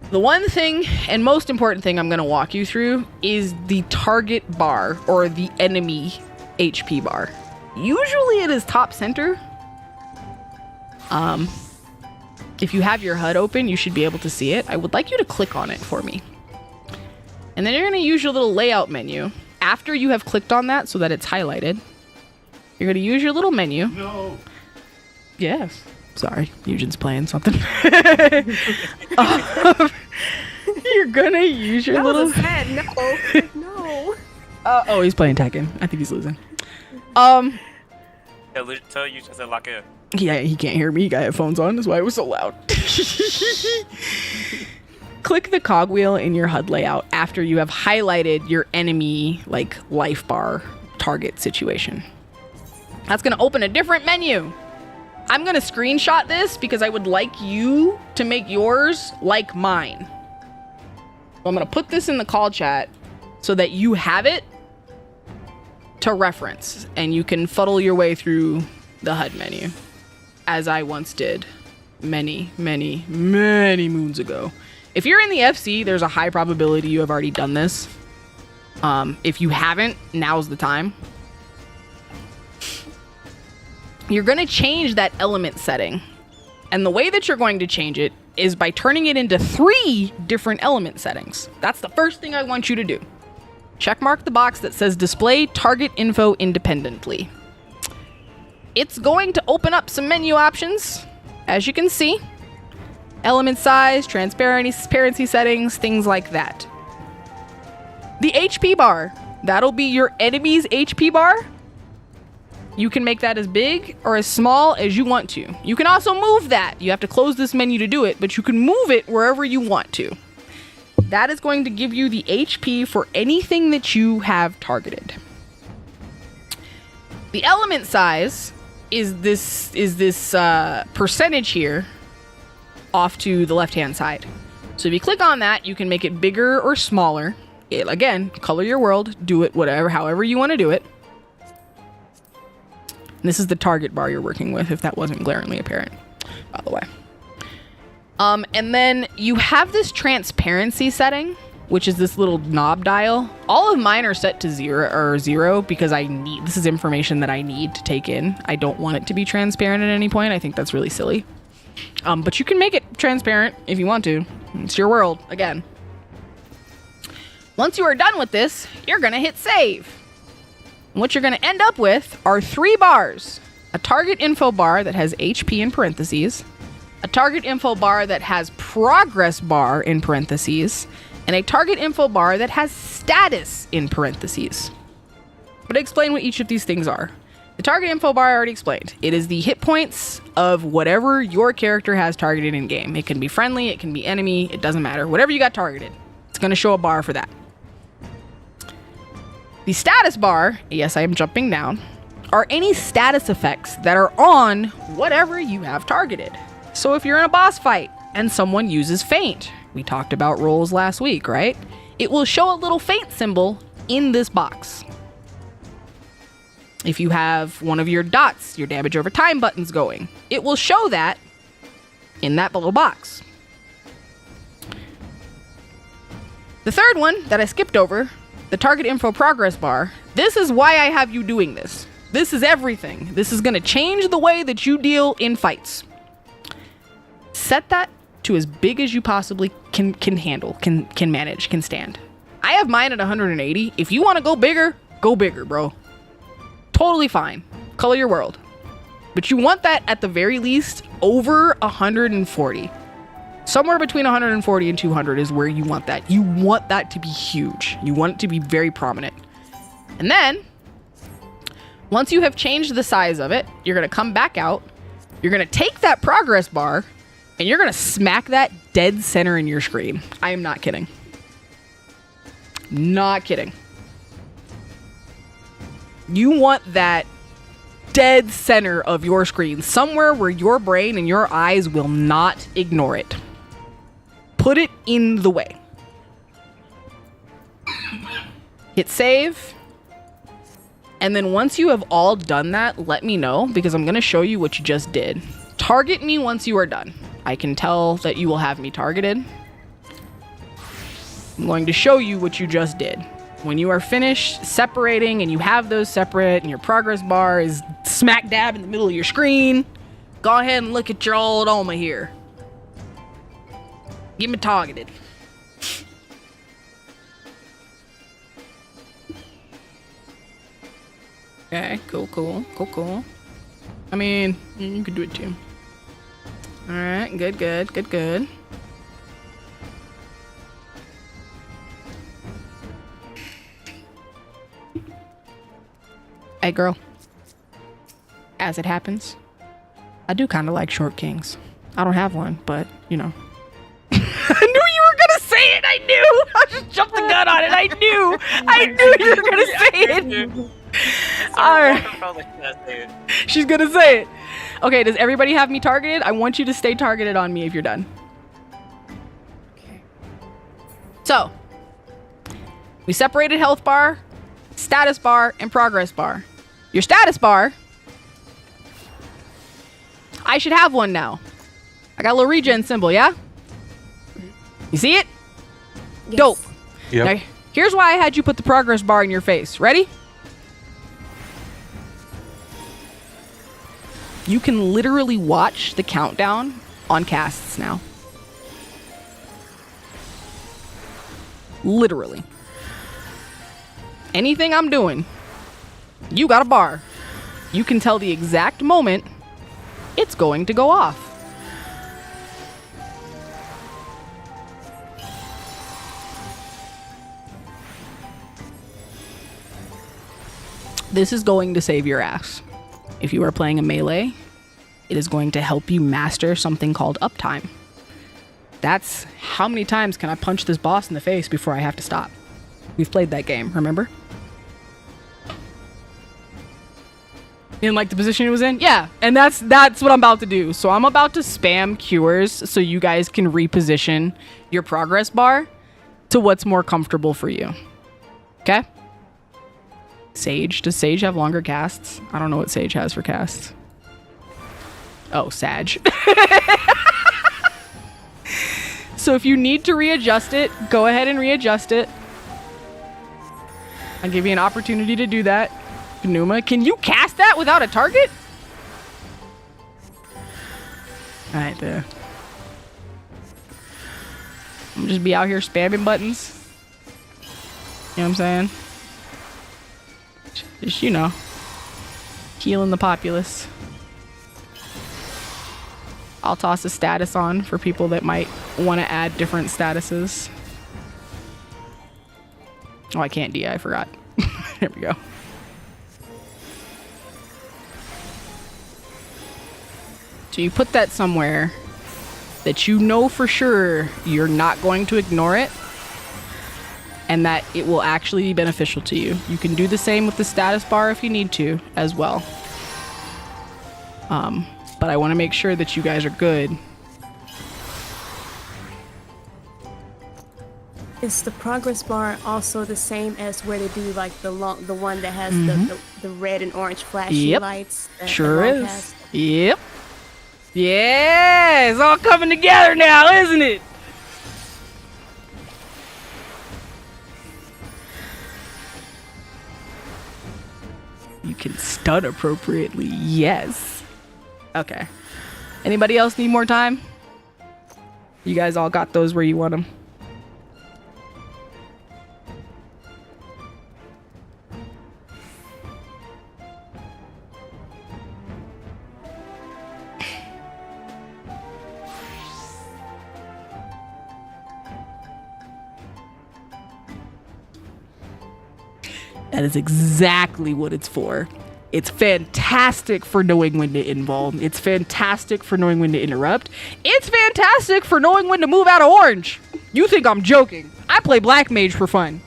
The one thing and most important thing I'm going to walk you through is the target bar or the enemy HP bar. Usually it is top center. If you have your HUD open, you should be able to see it. I would like you to click on it for me. And then you're going to use your little layout menu. After you have clicked on that so that it's highlighted, you're going to use your little menu. No. Yes. Sorry, Eugen's playing something. You're going to use your little... Was bad. No. Oh, he's playing Tekken. I think he's losing. Tell you to lock in. Yeah, he can't hear me. He got headphones on. That's why it was so loud. Click the cogwheel in your HUD layout after you have highlighted your enemy, like, life bar target situation. That's going to open a different menu. I'm going to screenshot this because I would like you to make yours like mine. So I'm going to put this in the call chat so that you have it to reference and you can fuddle your way through the HUD menu as I once did many moons ago. If you're in the FC, there's a high probability you have already done this. If you haven't, now's the time. You're going to change that element setting. And the way that you're going to change it is by turning it into 3 different element settings. That's the first thing I want you to do. Checkmark the box that says display target info independently. It's going to open up some menu options, as you can see. Element size, transparency settings, things like that. The HP bar, that'll be your enemy's HP bar. You can make that as big or as small as you want to. You can also move that. You have to close this menu to do it, but you can move it wherever you want to. That is going to give you the HP for anything that you have targeted. The element size is this percentage here off to the left-hand side. So if you click on that, you can make it bigger or smaller. Again, color your world, do it however you want to do it. And this is the target bar you're working with, if that wasn't glaringly apparent, by the way. And then you have this transparency setting, which is this little knob dial. All of mine are set to 0 because this is information that I need to take in. I don't want it to be transparent at any point. I think that's really silly. But you can make it transparent if you want to. It's your world, again. Once you are done with this, you're going to hit save. And what you're going to end up with are 3 bars. A target info bar that has HP in parentheses, a target info bar that has progress bar in parentheses, and a target info bar that has status in parentheses. But explain what each of these things are. The target info bar I already explained. It is the hit points of whatever your character has targeted in game. It can be friendly, it can be enemy, it doesn't matter. Whatever you got targeted, it's going to show a bar for that. The status bar, yes, I am jumping down, are any status effects that are on whatever you have targeted. So if you're in a boss fight and someone uses feint, we talked about rolls last week, right? It will show a little feint symbol in this box. If you have one of your dots, your damage over time buttons going, it will show that in that little box. The third one that I skipped over, the target info progress bar, this is why I have you doing this. This is everything. This is going to change the way that you deal in fights. Set that to as big as you possibly can handle, can manage, can stand. I have mine at 180. If you want to go bigger, bro. Totally fine. Color your world. But you want that at the very least over 140. Somewhere between 140 and 200 is where you want that. You want that to be huge. You want it to be very prominent. And then, once you have changed the size of it, you're going to come back out. You're going to take that progress bar, and you're going to smack that dead center in your screen. I am not kidding. Not kidding. You want that dead center of your screen, somewhere where your brain and your eyes will not ignore it. Put it in the way. Hit save. And then once you have all done that, let me know, because I'm going to show you what you just did. Target me once you are done. I can tell that you will have me targeted. I'm going to show you what you just did. When you are finished separating and you have those separate and your progress bar is smack dab in the middle of your screen, go ahead and look at your old Oma here. Get me targeted. Okay, cool. I mean, you could do it too. Alright, good. Hey, girl. As it happens, I do kind of like short kings. I don't have one, but, you know. I knew you were gonna say it! I knew! I just jumped the gun on it! I knew you were gonna say it! Alright. She's gonna say it. Okay, does everybody have me targeted? I want you to stay targeted on me if you're done. Okay. So, we separated health bar, status bar, and progress bar. Your status bar, I should have one now. I got a little regen symbol, yeah? You see it? Yes. Dope. Yep. Now, here's why I had you put the progress bar in your face. Ready? You can literally watch the countdown on casts now. Literally. Anything I'm doing, you got a bar. You can tell the exact moment it's going to go off. This is going to save your ass. If you are playing a melee, it is going to help you master something called uptime. That's how many times can I punch this boss in the face before I have to stop. We've played that game, remember? You didn't like the position it was in? Yeah, and that's what I'm about to do. So I'm about to spam cures so you guys can reposition your progress bar to what's more comfortable for you. Okay? Sage. Does Sage have longer casts? I don't know what Sage has for casts. Oh, Sag. So if you need to readjust it, go ahead and readjust it. I'll give you an opportunity to do that. Numa, can you cast that without a target? Alright, there. I'm just be out here spamming buttons. You know what I'm saying? Just, you know, healing the populace. I'll toss a status on for people that might want to add different statuses. Oh, I can't DI, I forgot. There we go. So you put that somewhere that you know for sure you're not going to ignore it and that it will actually be beneficial to you. You can do the same with the status bar if you need to as well. But I want to make sure that you guys are good. Is the progress bar also the same as where they do like the one that has the red and orange flashy Yep. lights? Sure is. Yep. Yeah, it's all coming together now, isn't it? You can stun appropriately. Yes. Okay. Anybody else need more time? You guys all got those where you want them. That is exactly what it's for. It's fantastic for knowing when to involve. It's fantastic for knowing when to interrupt. It's fantastic for knowing when to move out of orange. You think I'm joking. I play Black Mage for fun.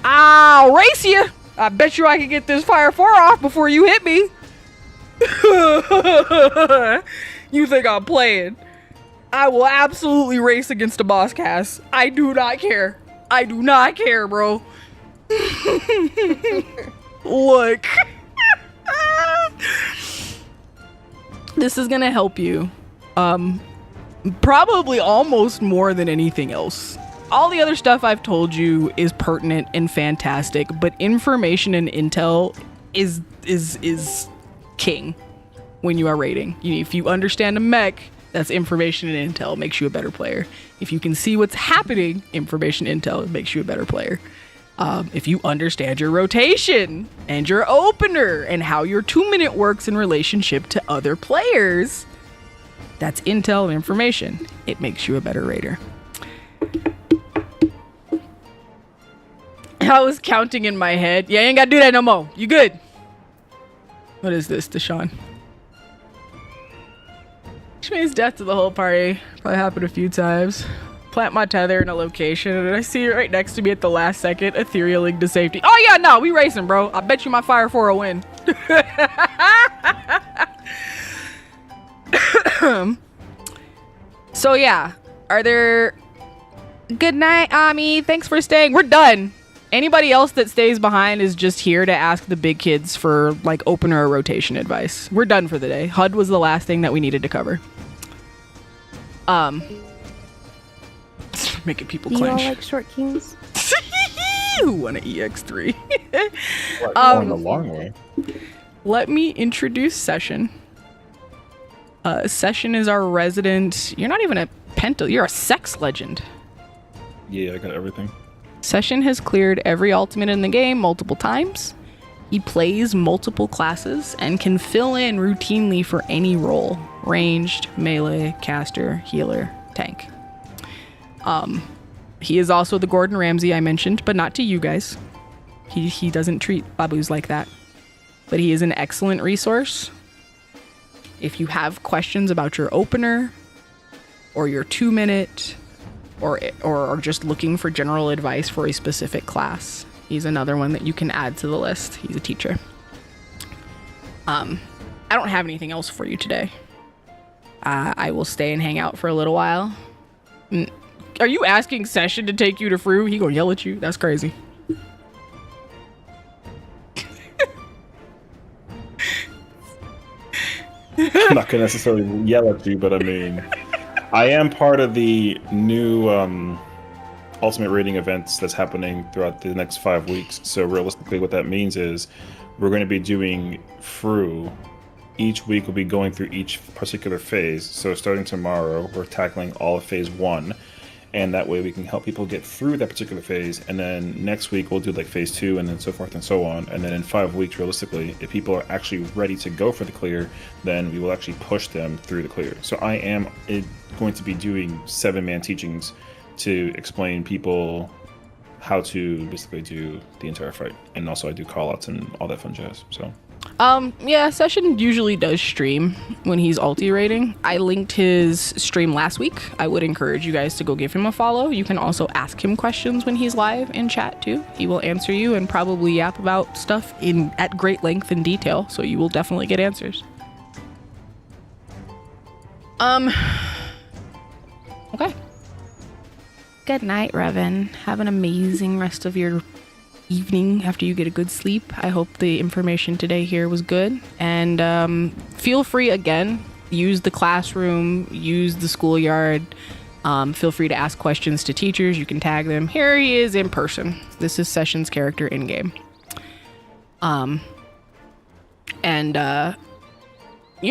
I'll race you. I bet you I can get this fire 4 off before you hit me. You think I'm playing. I will absolutely race against a boss cast. I do not care. I do not care, bro. Look. This is gonna help you. Probably almost more than anything else. All the other stuff I've told you is pertinent and fantastic, but information and intel is king when you are raiding. If you understand a mech, that's information and intel. It makes you a better player. If you can see what's happening, information intel, it makes you a better player. If you understand your rotation and your opener and how your 2-minute works in relationship to other players, that's intel and information. It makes you a better raider. I was counting in my head. Yeah, you ain't gotta do that no more. You good? What is this, Deshaun? Which means death to the whole party. Probably happened a few times. Plant my tether in a location and I see it right next to me at the last second, etherealing to safety. Oh yeah, no, we racing, bro. I bet you my fire 4 will win. So yeah, are there... Good night, Ami. Thanks for staying. We're done. Anybody else that stays behind is just here to ask the big kids for like opener or rotation advice. We're done for the day. HUD was the last thing that we needed to cover. Making people Do you all clench. like short kings? Who won an EX3? Going the long way. Let me introduce Session. Session is our resident. You're not even a Penta. You're a sex legend. Yeah, I got everything. Session has cleared every ultimate in the game multiple times. He plays multiple classes and can fill in routinely for any role. Ranged, melee, caster, healer, tank. He is also the Gordon Ramsay I mentioned, but not to you guys. He doesn't treat babus like that. But he is an excellent resource. If you have questions about your opener, or your 2-minute, or are just looking for general advice for a specific class, he's another one that you can add to the list. He's a teacher. I don't have anything else for you today. I will stay and hang out for a little while. Are you asking Session to take you to Fru? He gonna yell at you. That's crazy. I'm not gonna necessarily yell at you, but I mean, I am part of the new Ultimate Rating events that's happening throughout the next 5 weeks. So realistically, what that means is we're going to be doing Fru. Each week we'll be going through each particular phase. So starting tomorrow, we're tackling all of phase 1. And that way we can help people get through that particular phase. And then next week we'll do like phase 2 and then so forth and so on. And then in 5 weeks, realistically, if people are actually ready to go for the clear, then we will actually push them through the clear. So I am going to be doing 7-man teachings to explain people how to basically do the entire fight. And also I do call outs and all that fun jazz. So yeah, Session usually does stream when he's ulti rating. I linked his stream last week. I would encourage you guys to go give him a follow. You can also ask him questions when he's live in chat too. He will answer you and probably yap about stuff at great length and detail, so you will definitely get answers. Okay. Good night, Revan. Have an amazing rest of your evening after you get a good sleep. I hope the information today here was good. And feel free again, use the classroom, use the schoolyard. Feel free to ask questions to teachers. You can tag them. Here he is in person. This is Sessions' character in game. You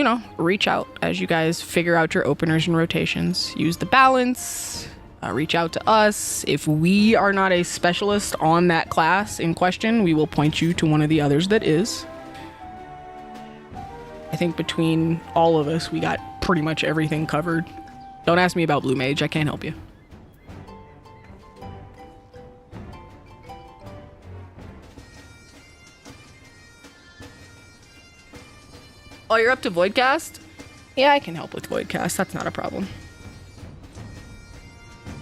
know, reach out as you guys figure out your openers and rotations. Use the balance. Reach out to us. If we are not a specialist on that class in question, we will point you to one of the others that is. I think between all of us, we got pretty much everything covered. Don't ask me about Blue Mage. I can't help you. Oh, you're up to Voidcast? Yeah, I can help with Voidcast. That's not a problem.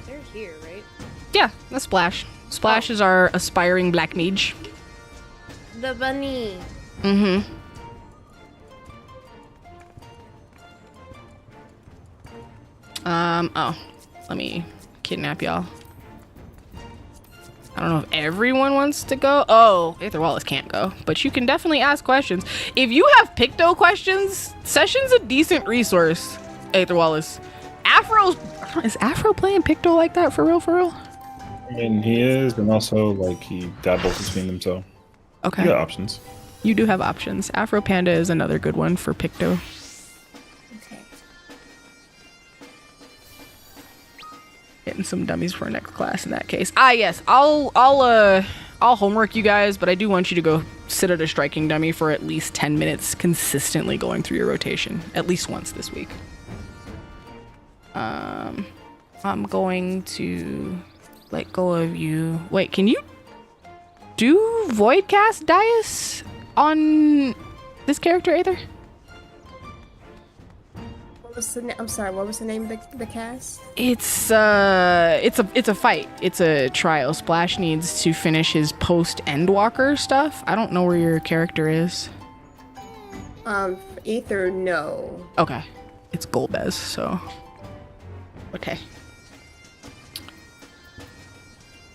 They're here, right? Yeah, that's Splash. Splash is our aspiring black mage. The bunny. Mm-hmm. Oh, let me kidnap y'all. I don't know if everyone wants to go. Oh, Aether Wallace can't go, but you can definitely ask questions. If you have Picto questions, Session's a decent resource, Aether Wallace. Is Afro playing Picto like that for real, for real? I mean, he is, and also, like, he dabbles between them, so... Okay. You got options. You do have options. Afro Panda is another good one for Picto. Okay. Getting some dummies for next class in that case. Yes, I'll homework you guys, but I do want you to go sit at a striking dummy for at least 10 minutes consistently going through your rotation. At least once this week. I'm going to let go of you. Wait, can you do Voidcast Dias on this character either? I'm sorry, what was the name of the cast? It's a fight. It's a trial. Splash needs to finish his post Endwalker stuff. I don't know where your character is. Ether, no. Okay. It's Golbez, so. Okay.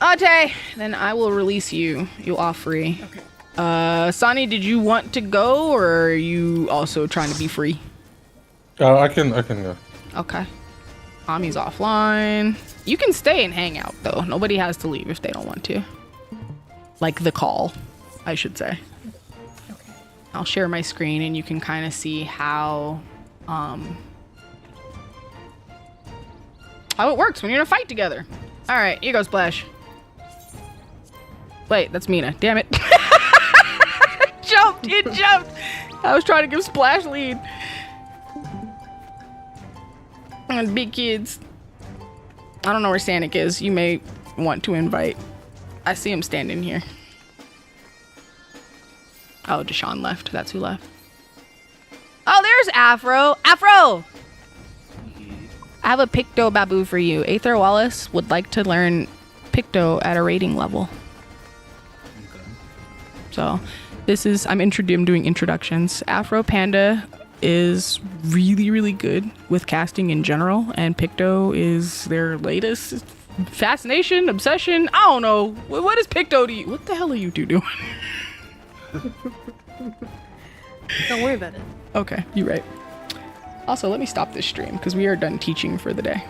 Okay, then I will release you. You'll off free. Okay. Sani, did you want to go, or are you also trying to be free? I can go. Okay. Ami's offline. You can stay and hang out, though. Nobody has to leave if they don't want to. Like the call, I should say. Okay. I'll share my screen and you can kind of see how it works when you're in a fight together. All right, here goes Splash. Wait, that's Mina. Damn it. It jumped. I was trying to give Splash lead. And big kids. I don't know where Sanic is. You may want to invite. I see him standing here. Oh, Deshaun left. That's who left. Oh, there's Afro. Afro! I have a Picto Babu for you. Aether Wallace would like to learn Picto at a rating level. Okay. So, I'm doing introductions. Afro Panda is really, really good with casting in general, and Picto is their latest fascination, obsession. I don't know. What is Picto to you? What the hell are you two doing? Don't worry about it. Okay, you're right. Also, let me stop this stream because we are done teaching for the day.